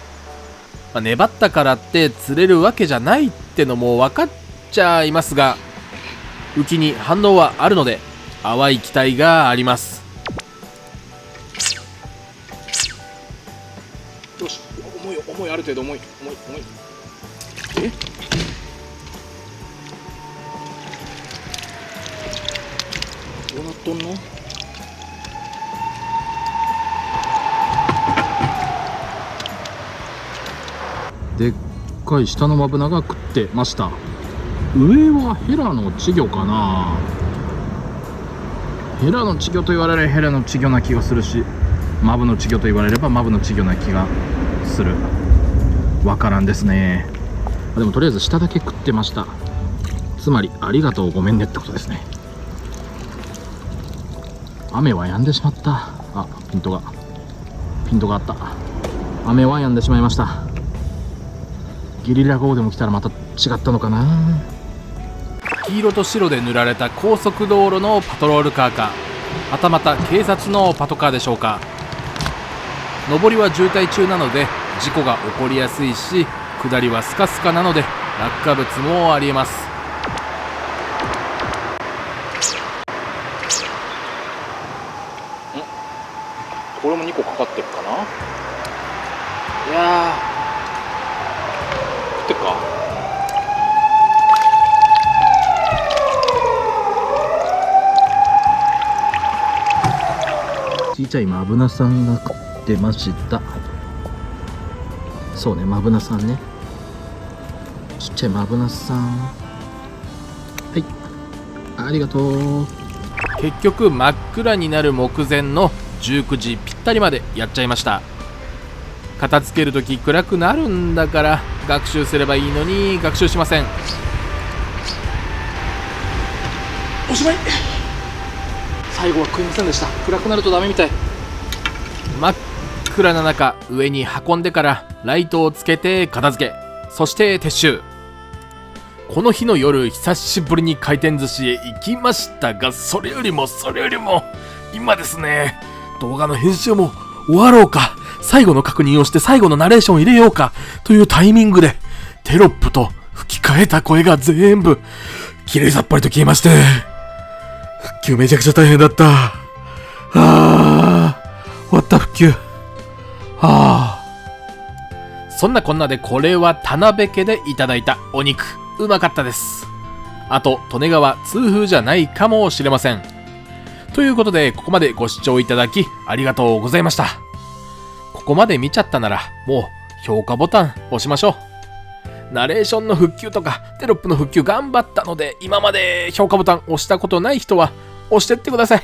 粘ったからって釣れるわけじゃないってのも分かっちゃいますが、浮きに反応はあるので淡い期待があります。よし、重い、ある程度重い。え、どうなっとんの。でっかい下のマブナが食ってました。上はヘラの稚魚かな。ヘラの稚魚と言われればヘラの稚魚な気がするし、マブの稚魚と言われればマブの稚魚な気がする。わからんですね。でもとりあえず下だけ食ってました。つまりありがとうごめんねってことですね。雨は止んでしまった。あ、ピントがあった。雨は止んでしまいました。ゲリラ豪雨でも来たらまた違ったのかな。黄色と白で塗られた高速道路のパトロールカーか、はたまた警察のパトカーでしょうか。上りは渋滞中なので事故が起こりやすいし、下りはスカスカなので落下物もありえます。これも2個かかってるかな。いやー、食ってっか。ちいちゃいマブナさんが食ってました。そうね、マブナさんね。ちっちゃいマブナさん。はい、ありがとう。結局真っ暗になる目前の19時ぴったりまでやっちゃいました。片付けるとき暗くなるんだから学習すればいいのに学習しません。おしまい。最後は食いませんでした。暗くなるとダメみたい。真っ暗な中上に運んでからライトをつけて片付け、そして撤収。この日の夜久しぶりに回転寿司へ行きましたが、それよりも今ですね、動画の編集も終わろうか、最後の確認をして最後のナレーションを入れようかというタイミングでテロップと吹き替えた声が全部きれいさっぱりと消えまして、復旧めちゃくちゃ大変だった。終わった復旧。そんなこんなでこれは田辺家でいただいたお肉、うまかったです。あと利根川痛風じゃないかもしれません。ということでここまでご視聴いただきありがとうございました。ここまで見ちゃったならもう評価ボタン押しましょう。ナレーションの復旧とかテロップの復旧頑張ったので、今まで評価ボタン押したことない人は押してってください。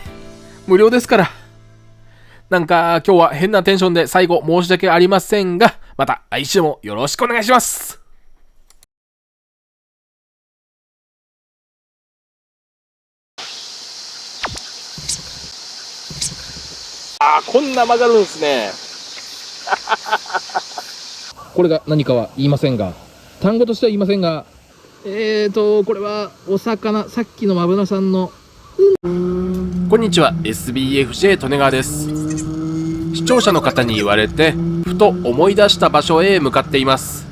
無料ですから。なんか今日は変なテンションで最後申し訳ありませんが、また来週もよろしくお願いします。こんな曲がるんですね。これが何かは言いませんが、単語としては言いませんが、これはお魚、さっきのマブナさんの。こんにちは、 SBFJ 利根川です。視聴者の方に言われてふと思い出した場所へ向かっています。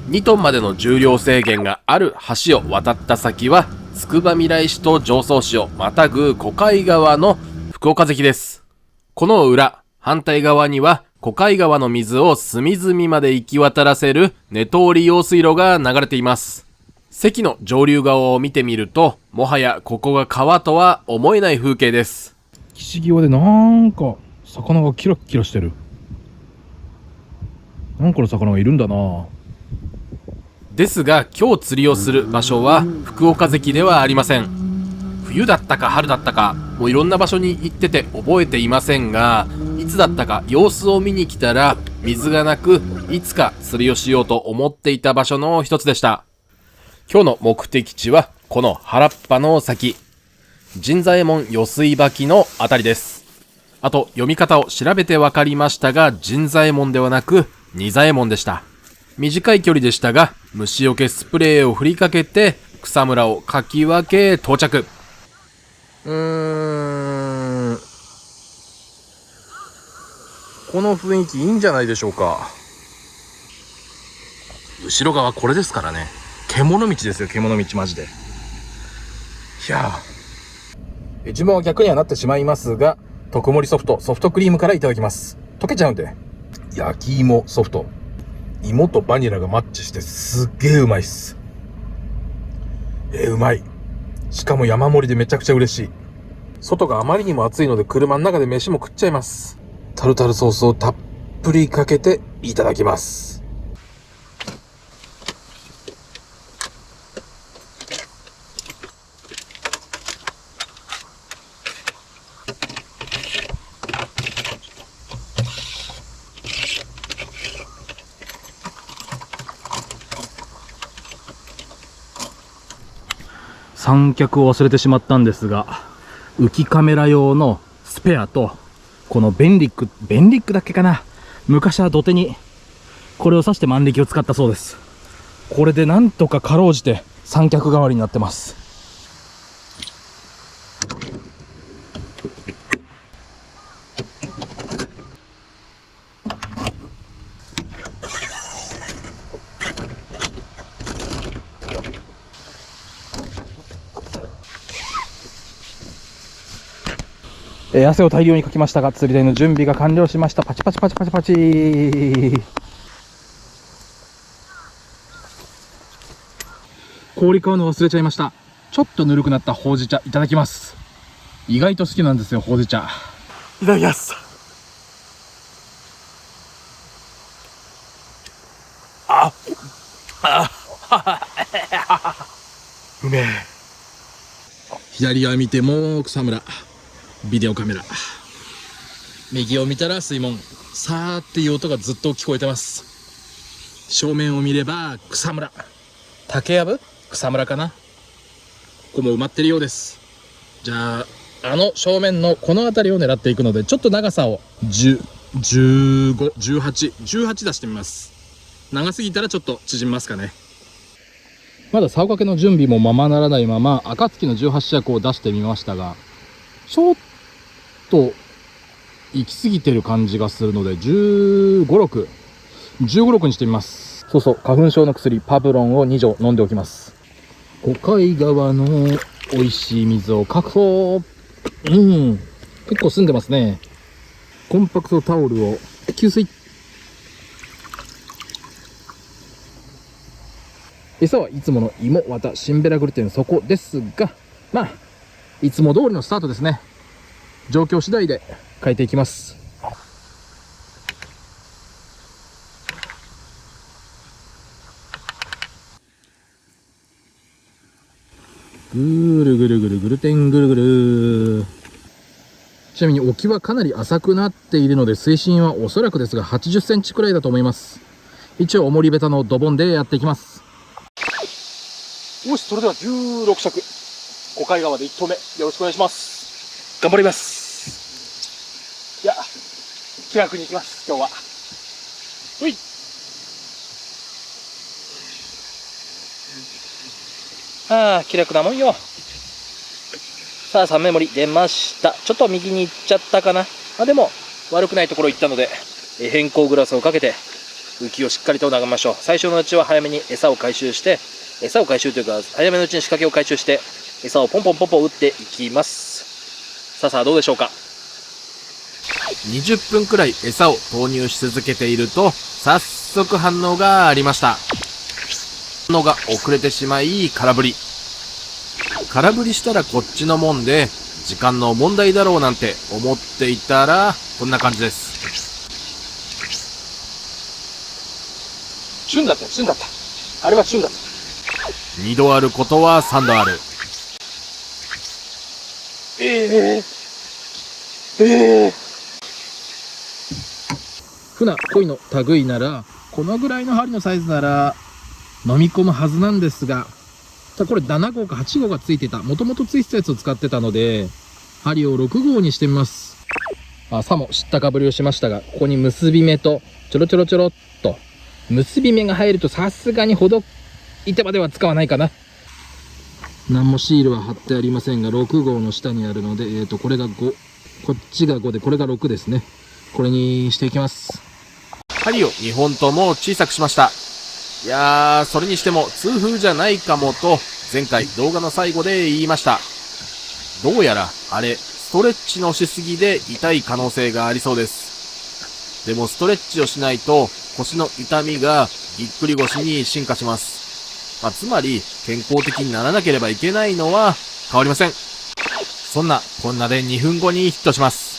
2トンまでの重量制限がある橋を渡った先はつくばみらい市と常総市をまたぐ小海川の福岡関です。この裏、反対側には小海川の水を隅々まで行き渡らせる根通り用水路が流れています。関の上流側を見てみると、もはやここが川とは思えない風景です。岸際でなんか魚がキラッキラしてる。なんかの魚がいるんだな。ですが今日釣りをする場所は福岡関ではありません。冬だったか春だったか、もういろんな場所に行ってて覚えていませんが、いつだったか様子を見に来たら水がなく、いつか釣りをしようと思っていた場所の一つでした。今日の目的地はこの原っぱの先、神左衛門四水履のあたりです。あと読み方を調べて分かりましたが、神左衛門ではなく仁左衛門でした。短い距離でしたが虫除けスプレーを振りかけて草むらをかき分け到着。この雰囲気いいんじゃないでしょうか。後ろ側これですからね。獣道ですよ、獣道マジで。いやー、自分は逆にはなってしまいますが、特盛ソフトクリームからいただきます。溶けちゃうんで。焼き芋ソフト、芋とバニラがマッチしてすっげーうまいっす。うまい。しかも山盛りでめちゃくちゃ嬉しい。外があまりにも暑いので車の中で飯も食っちゃいます。タルタルソースをたっぷりかけていただきます。三脚を忘れてしまったんですが、浮きカメラ用のスペアと、このベンリックだっけかな、昔は土手にこれを刺して万力を使ったそうです。これでなんとかかろうじて三脚代わりになってます。汗を大量にかきましたが、釣り台の準備が完了しました。パチパチパチパチパチ。氷買うの忘れちゃいました。ちょっとぬるくなったほうじ茶いただきます。意外と好きなんですよ、ほうじ茶。いただきます。うめえ。左側見ても草むら、ビデオカメラ。右を見たら水門。さーっていう音がずっと聞こえてます。正面を見れば草むら。竹やぶ？草むらかな。ここも埋まってるようです。じゃあ、正面のこの辺りを狙っていくので、ちょっと長さを10、15、18出してみます。長すぎたらちょっと縮みますかね。まだ竿掛けの準備もままならないまま、暁の18尺を出してみましたが、ちょっと行き過ぎてる感じがするので、15、6にしてみます。そうそう、花粉症の薬パブロンを2錠飲んでおきます。小海川の美味しい水を確保。結構澄んでますね。コンパクトタオルを給水。餌はいつもの芋、綿、シンベラグルテン、そこですが、まあいつも通りのスタートですね。状況次第で変えていきます。ぐるぐるぐるぐるてんぐるぐる。ちなみに沖はかなり浅くなっているので、水深はおそらくですが80センチくらいだと思います。一応重りベタのドボンでやっていきます。よし、それでは16尺小海川で1投目よろしくお願いします。頑張ります。いや、気楽に行きます、今日は。ほい。気楽なもんよ。さあ、3メモリ出ました。ちょっと右に行っちゃったかな。でも悪くないところ行ったので、変更グラスをかけて浮きをしっかりと眺めましょう。最初のうちは早めに餌を回収というか、早めのうちに仕掛けを回収して餌をポンポンポンポン打っていきます。さあどうでしょうか。20分くらい餌を投入し続けていると、早速反応がありました。反応が遅れてしまい空振りしたらこっちのもんで、時間の問題だろうなんて思っていたらこんな感じです。旬だった。あれは旬だった。2度あることは3度ある。船鯉の類ならこのぐらいの針のサイズなら飲み込むはずなんですが、これ7号か8号がついてた、もともとついてたやつを使ってたので、針を6号にしてみます。さも知ったかぶりをしましたが、ここに結び目とちょろちょろちょろっと結び目が入ると、さすがにほどいてまでは使わないかな。何もシールは貼ってありませんが、6号の下にあるので、これが5、こっちが5で、これが6ですね。これにしていきます。針を2本とも小さくしました。いやー、それにしても痛風じゃないかもと前回動画の最後で言いました。どうやらあれストレッチのしすぎで痛い可能性がありそうです。でもストレッチをしないと腰の痛みがぎっくり腰に進化します。つまり健康的にならなければいけないのは変わりません。そんなこんなで2分後にヒットします。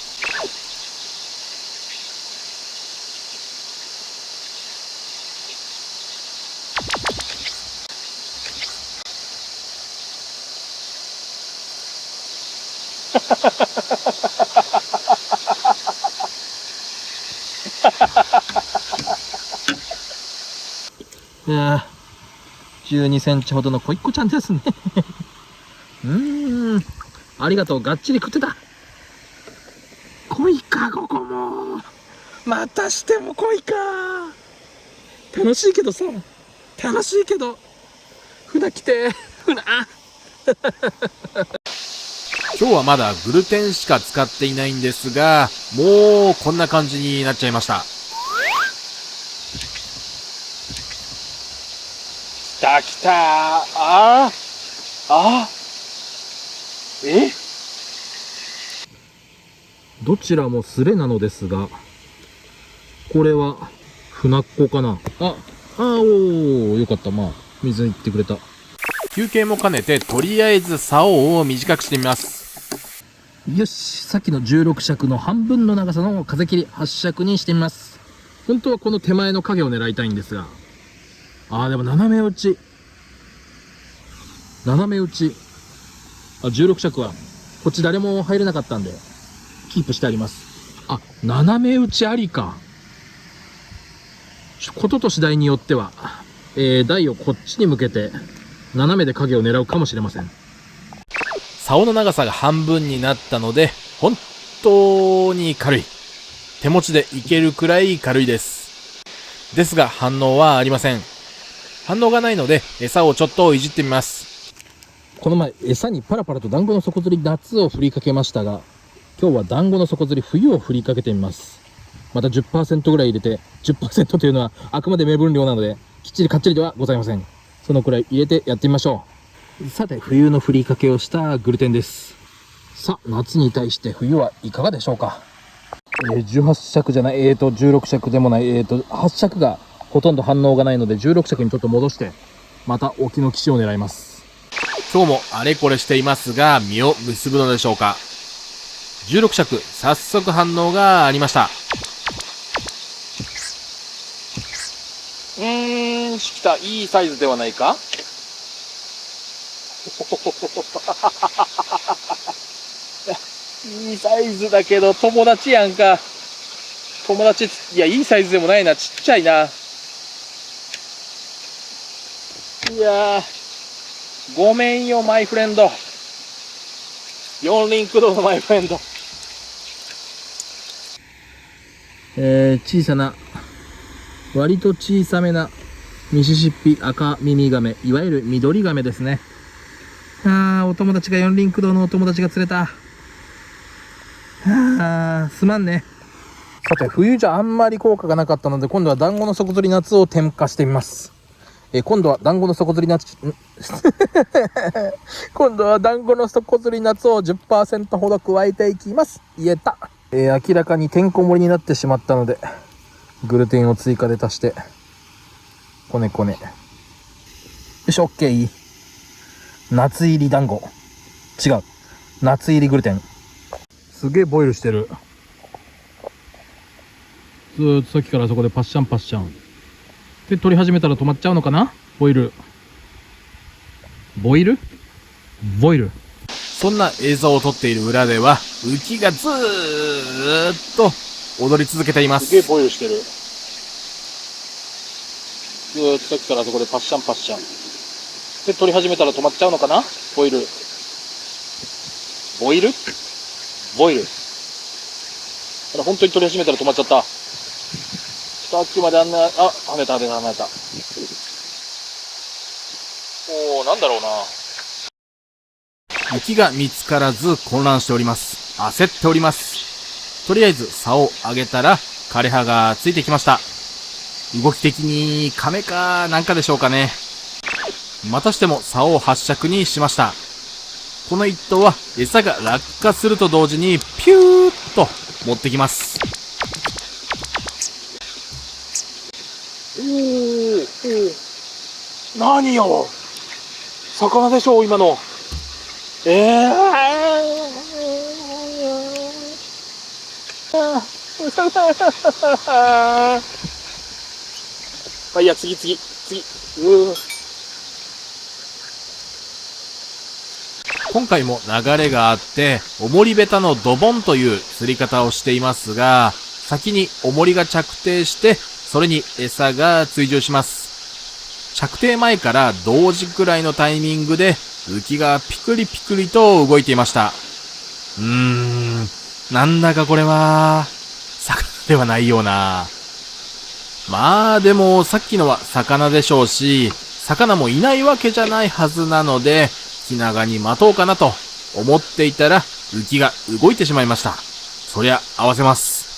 12センチほどの小一個ちゃんですね。ありがとう。がっちり食ってた。濃いか、ここも。またしても濃いか。楽しいけどさ、楽しいけど。船来て、船、今日はまだグルテンしか使っていないんですが、もうこんな感じになっちゃいました。来た来た。どちらもスレなのですが、これは船っ子かな。よかった。まあ水に行ってくれた。休憩も兼ねてとりあえず竿を短くしてみます。よし、さっきの16尺の半分の長さの風切り8尺にしてみます。本当はこの手前の影を狙いたいんですが、でも斜め打ち、16尺はこっち誰も入れなかったんでキープしてあります。斜め打ちありか。ことと次第によっては、台をこっちに向けて斜めで影を狙うかもしれません。竿の長さが半分になったので本当に軽い。手持ちでいけるくらい軽いです。ですが反応はありません。反応がないので餌をちょっといじってみます。この前餌にパラパラと団子の底釣り夏を振りかけましたが、今日は団子の底釣り冬を振りかけてみます。また 10% ぐらい入れて、10% というのはあくまで目分量なのできっちりかっちりではございません。そのくらい入れてやってみましょう。さて、冬の振りかけをしたグルテンです。さあ、夏に対して冬はいかがでしょうか。18尺じゃない、16尺でもない、8尺がほとんど反応がないので、16尺にちょっと戻して、また沖の岸を狙います。今日もあれこれしていますが実を結ぶのでしょうか。16尺、早速反応がありました。来た。いいサイズではないか。いいサイズだけど友達やんか。友達、いや、いいサイズでもないな。ちっちゃいな。いやー、ごめんよマイフレンド。四輪駆動のマイフレンド。小さな、割と小さめなミシシッピ赤耳ガメ、いわゆる緑ガメですね。お友達が四輪駆動のお友達が釣れた。すまんね。さて、冬じゃあんまり効果がなかったので、今度は団子の底釣り夏を点火してみます。今度は団子の底釣り夏今度は団子の底釣り夏を 10% ほど加えていきます。言えた。明らかにてんこ盛りになってしまったので、グルテンを追加で足して、こねこね。よし、オッケー。夏入り団子。違う。夏入りグルテン。すげえボイルしてる。ずーっとさっきからそこでパッシャンパッシャン。で、取り始めたら止まっちゃうのかな？ボイル。ボイル？ボイル。そんな映像を撮っている裏では浮きがずーっと踊り続けています。すげえボイルしてる。ずーっとさっきからそこでパッシャンパッシャン。で、取り始めたら止まっちゃうのかな？ボイル。ボイル？ボイル。あれ、本当に取り始めたら止まっちゃった。さっきまであんな、跳ねた。なんだろうな。浮きが見つからず混乱しております。焦っております。とりあえず竿を上げたら枯葉がついてきました。動き的にカメかなんかでしょうかね。またしても竿を8尺にしました。この一投は餌が落下すると同時にピューッと持ってきます。何よ、魚でしょう今の。いや、次。今回も流れがあって重りベタのドボンという釣り方をしていますが、先に重りが着底してそれに餌が追従します。着底前から同時くらいのタイミングで浮きがピクリピクリと動いていました。なんだかこれは、魚ではないような。まあでもさっきのは魚でしょうし、魚もいないわけじゃないはずなので、気長に待とうかなと思っていたら、浮きが動いてしまいました。そりゃ合わせます。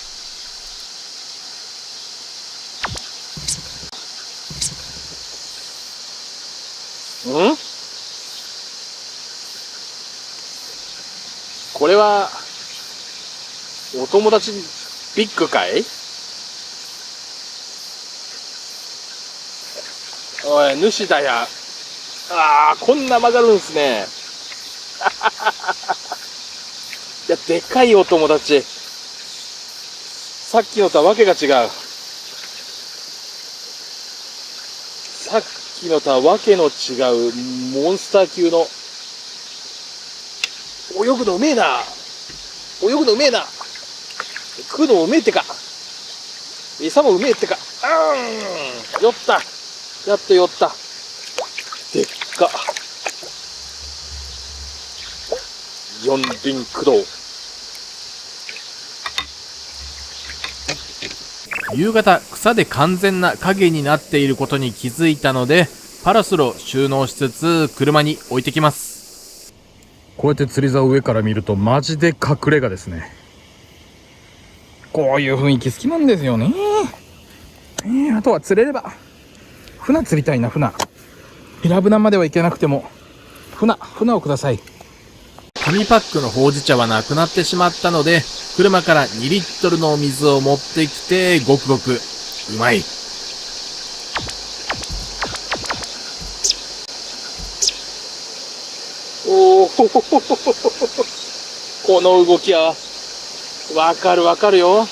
これはお友達ビッグかい？おい、主だや。こんな曲がるんすね。いや、でかいお友達。さっきのとはわけが違う。さっきのとはわけの違うモンスター級の。泳ぐのうめえな。泳ぐのうめえな。食うのもうめえってか。餌もうめえってか。酔った。やっと酔った。でっか。四輪駆動。夕方、草で完全な影になっていることに気づいたので、パラソルを収納しつつ車に置いてきます。こうやって釣り竿を上から見るとマジで隠れ家ですね。こういう雰囲気好きなんですよね。あとは釣れれば。船釣りたいな、船。平船までは行けなくても、船をください。紙パックのほうじ茶はなくなってしまったので、車から2リットルのお水を持ってきて、ごくごく、うまい。この動きは、わかるよ。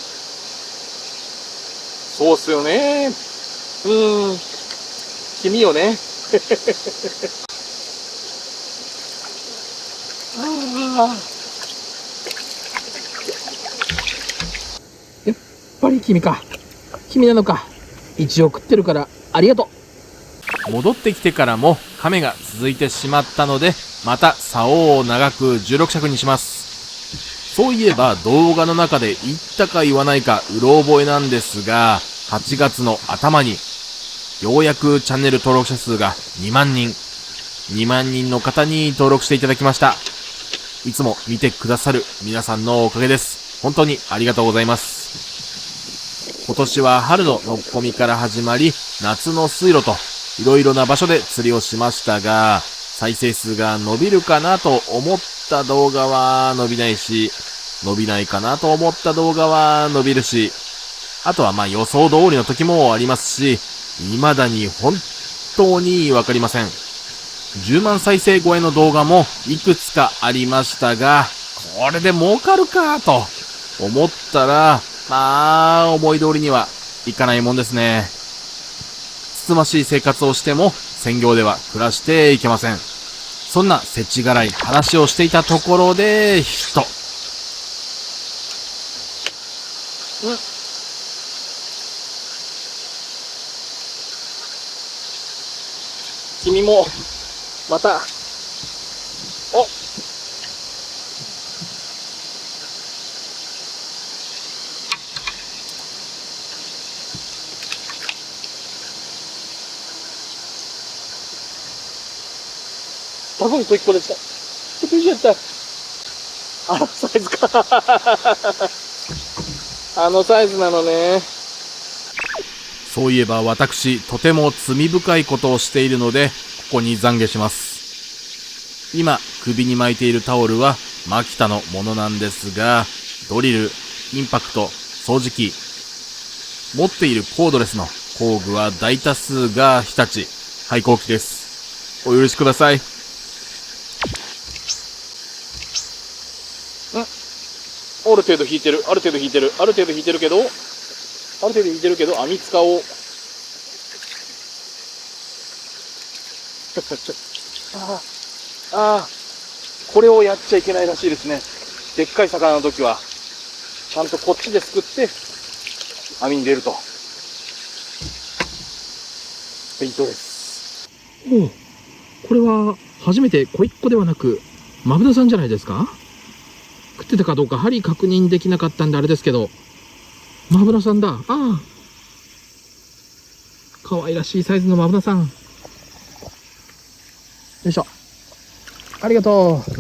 そうっすよね。君よね。やっぱり君か。君なのか。一応食ってるからありがとう。戻ってきてからも亀が続いてしまったので、また竿を長く16尺にします。そういえば動画の中で言ったか言わないかうろ覚えなんですが、8月の頭にようやくチャンネル登録者数が2万人の方に登録していただきました。いつも見てくださる皆さんのおかげです。本当にありがとうございます。今年は春ののっこみから始まり、夏の水路といろいろな場所で釣りをしましたが、再生数が伸びるかなと思った動画は伸びないし、伸びないかなと思った動画は伸びるし、あとは予想通りの時もありますし、未だに本当にわかりません。10万再生超えの動画もいくつかありましたが、これで儲かるかと思ったら、思い通りにはいかないもんですね。つつましい生活をしても専業では暮らしていけません。そんな世知辛い話をしていたところで君もまた多分1個でした。びっくりしちゃった。サイズか。サイズなのね。そういえば私、とても罪深いことをしているので、ここに懺悔します。今、首に巻いているタオルは、マキタのものなんですが、ドリル、インパクト、掃除機、持っているコードレスの工具は大多数が日立、廃校機です。お許しください。ある程度引いてるけど、網使おう。これをやっちゃいけないらしいですね。でっかい魚の時は、ちゃんとこっちですくって、網に入れると。勉強です。これは初めて小一個ではなくマブダさんじゃないですか。食ってたかどうか針確認できなかったんであれですけど、マブダさんだ。ああ、可愛らしいサイズのマブダさん。よいしょ、ありがとう。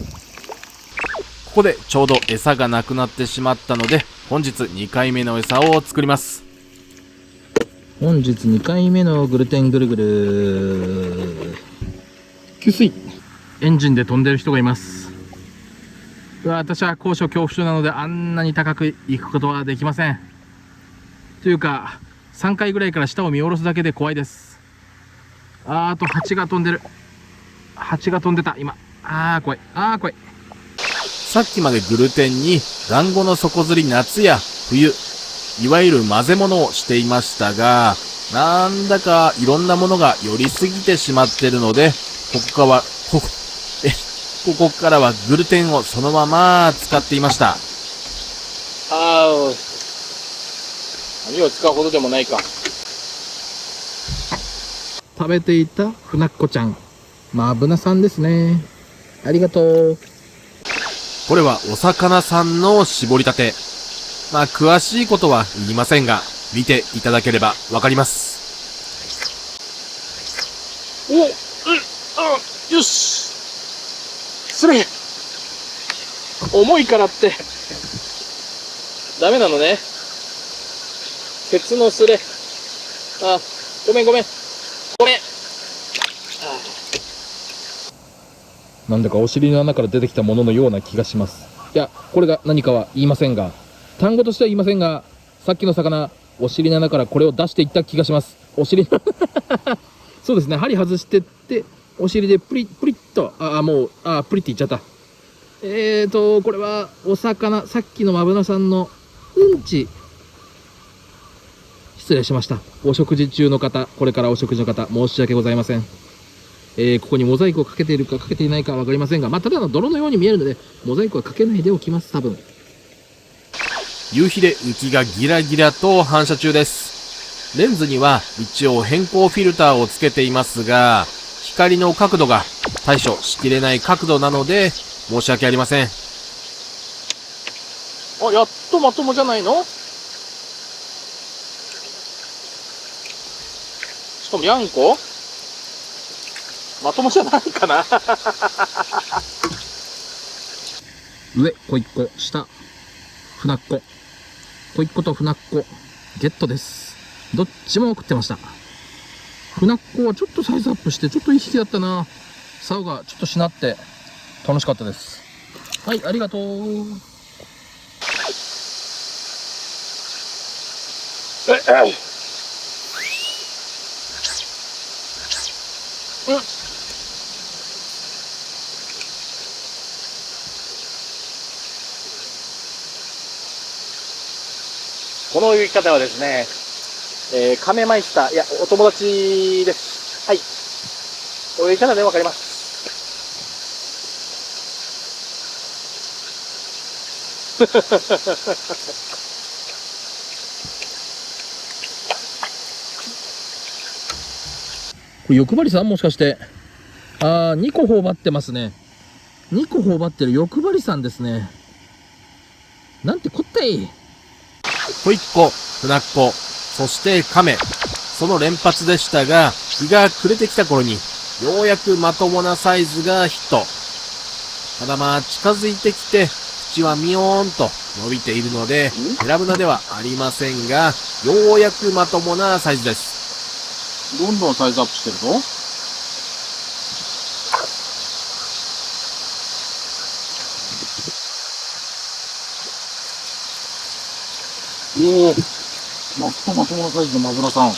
ここでちょうど餌がなくなってしまったので、本日2回目の餌を作ります。本日2回目のグルテンぐるぐる。給水。エンジンで飛んでる人がいます。私は高所恐怖症なのであんなに高く行くことはできません。というか3回ぐらいから下を見下ろすだけで怖いです。あと蜂が飛んでる。蜂が飛んでた今。怖い。怖い。さっきまでグルテンに団子の底釣り夏や冬、いわゆる混ぜ物をしていましたが、なんだかいろんなものが寄りすぎてしまってるので、ここからはグルテンをそのまま使っていました。網を使うほどでもないか。食べていた船っ子ちゃん、マブナさんですね。ありがとう。これはお魚さんの絞りたて。詳しいことは言いませんが、見ていただければわかります。よし。それ重いからってダメなのね。鉄のすれ。ごめん。なんだかお尻の穴から出てきたもののような気がします。いや、これが何かは言いませんが、単語としては言いませんが、さっきの魚、お尻の穴からこれを出していった気がします。お尻そうですね、針外してって、お尻でプリッと、プリっていっちゃった。これはお魚、さっきのマブナさんのうんち。失礼しました。お食事中の方、これからお食事の方、申し訳ございません。ここにモザイクをかけているかかけていないかわかりませんが、ただの泥のように見えるので、モザイクはかけないでおきます、多分。夕日で浮きがギラギラと反射中です。レンズには一応変光フィルターをつけていますが、光の角度が対処しきれない角度なので申し訳ありません。やっとまともじゃないの？しかもヤンコ？まともじゃないかな上、小一個、下、船っ子。小一個と船っ子、ゲットです。どっちも食ってました。船っ子はちょっとサイズアップして、ちょっといい引きだったな。竿がちょっとしなって楽しかったです。はい、ありがとう。この泳ぎ方はですね、カメマイスター、いや、お友達です。はい。泳ぎ方でわかります。これ欲張りさんもしかして、2個頬張ってますね。2個頬張ってる欲張りさんですね。なんてこったい。小一個、船っ子、そして亀、その連発でしたが、日が暮れてきた頃にようやくまともなサイズがヒット。ただ近づいてきて口はミヨーンと伸びているのでヘラブナではありませんが、ようやくまともなサイズです。どんどんサイズアップしてるぞ。まともなサイズのマブラさん。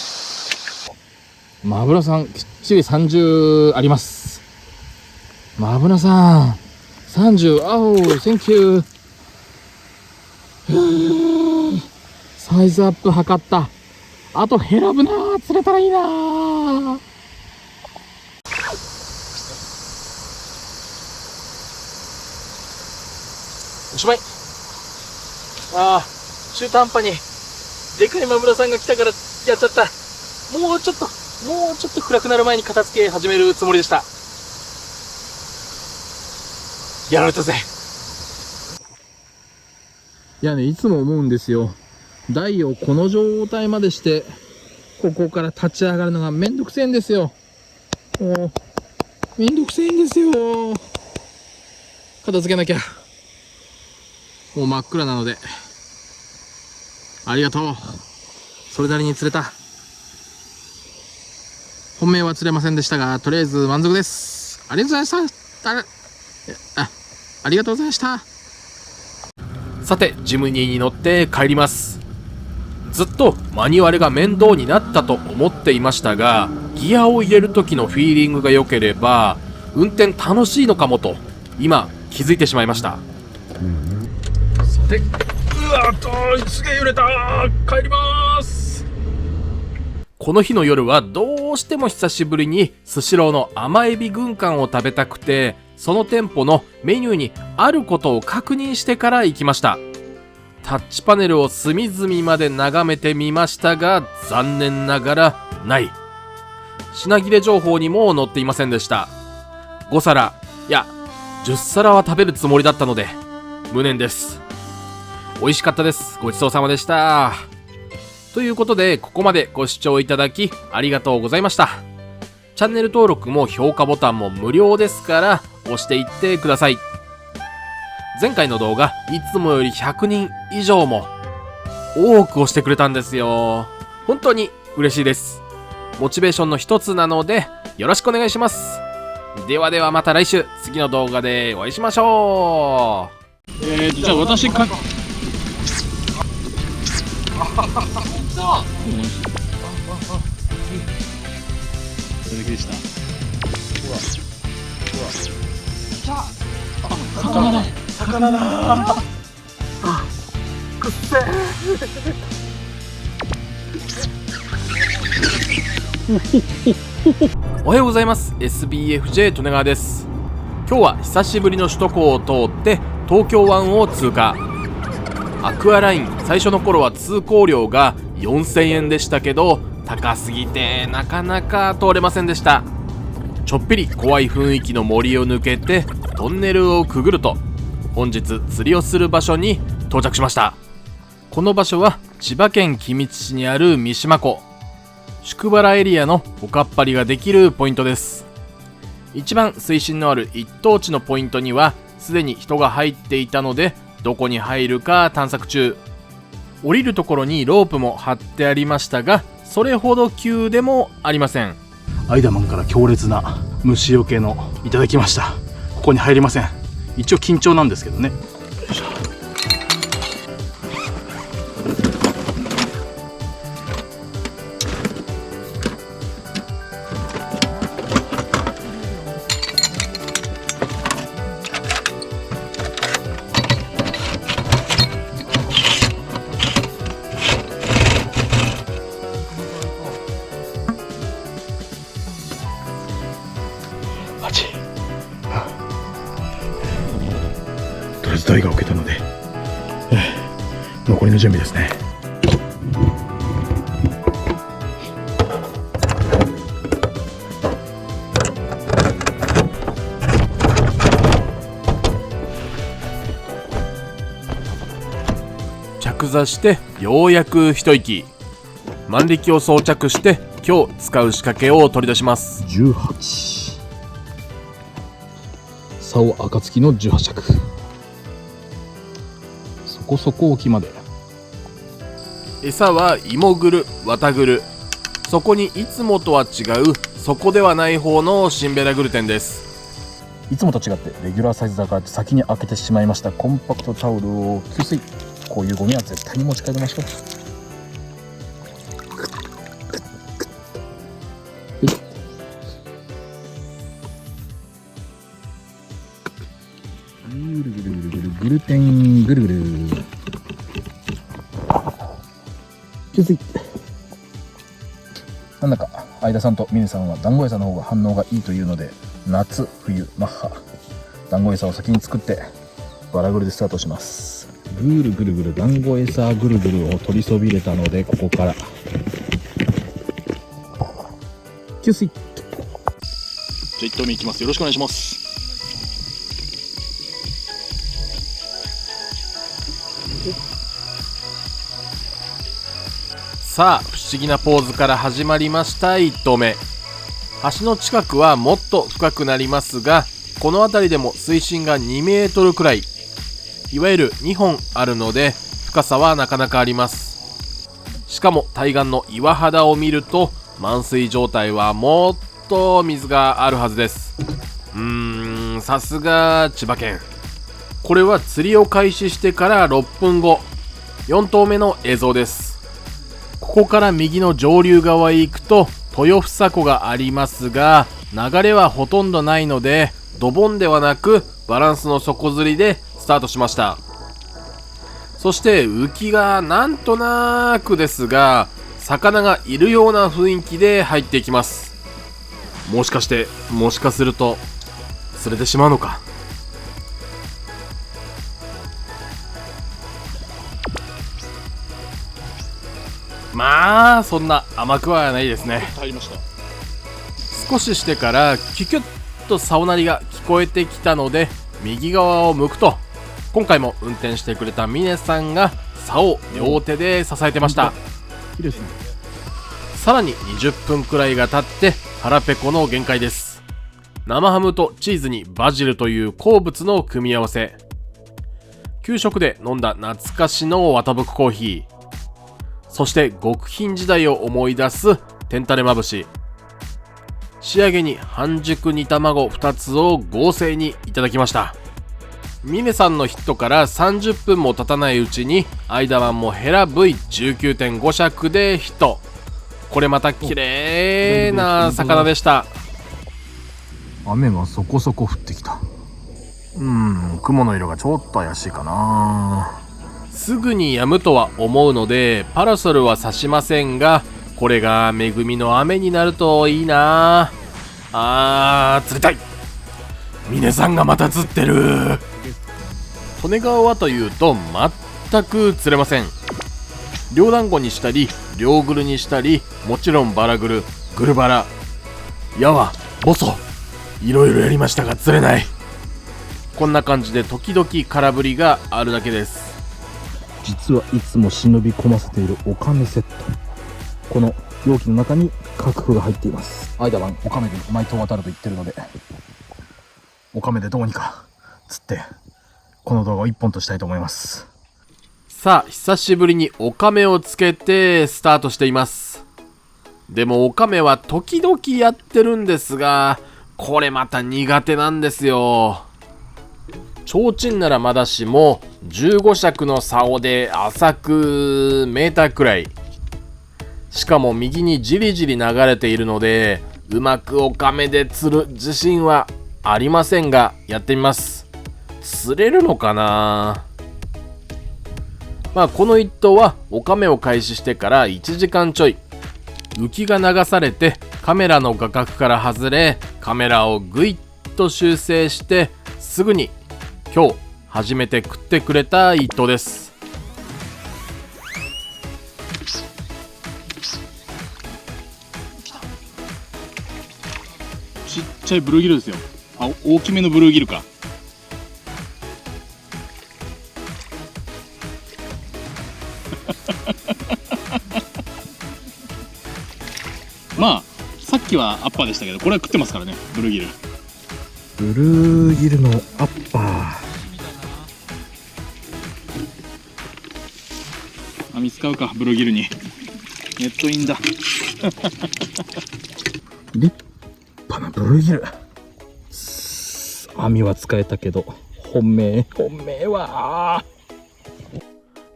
マブラさん、きっちり30あります。マブラさん、30、センキュー。サイズアップ測った。あとヘラブナ釣れたらいいな。おしまい。中途半端にでかいマブラさんが来たからやっちゃった。もうちょっと暗くなる前に片付け始めるつもりでした。やられたぜ。いやね、いつも思うんですよ。台をこの状態までして、ここから立ち上がるのがめんどくせえんですよ。もう、めんどくせえんですよ。片付けなきゃ。もう真っ暗なので。ありがとう。それなりに釣れた。本命は釣れませんでしたが、とりあえず満足です。ありがとうございました。ありがとうございました。さて、ジムニーに乗って帰ります。ずっとマニュアルが面倒になったと思っていましたが、ギアを入れる時のフィーリングが良ければ運転楽しいのかもと今気づいてしまいました。さて、すげえ揺れた。帰ります。この日の夜はどうしても久しぶりにスシローの甘エビ軍艦を食べたくて、その店舗のメニューにあることを確認してから行きました。タッチパネルを隅々まで眺めてみましたが、残念ながらない。品切れ情報にも載っていませんでした。5皿、いや、10皿は食べるつもりだったので、無念です。美味しかったです。ごちそうさまでした。ということで、ここまでご視聴いただきありがとうございました。チャンネル登録も評価ボタンも無料ですから、押していってください。前回の動画、いつもより100人以上も多く押してくれたんですよ。本当に嬉しいです。モチベーションの一つなので、よろしくお願いします。ではではまた来週、次の動画でお会いしましょう。じゃあ私かそれだけでした。魚だ。くっせおはようございます。 SBFJ 利根川です。今日は久しぶりの首都高を通って東京湾を通過。アクアライン、最初の頃は通行料が4000円でしたけど、高すぎてなかなか通れませんでした。ちょっぴり怖い雰囲気の森を抜けてトンネルをくぐると、本日釣りをする場所に到着しました。この場所は千葉県君津市にある三島湖、宿原エリアのおかっぱりができるポイントです。一番水深のある一等地のポイントにはすでに人が入っていたので、どこに入るか探索中。降りるところにロープも張ってありましたが、それほど急でもありません。アイダマンから強烈な虫除けのいただきました。ここに入りません。一応緊張なんですけどね。とりあえず台が置けたので、残りの準備ですね。着座してようやく一息。万力を装着して今日使う仕掛けを取り出します。18、竿暁の18着、そこそこ沖まで。餌は芋グル、綿グル。そこにいつもとは違う、そこではない方のシンベラグルテンです。いつもと違ってレギュラーサイズだから先に開けてしまいました。コンパクトタオルを吸水。こういうゴミは絶対に持ち帰りましょう。ぐるぐるぐるぐるグルテンぐるぐる吸水。なんだか相田さんと峰さんは団子餌の方が反応がいいというので、夏冬マッハ団子餌を先に作ってバラグルでスタートします。ぐるぐるぐる団子餌ぐるぐるを取りそびれたので、ここから吸水。じゃあ1投目いきます。よろしくお願いします。さあ不思議なポーズから始まりました1投目。橋の近くはもっと深くなりますが、この辺りでも水深が2メートルくらい、いわゆる2本あるので深さはなかなかあります。しかも対岸の岩肌を見ると満水状態はもっと水があるはずです。さすが千葉県。これは釣りを開始してから6分後、4投目の映像です。ここから右の上流側へ行くと豊房湖がありますが、流れはほとんどないのでドボンではなくバランスの底釣りでスタートしました。そして浮きがなんとなくですが魚がいるような雰囲気で入っていきます。もしかすると釣れてしまうのか。まあそんな甘くはないですね。入りました。少ししてからキュキュッと竿鳴りが聞こえてきたので右側を向くと、今回も運転してくれた峰さんが竿を両手で支えてました。いいですね。さらに20分くらいが経って腹ペコの限界です。生ハムとチーズにバジルという好物の組み合わせ。給食で飲んだ懐かしの綿ぶくコーヒー、そして極貧時代を思い出す天タレまぶし、仕上げに半熟煮卵2つを合成にいただきました。峰さんのヒットから30分も経たないうちに間湾もヘラ V19.5 尺でヒット。これまた綺麗な魚でした。雨がそこそこ降ってきた。雲の色がちょっと怪しいかな。すぐに止むとは思うのでパラソルは差しませんが、これが恵みの雨になるといいな。釣りたい。峰さんがまた釣ってる。利根川はというと全く釣れません。両団子にしたり両グルにしたり、もちろんバラグル、グルバラ、矢はボソ、いろいろやりましたが釣れない。こんな感じで時々空振りがあるだけです。実はいつも忍び込ませているオカメセット、この容器の中に価格が入っています。間晩オカメで毎頭渡ると言ってるので、オカメでどうにか釣ってこの動画を1本としたいと思います。さあ久しぶりにオカメをつけてスタートしています。でもオカメは時々やってるんですが、これまた苦手なんですよ。提灯ならまだしも15尺の竿で浅くメーターくらい、しかも右にじりじり流れているのでうまくオカメで釣る自信はありませんが、やってみます。釣れるのかな。この一投はオカメを開始してから1時間ちょい、浮きが流されてカメラの画角から外れ、カメラをぐいっと修正してすぐに今日初めて食ってくれた一投です。ちっちゃいブルーギルですよ。大きめのブルーギルか。さっきはアッパーでしたけど、これは食ってますからね、ブルーギル。ブルーギルのアッパー。網使うか、ブルーギルに。ネットインだ。立派なブルーギル。網は使えたけど本命は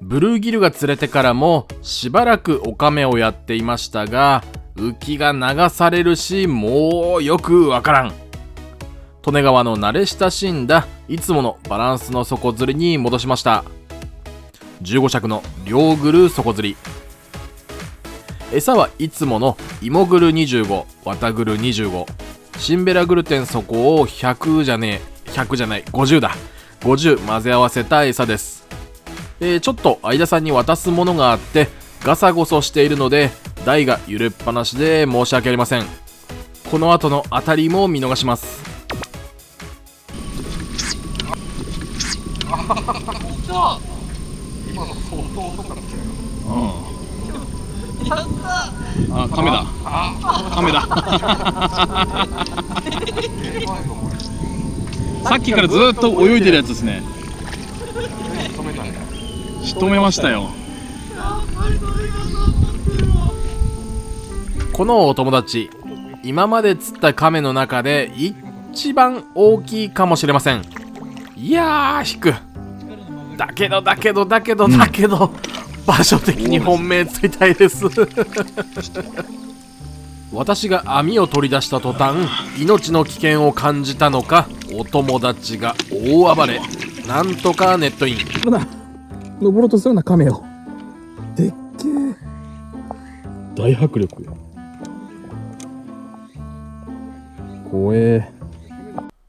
ブルーギルが釣れてからもしばらくオカメをやっていましたが、浮きが流されるしもうよくわからん。利根川の慣れ親しんだいつものバランスの底釣りに戻しました。15尺の両グル底釣り。餌はいつもの芋グル25、綿グル25、シンベラグルテン底を50だ。50混ぜ合わせた餌です。ちょっと相田さんに渡すものがあってガサゴソしているので台が揺れっぱなしで申し訳ありません。この後の当たりも見逃します。あ、カメだ。カメだ。さっきからずっと泳いでるやつですね。仕留めましたよ。このお友達、今まで釣ったカメの中で一番大きいかもしれません。いやー、引く。だけど、場所的に本命ついたいです。私が網を取り出した途端、命の危険を感じたのか、お友達が大暴れ。なんとかネットイン。登ろうとするな、カメを。でっけ大迫力。怖え。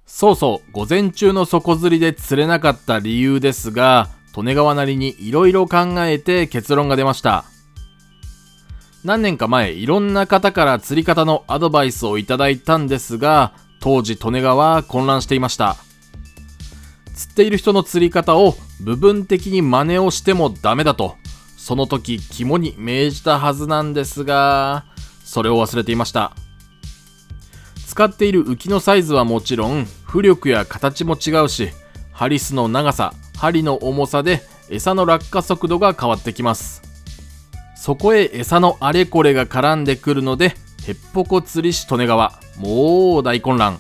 そうそう、午前中の底釣りで釣れなかった理由ですが、利根川なりにいろいろ考えて結論が出ました。何年か前、いろんな方から釣り方のアドバイスをいただいたんですが、当時利根川は混乱していました。釣っている人の釣り方を部分的に真似をしてもダメだと、その時肝に銘じたはずなんですが、それを忘れていました。使っている浮きのサイズはもちろん、浮力や形も違うし、ハリスの長さ、針の重さで餌の落下速度が変わってきます。そこへ餌のあれこれが絡んでくるので、へっぽこ釣り師利根川、もう大混乱。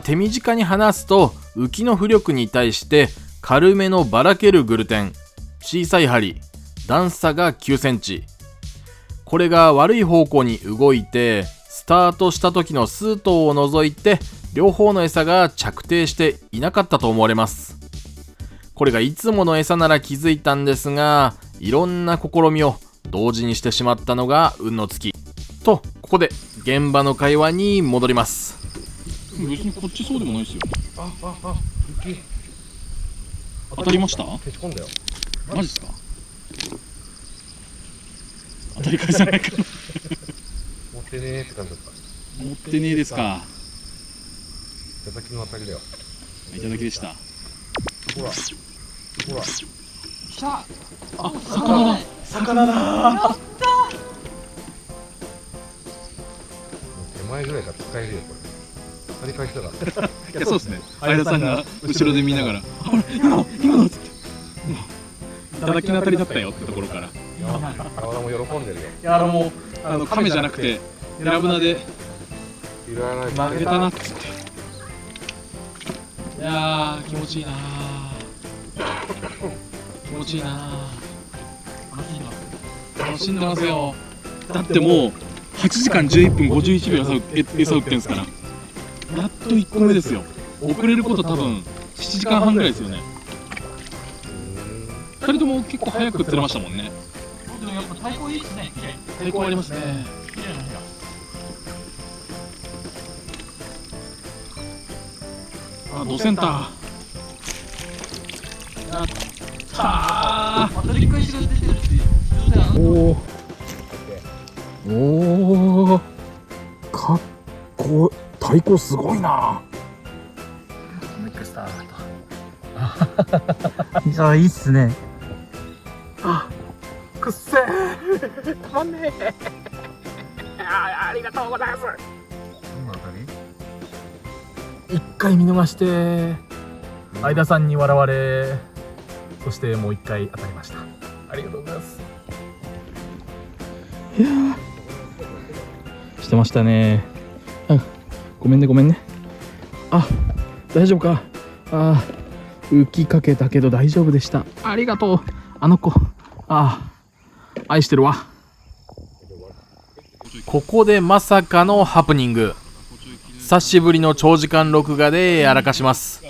手短に話すと、浮きの浮力に対して軽めのばらけるグルテン、小さい針、段差が9センチ。これが悪い方向に動いて、スタートした時の数頭を除いて両方の餌が着底していなかったと思われます。これがいつもの餌なら気づいたんですが、いろんな試みを同時にしてしまったのが運の尽きと、ここで現場の会話に戻ります。別にこっちそうでもないですよ。当たりました？消し込んだよ。マジですか？当たり返さないかな。持ってねーって感じだった。持ってねえですか。いただきの当たりだよ。いただきでした。ほらほら。あ、魚だ。魚だ。手前ぐらいから使えるよこれ。当たり返したら。いや、そうですね。相田さんが後ろで見ながら、今のっつって。いただきの当たりだったよってところから。山田も喜んでるよ。いや、もう亀じゃなくてヘラブナで負けたなっつって。いやー、気持ちいいなー。気持ちいいなー。楽しんでますよ。だってもう8時間11分51秒餌打ってんすから。やっと1個目ですよ。遅れること多分7時間半ぐらいですよね。2人とも結構早く釣れましたもんね。でもやっぱ太鼓いいですね。太鼓ありますね。綺麗な部屋。あ、ドセンター。やったー。また理解しが出てるっていう。おおかっこ太鼓すごいな。もう一回スタート。いや、いいっすね。くっせー、たまんねえ。ありがとうございます。一回見逃して相田さんに笑われ、そしてもう一回当たりました。ありがとうございます。いやー、してましたね。ごめんね。あ、大丈夫か。浮きかけたけど大丈夫でした。ありがとう、あの子。愛してるわ。ここでまさかのハプニング。久しぶりの長時間録画でやらかします。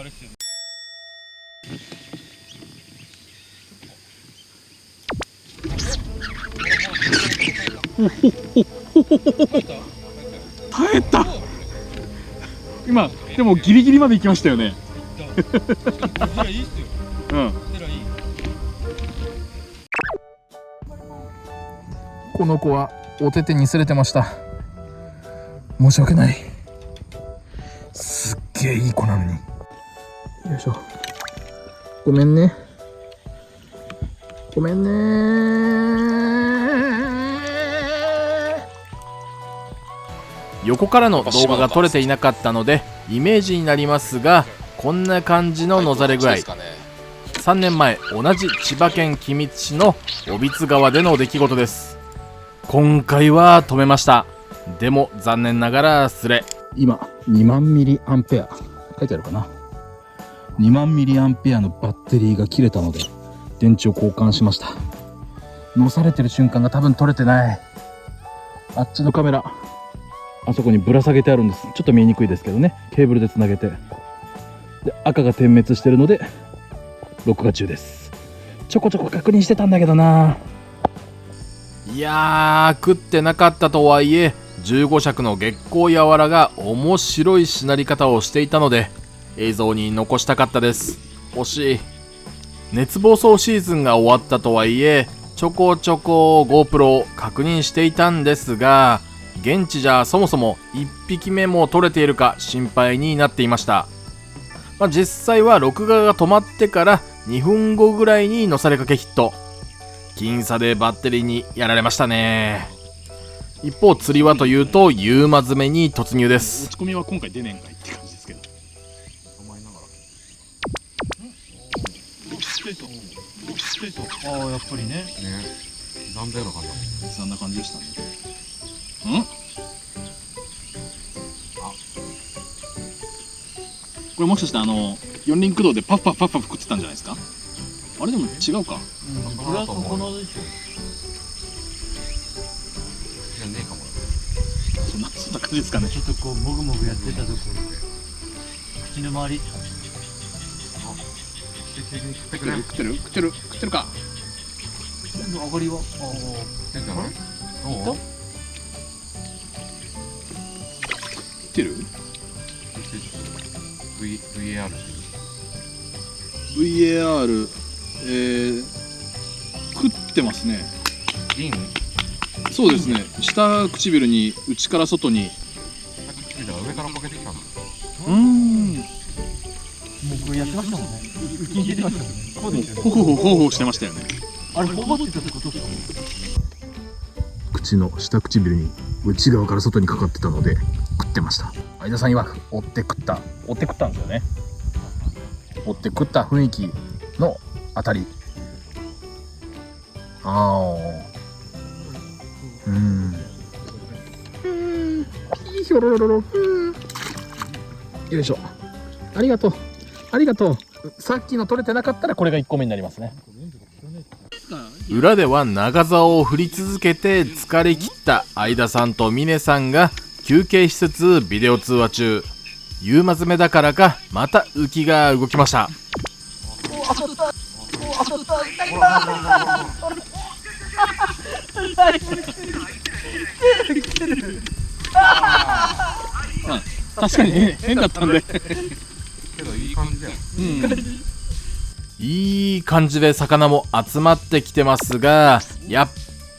耐えた。今でもギリギリまで行きましたよね。うん。この子はお手手に擦れてました。申し訳ない。すっげえいい子なのに。よいしょ。ごめんね。横からの動画が撮れていなかったのでイメージになりますが、こんな感じの野ざれ具合。3年前同じ千葉県君津市の小櫃川での出来事です。今回は止めました。でも残念ながらスレ。今2万ミリアンペア書いてあるかな。2万ミリアンペアのバッテリーが切れたので電池を交換しました。乗されてる瞬間が多分撮れてない。あっちのカメラ、あそこにぶら下げてあるんです。ちょっと見えにくいですけどね、ケーブルでつなげて、で赤が点滅してるので録画中です。ちょこちょこ確認してたんだけどな。いやー、食ってなかったとはいえ15尺の月光やわらが面白いしなり方をしていたので映像に残したかったです。惜しい。熱暴走シーズンが終わったとはいえちょこちょこ GoPro を確認していたんですが、現地じゃそもそも1匹目も撮れているか心配になっていました。実際は録画が止まってから2分後ぐらいに乗されかけヒット。僅差でバッテリーにやられましたね。一方釣りはというと夕間詰めに突入です。落ち込みは今回出ねえんかいって感じですけど。ああ、やっぱりね。なんだような感じだ。そんな感じでしたね。ん？これもしかして四輪駆動でパフパフパフパフ食ってたんじゃないですか？あれでも違うか。これはこのでしょ。じゃねえかも。そんな感じですかね。ちょっとこうもぐもぐやってたところで口の周り食ってるか。上がりは出たの？どう？食ってる？ VAR 食ってますね。銀？そうですね。下唇に内から外に。上からかけてきたの。もうこれやってましたもんね。浮きに出てましたもんね。そうですよね。ほほしてましたよね。あれほぼってたってことですか？口の下唇に内側から外にかかってたので食ってました。相田さん曰く追って食ったんですよね。追って食った雰囲気のあたり。ひょろろろろ。よいしょ。ありがとう。さっきの取れてなかったらこれが1個目になりますね。裏では長竿を振り続けて疲れ切った相田さんと峰さんが休憩しつつビデオ通話中。夕間詰めだからかまた浮きが動きました。確かに変だったんで。けどいい感じだよ。いい感じで魚も集まってきてますが、やっ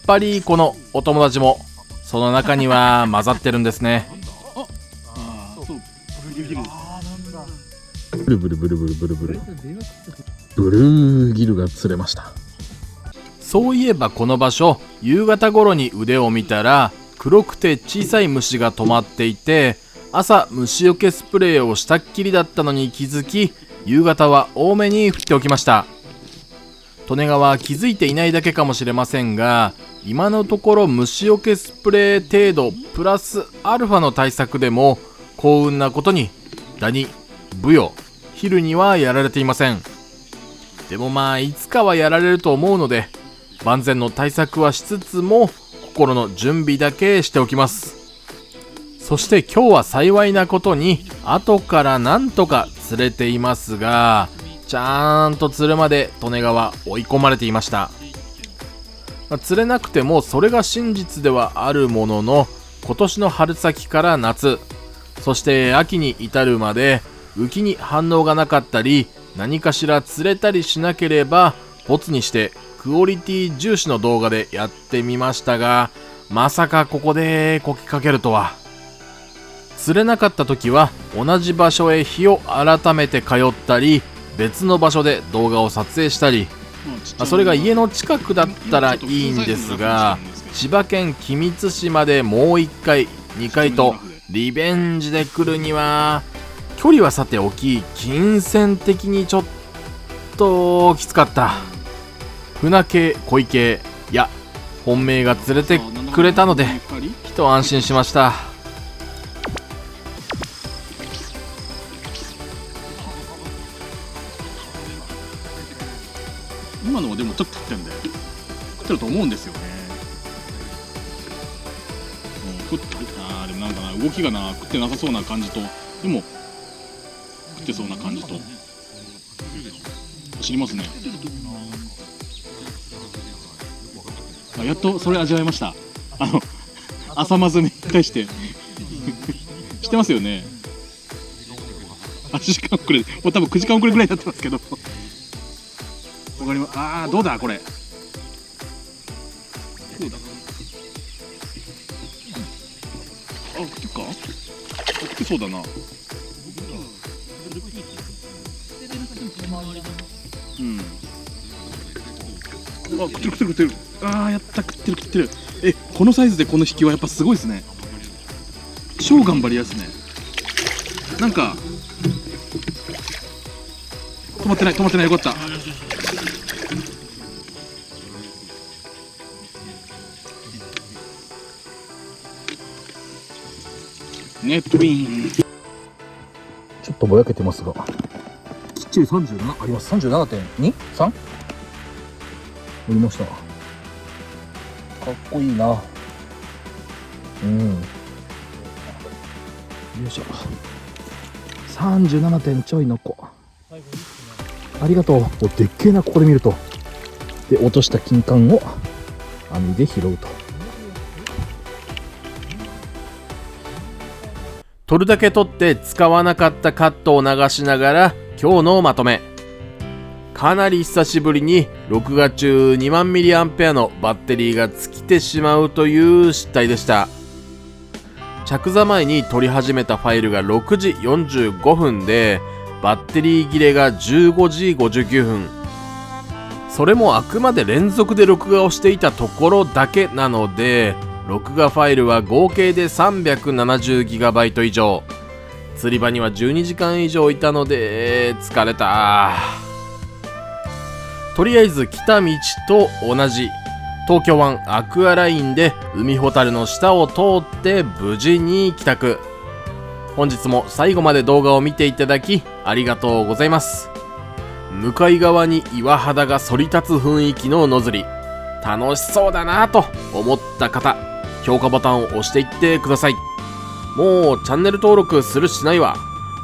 ぱりこのお友達もその中には混ざってるんですね。ブルブルブルブルブルブルブルーギルが釣れました。そういえばこの場所、夕方頃に腕を見たら黒くて小さい虫が止まっていて、朝虫除けスプレーをしたっきりだったのに気づき、夕方は多めに振っておきました。利根川気づいていないだけかもしれませんが、今のところ虫除けスプレー程度プラスアルファの対策でも幸運なことにダニ、ブヨ、ヒルにはやられていません。でもいつかはやられると思うので万全の対策はしつつも心の準備だけしておきます。そして今日は幸いなことに後からなんとか釣れていますが、ちゃんと釣るまで利根川追い込まれていました。釣れなくてもそれが真実ではあるものの、今年の春先から夏、そして秋に至るまで浮きに反応がなかったり何かしら釣れたりしなければボツにしてクオリティ重視の動画でやってみましたが、まさかここでこきかけるとは。釣れなかった時は同じ場所へ日を改めて通ったり別の場所で動画を撮影したり、それが家の近くだったらいいんですが、千葉県君津市までもう1回2回とリベンジで来るには距離はさておき金銭的にちょっときつかった。船系小池いや本命が連れてくれたので一安心しました。今のはでもちょっと食ってんだよ。食ってると思うんですよね。食ってでもなんかな、動きがな、食ってなさそうな感じと、でも食ってそうな感じと走りますね。やっとそれ味わいました。朝まずに対して知ってますよね。8時間遅れ、もう多分9時間遅れぐらいになってますけどわかります。どうだこれ。どうだ。食ってるか。食ってそうだな。うん。食ってる食ってる食ってる。やった食ってる食ってる。このサイズでこの引きはやっぱすごいですね。超頑張りやすね。なんか止まってないよかった。ネットウィン。ちょっとぼやけてますが、きっちり37あります。37.2？ 3？ 乗りました。かっこいいな。よいしょ。37点ちょいの子。ありがとう。でっけえな、ここで見ると。で、落とした金柑を網で拾うと。取るだけ取って使わなかったカットを流しながら今日のまとめ。かなり久しぶりに録画中 20,000mAh のバッテリーが尽きてしまうという失態でした。着座前に撮り始めたファイルが6時45分でバッテリー切れが15時59分。それもあくまで連続で録画をしていたところだけなので、録画ファイルは合計で 370GB 以上。釣り場には12時間以上いたので疲れた。とりあえず来た道と同じ東京湾アクアラインで海ほたるの下を通って無事に帰宅。本日も最後まで動画を見ていただきありがとうございます。向かい側に岩肌が反り立つ雰囲気の野釣り、楽しそうだなと思った方、評価ボタンを押していってください。もうチャンネル登録するしないは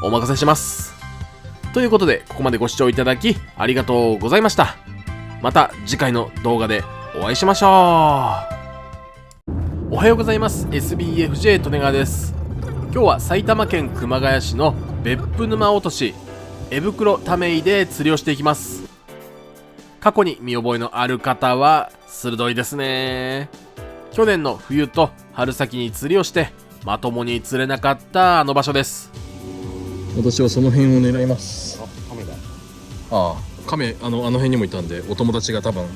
お任せします。ということで、ここまでご視聴いただきありがとうございました。また次回の動画でお会いしましょう。おはようございます。 SBFJ 利根川です。今日は埼玉県熊谷市の別府沼落とし江袋ため井で釣りをしていきます。過去に見覚えのある方は鋭いですね。去年の冬と春先に釣りをしてまともに釣れなかったあの場所です。私はその辺を狙います。カメあの辺にもいたんで、お友達が多分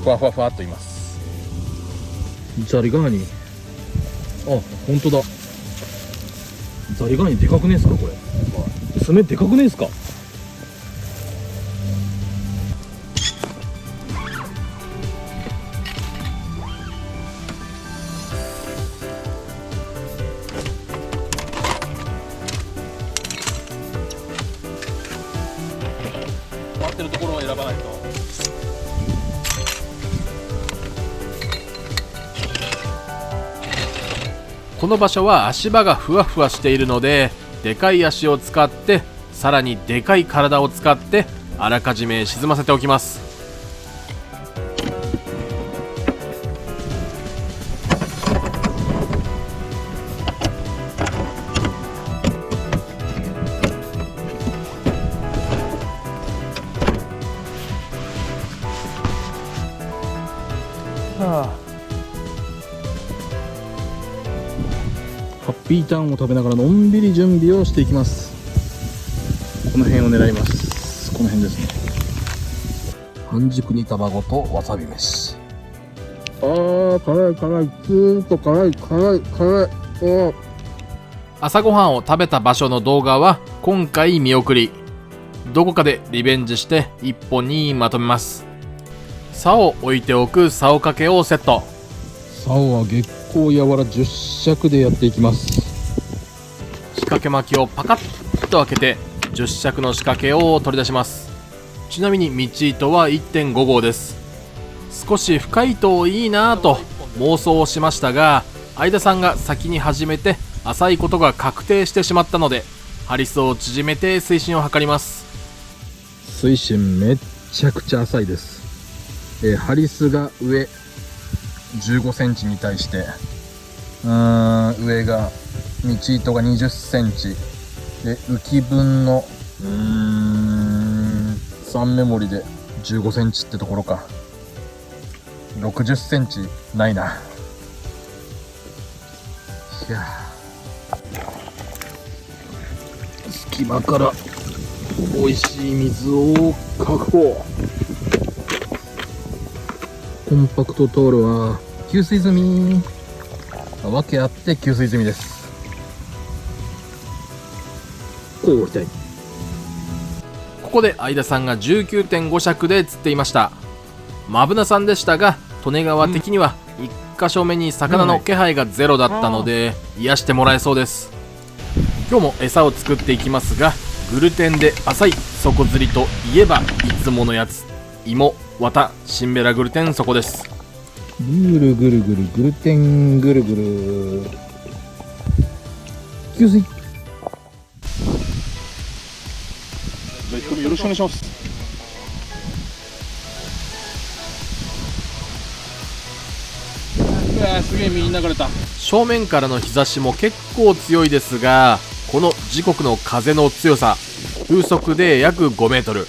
ふわふわふわっといます。ザリガニ、本当だ。ザリガニでかくねえすかこれ。爪でかくねえすか。回ってるところを選ばないと。この場所は足場がふわふわしているので、でかい足を使ってさらにでかい体を使ってあらかじめ沈ませておきます。ハッピーターンを食べながらのんびり準備をしていきます。この辺を狙います。この辺ですね。半熟煮卵とわさび飯。辛い、ずーっと辛い。朝ごはんを食べた場所の動画は今回見送り、どこかでリベンジして一本にまとめます。竿を置いておく竿掛けをセット。竿は月光やわら10尺でやっていきます。仕掛け巻きをパカッと開けて10尺の仕掛けを取り出します。ちなみに道糸は 1.5 号です。少し深いといいなぁと妄想をしましたが、相田さんが先に始めて浅いことが確定してしまったので、ハリスを縮めて水深を測ります。水深めっちゃくちゃ浅いです。ハリスが上15センチに対して上が道糸が20センチで、浮き分の3メモリで15センチってところか。60センチないな。いや隙間から美味しい水を確保。コンパクトトールは給水済み。わけあって給水済みです。こうしたい。ここで相田さんが 19.5 尺で釣っていました。マブナさんでしたが、利根川的には1箇所目に魚の気配がゼロだったので癒してもらえそうです。今日も餌を作っていきますが、グルテンで浅い底釣りといえばいつものやつ、芋、綿、シンベラグルテン底です。ぐるぐるぐるグルテンぐるぐる給水。じゃあ1個目よろしくお願いします。すげえ右に流れた。正面からの日差しも結構強いですが、この時刻の風の強さ、風速で約5メートル。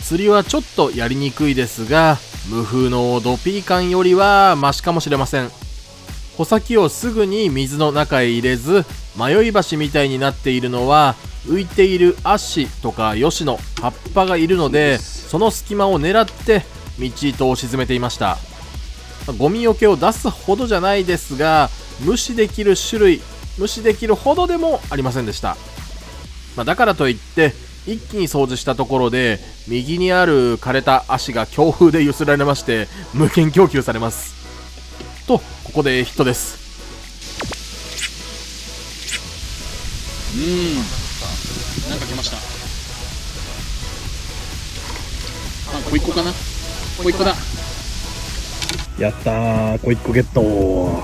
釣りはちょっとやりにくいですが、無風のドピー感よりはマシかもしれません。穂先をすぐに水の中へ入れず、迷い橋みたいになっているのは浮いているアシとかヨシの葉っぱがいるので、その隙間を狙って道糸を沈めていました。ゴミよけを出すほどじゃないですが、無視できる種類、無視できるほどでもありませんでした。だからといって一気に掃除したところで、右にある枯れた足が強風で揺すられまして無限供給されますと、ここでヒットです。なんか来ました。小一個かな。小一個だ。やったー、小1個ゲット。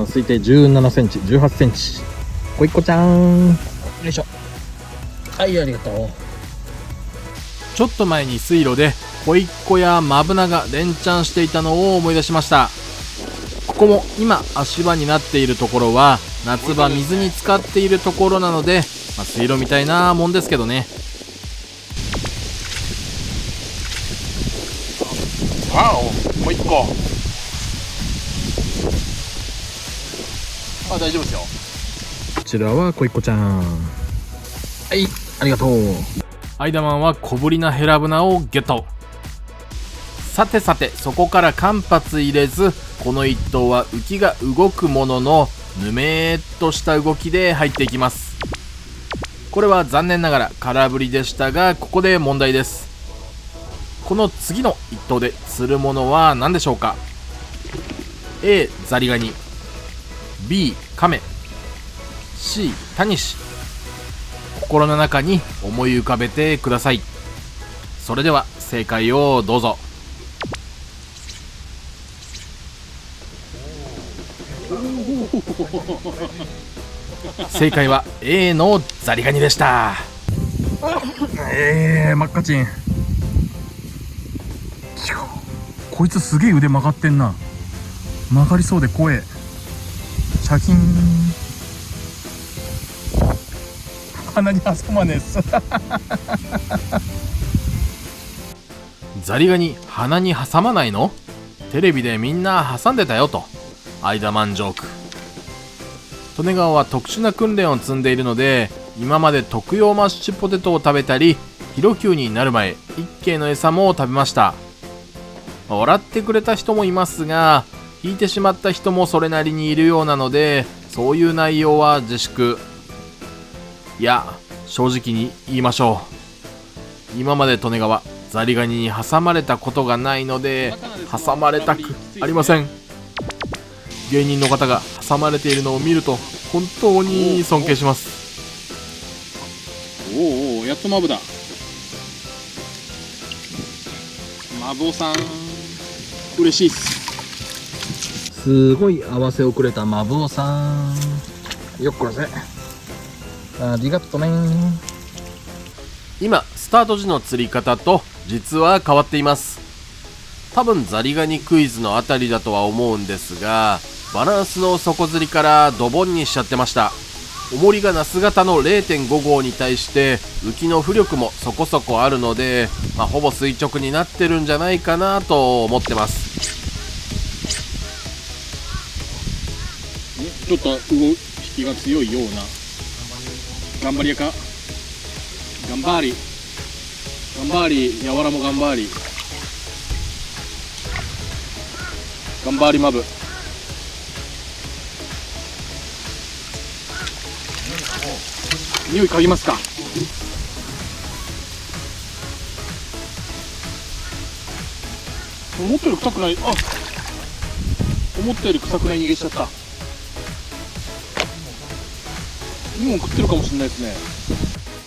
推定17センチ、18センチ。小1個ちゃん。よいしょ。はい、ありがとう。ちょっと前に水路で小一個やマブナが連チャンしていたのを思い出しました。ここも今足場になっているところは夏場水に浸かっているところなので、水路みたいなもんですけどね。もう一個。大丈夫ですよ。こちらは小1個ちゃん。はい、ありがとう。アイダマンは小ぶりなヘラブナをゲット。さてさて、そこから間髪入れず、この一頭は浮きが動くもののぬめーっとした動きで入っていきます。これは残念ながら空振りでしたが、ここで問題です。この次の一頭で釣るものは何でしょうか。 A ザリガニ、 B カメ、 C タニシ。心の中に思い浮かべてください。それでは正解をどうぞ。正解は A のザリガニでした。真っ赤ちん。こいつすげえ腕曲がってんな。曲がりそうで怖え。シャキーン。鼻に挟まねえっす。ザリガニ鼻に挟まないの？テレビでみんな挟んでたよとアイダマンジョーク。利根川は特殊な訓練を積んでいるので、今まで特用マッシュポテトを食べたり、ヒロキューになる前一系の餌も食べました。笑ってくれた人もいますが、引いてしまった人もそれなりにいるようなので、そういう内容は自粛。いや、正直に言いましょう。今まで利根川ザリガニに挟まれたことがないので、挟まれたくありません。芸人の方が挟まれているのを見ると本当に尊敬します。おお、やっとマブだ。マブオさん嬉しいっす。すごい合わせをくれたマブオさん、よっこらせ。ありがとね。今スタート時の釣り方と実は変わっています。多分ザリガニクイズのあたりだとは思うんですが、バランスの底釣りからドボンにしちゃってました。重りがナス型の 0.5 号に対して浮きの浮力もそこそこあるので、ほぼ垂直になってるんじゃないかなと思ってます。ちょっと引きが強いような。頑張りやか。頑張り。頑張り。やわらも頑張り。頑張りマブ。匂い嗅ぎますか。思ったより臭くない。あ、思ったより臭くない逃げしちゃった。2本食ってるかもしれないですね。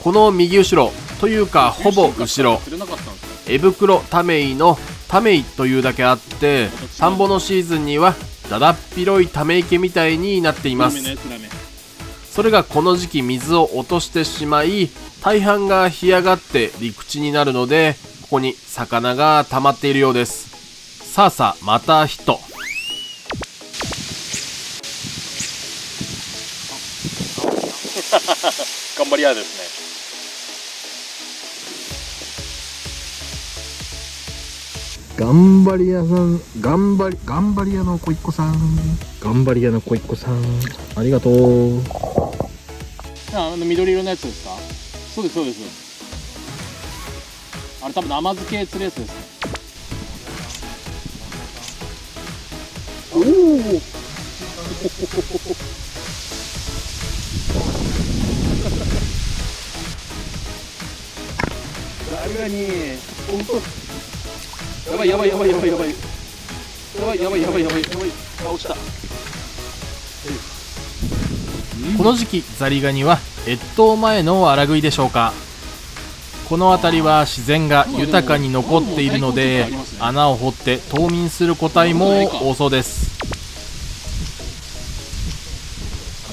この右後ろというかほぼ後ろ、エブクロタメイのタメイというだけあって、田んぼのシーズンにはだだっ広いため池みたいになっています。それがこの時期水を落としてしまい、大半が干上がって陸地になるので、ここに魚が溜まっているようです。さあさあ、また人。頑張り屋ですね。頑張り屋さん、頑張り屋の子一個さん、頑張り屋の子一個さん、ありがとう。緑色のやつですか。そうですそうです。あれ多分甘漬け釣るやつですね。おおザリガニ。やばいやばいやばいやばいやばいやばいやばいやばいやばいやばい。あ、落ちた。この時期ザリガニは越冬前の荒食いでしょうか。この辺りは自然が豊かに残っているので、穴を掘って冬眠する個体も多そうです。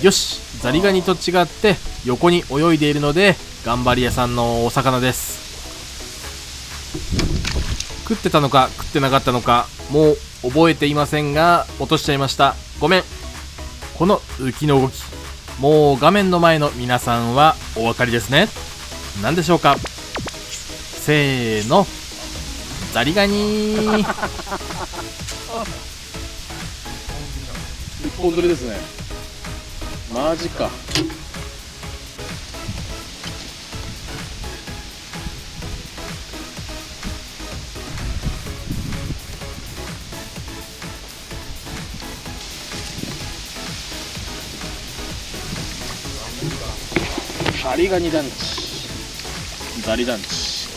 よし、ザリガニと違って横に泳いでいるので頑張り屋さんのお魚です。食ってたのか食ってなかったのかもう覚えていませんが、落としちゃいました。ごめん。この浮きの動き、もう画面の前の皆さんはお分かりですね。何でしょうか。せーの、ザリガニー。一本釣りですね。マジか。ザリガニ団地、ザリ団地、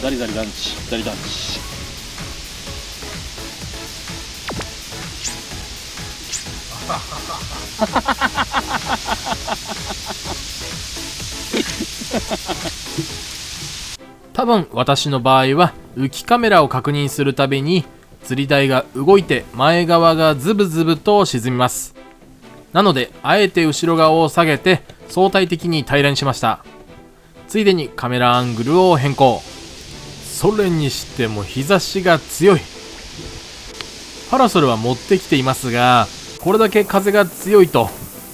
ザリザリ団地、ザリ団地。多分私の場合は浮きカメラを確認するたびに釣り台が動いて前側がズブズブと沈みます。なのであえて後ろ側を下げて相対的に平らにしました。ついでにカメラアングルを変更。それにしても日差しが強い。パラソルは持ってきていますが、これだけ風が強いと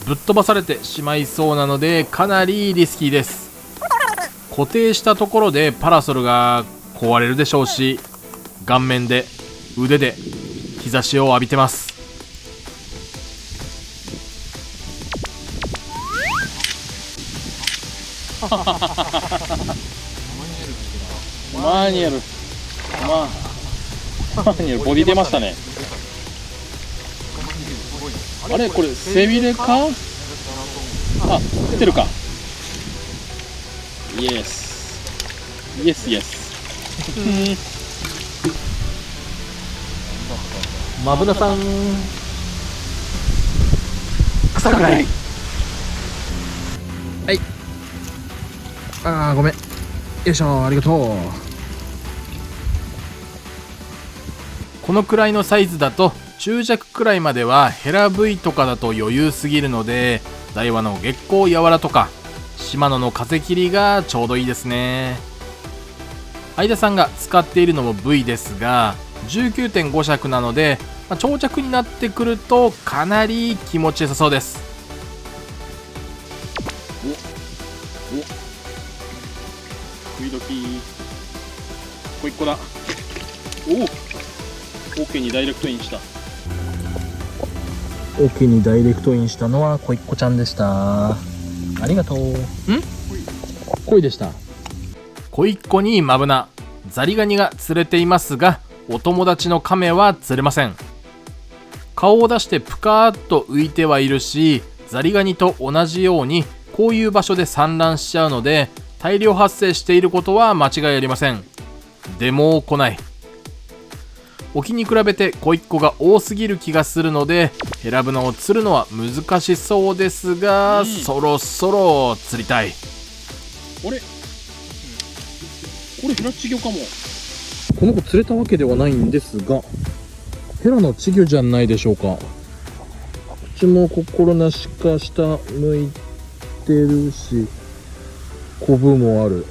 ぶっ飛ばされてしまいそうなのでかなりリスキーです。固定したところでパラソルが壊れるでしょうし、顔面で腕で日差しを浴びてます。マーニエル、マーニエルボディ出ましたね。あれこれ背びれか。あ、食ってるか。イエスイエスイエス。マブナさん臭くない。はい。あーごめん。よいしょ、ありがとう。このくらいのサイズだと中弱くらいまではヘラ V とかだと余裕すぎるので、大和の月光やわらとかシマノの風切りがちょうどいいですね。相田さんが使っているのも V ですが 19.5 尺なので、長尺になってくるとかなり気持ちよさそうです。食い時こいっこだ。おお、桶にダイレクトインした。桶にダイレクトインしたのはこいっこちゃんでした。ありがとう。恋でした。こいっこにマブナ、ザリガニが釣れていますが、お友達のカメは釣れません。顔を出してプカーッと浮いてはいるし、ザリガニと同じようにこういう場所で産卵しちゃうので大量発生していることは間違いありません。でも来ない。沖に比べてこいっこが多すぎる気がするので、ヘラブナを釣るのは難しそうですが、そろそろ釣りたい。あれこれヘラ稚魚かも。この子釣れたわけではないんですが、ヘラの稚魚じゃないでしょうか。口も心なしか下向いてるし、コブもある。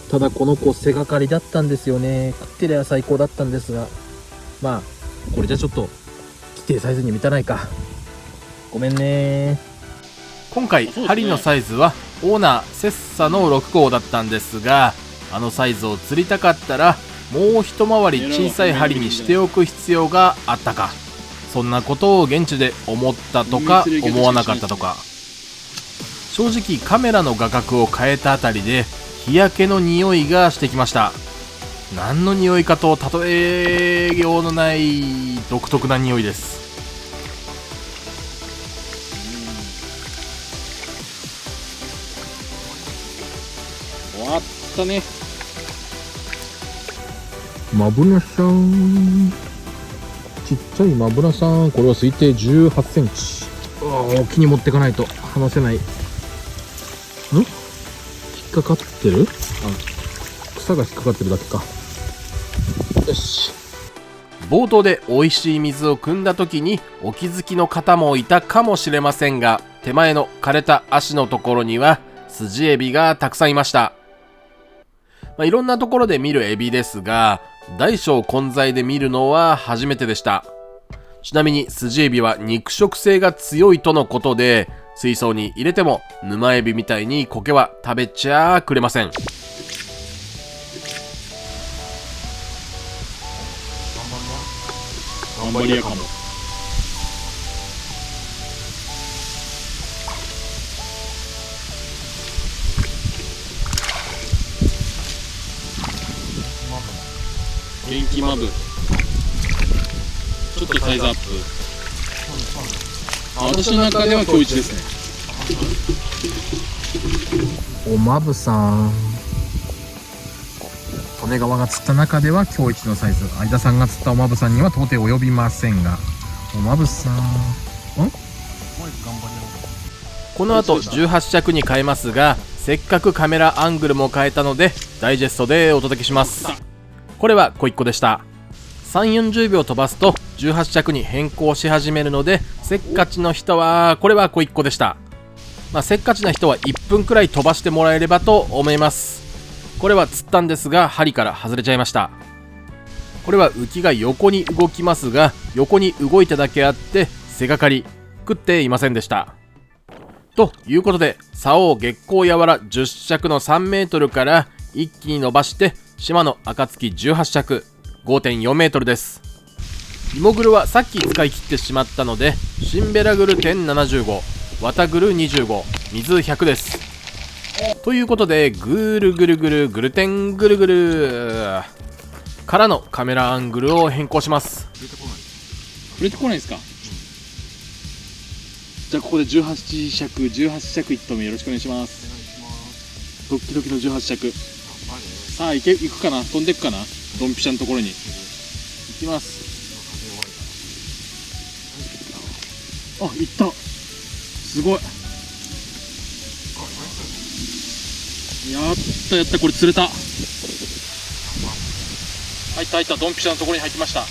ただこの子背がかりだったんですよね。食ってりゃ最高だったんですが、まあこれじゃちょっと規定サイズに満たないか。ごめんね。今回針のサイズはオーナーセッサの6号だったんですが、あのサイズを釣りたかったらもう一回り小さい針にしておく必要があったか、そんなことを現地で思ったとか思わなかったとか。正直カメラの画角を変えたあたりで日焼けの匂いがしてきました。何の匂いかと例えようのない独特な匂いです。終わったね。マブナさん、ちっちゃいマブナさん、これは推定18センチ。沖に持ってかないと離せない。引っかかってる？草が引っかかってるだけか。よし。冒頭で美味しい水を汲んだ時にお気づきの方もいたかもしれませんが、手前の枯れた足のところにはスジエビがたくさんいました。いろんなところで見るエビですが、大小混在で見るのは初めてでした。ちなみにスジエビは肉食性が強いとのことで、水槽に入れても沼エビみたいに苔は食べちゃくれません。頑張りやかも。元気マブ。ちょっとサイズアップ。私の中では今日一ですね。おまぶさん、利根川が釣った中では今日一のサイズ。相田さんが釣ったおまぶさんには到底及びませんが、おまぶさんこの後18尺に変えますが、せっかくカメラアングルも変えたのでダイジェストでお届けします。これはこいっこでした。3、40秒飛ばすと18尺に変更し始めるので、せっかちの人はこれはこいっこでした。せっかちな人は1分くらい飛ばしてもらえればと思います。これは釣ったんですが針から外れちゃいました。これは浮きが横に動きますが、横に動いただけあって背がかり食っていませんでした。ということで、竿を月光やわら10尺の3メートルから一気に伸ばしてシマノ暁18尺 5.4 メートルです。イモグルはさっき使い切ってしまったので、シンベラグル点75、ワタグル25、水100です。ということで、ぐるぐるぐるぐる点ぐるぐるからのカメラアングルを変更します。触れてこないですか？じゃあここで18尺1投目よろしくお願いします。ドッキドキの18尺。さあ行くかな、飛んでくかな、ドンピシャのところに行きます。あ、行った、すごい、やった、これ釣れた、入った、ドンピシャのところに入ってました。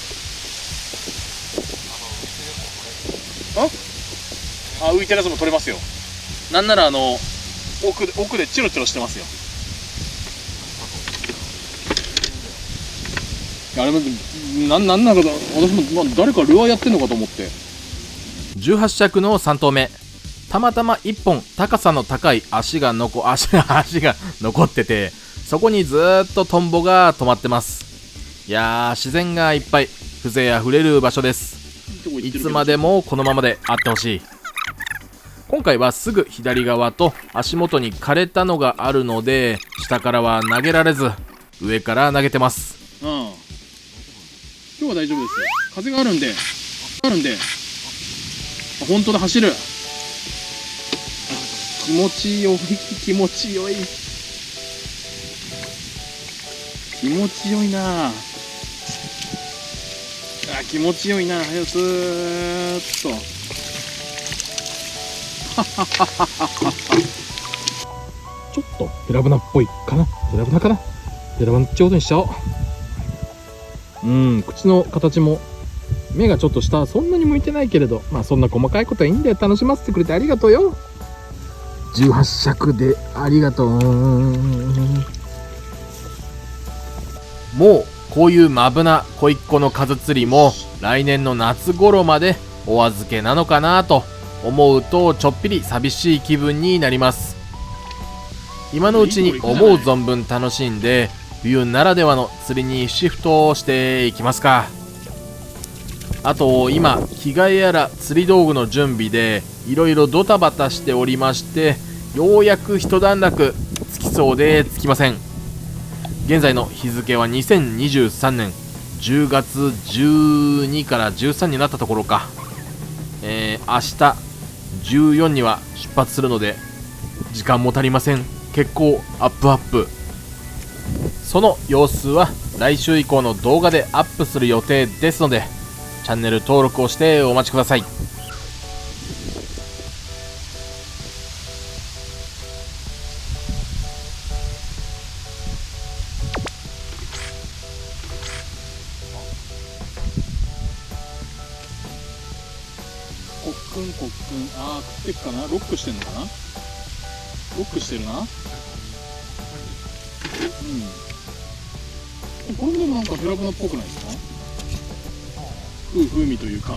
浮いてるやつも取れますよ。なんなら奥でチロチロしてますよ。あれもなんか私も誰かルアーやってんのかと思って。18尺の3投目、たまたま1本高さの高い足が残ってて、そこにずーっとトンボが止まってます。いやー、自然がいっぱい、風情あふれる場所です。いつまでもこのままであってほしい。今回はすぐ左側と足元に枯れたのがあるので、下からは投げられず上から投げてます。今日は大丈夫です。風があるんで本当だ、走る、気持ちよい、気持ちよいな、気持ちよいな、スーッとちょっとヘラブナっぽいかな、ヘラブナってことにしちゃおう。口の形も目がちょっと下、そんなに向いてないけれど、まあそんな細かいことはいいんだよ。楽しませてくれてありがとうよ。18尺でありがとう。もうこういうマブな小一個の数釣りも来年の夏頃までお預けなのかなと思うと、ちょっぴり寂しい気分になります。今のうちに思う存分楽しんで、冬ならではの釣りにシフトしていきますか。あと今着替えやら釣り道具の準備でいろいろドタバタしておりまして、ようやく一段落つきそうでつきません。現在の日付は2023年10月12から13になったところか。明日14には出発するので時間も足りません。結構アップ。その様子は来週以降の動画でアップする予定ですので、チャンネル登録をしてお待ちください。コックン、食ってくかな、ロックしてんのかな、ロックしてるな。これでもなんかヘラブナっぽくないですか、風味というか。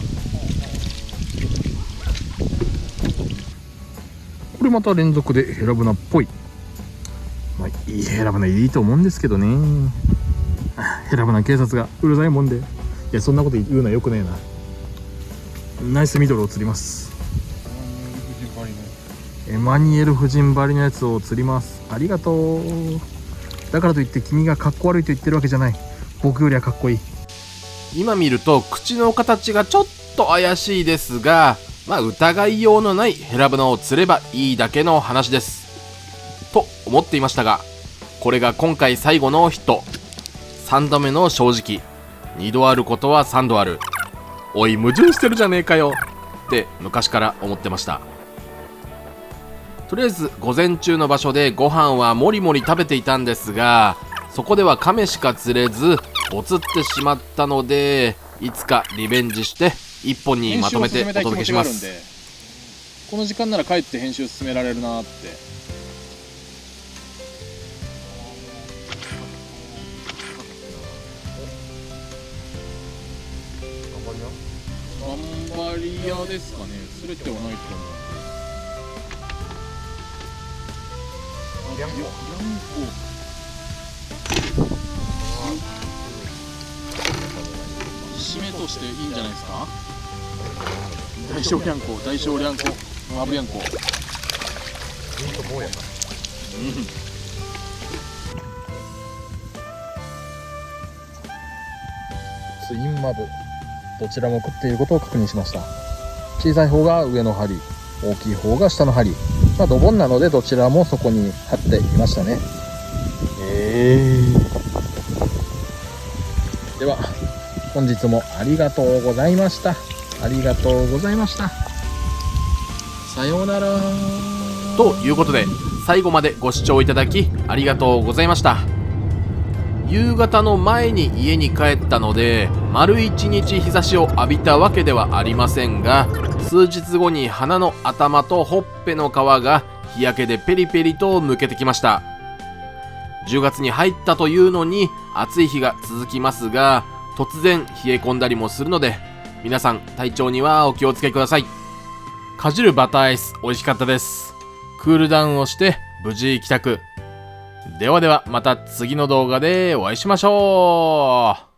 これまた連続でヘラブナっぽい。まあいいヘラブナいいと思うんですけどね。ヘラブナ警察がうるさいもんで。いや、そんなこと言うのはよくねえな。ナイスミドルを釣ります。エマニエル夫人ばりのやつを釣ります。ありがとう。だからといって君がかっこ悪いと言ってるわけじゃない。僕よりはかっこいい。今見ると口の形がちょっと怪しいですが、まあ疑いようのないヘラブナを釣ればいいだけの話ですと思っていましたが、これが今回最後のヒット。3度目の正直。2度あることは3度ある。おい矛盾してるじゃねえかよって昔から思ってました。とりあえず午前中の場所でご飯はもりもり食べていたんですが、そこではカメしか釣れずボツってしまったので、いつかリベンジして1本にまとめてお届けします。この時間なら帰って編集進められるなって。頑張り屋ですかね。すれてはないと思う。ヤンコ締めとしていいんじゃないですか。大小リャンコ、マブヤンコ。ツインマブ、どちらも食っていることを確認しました。小さい方が上の針、大きい方が下の針、ドボンなのでどちらもそこに貼っていましたね。では本日もありがとうございました。ありがとうございました。さようなら。ということで、最後までご視聴いただきありがとうございました。夕方の前に家に帰ったので、丸一日日差しを浴びたわけではありませんが、数日後に鼻の頭とほっぺの皮が日焼けでペリペリとむけてきました。10月に入ったというのに暑い日が続きますが、突然冷え込んだりもするので、皆さん体調にはお気をつけください。かじるバターアイス美味しかったです。クールダウンをして無事帰宅。ではではまた次の動画でお会いしましょう。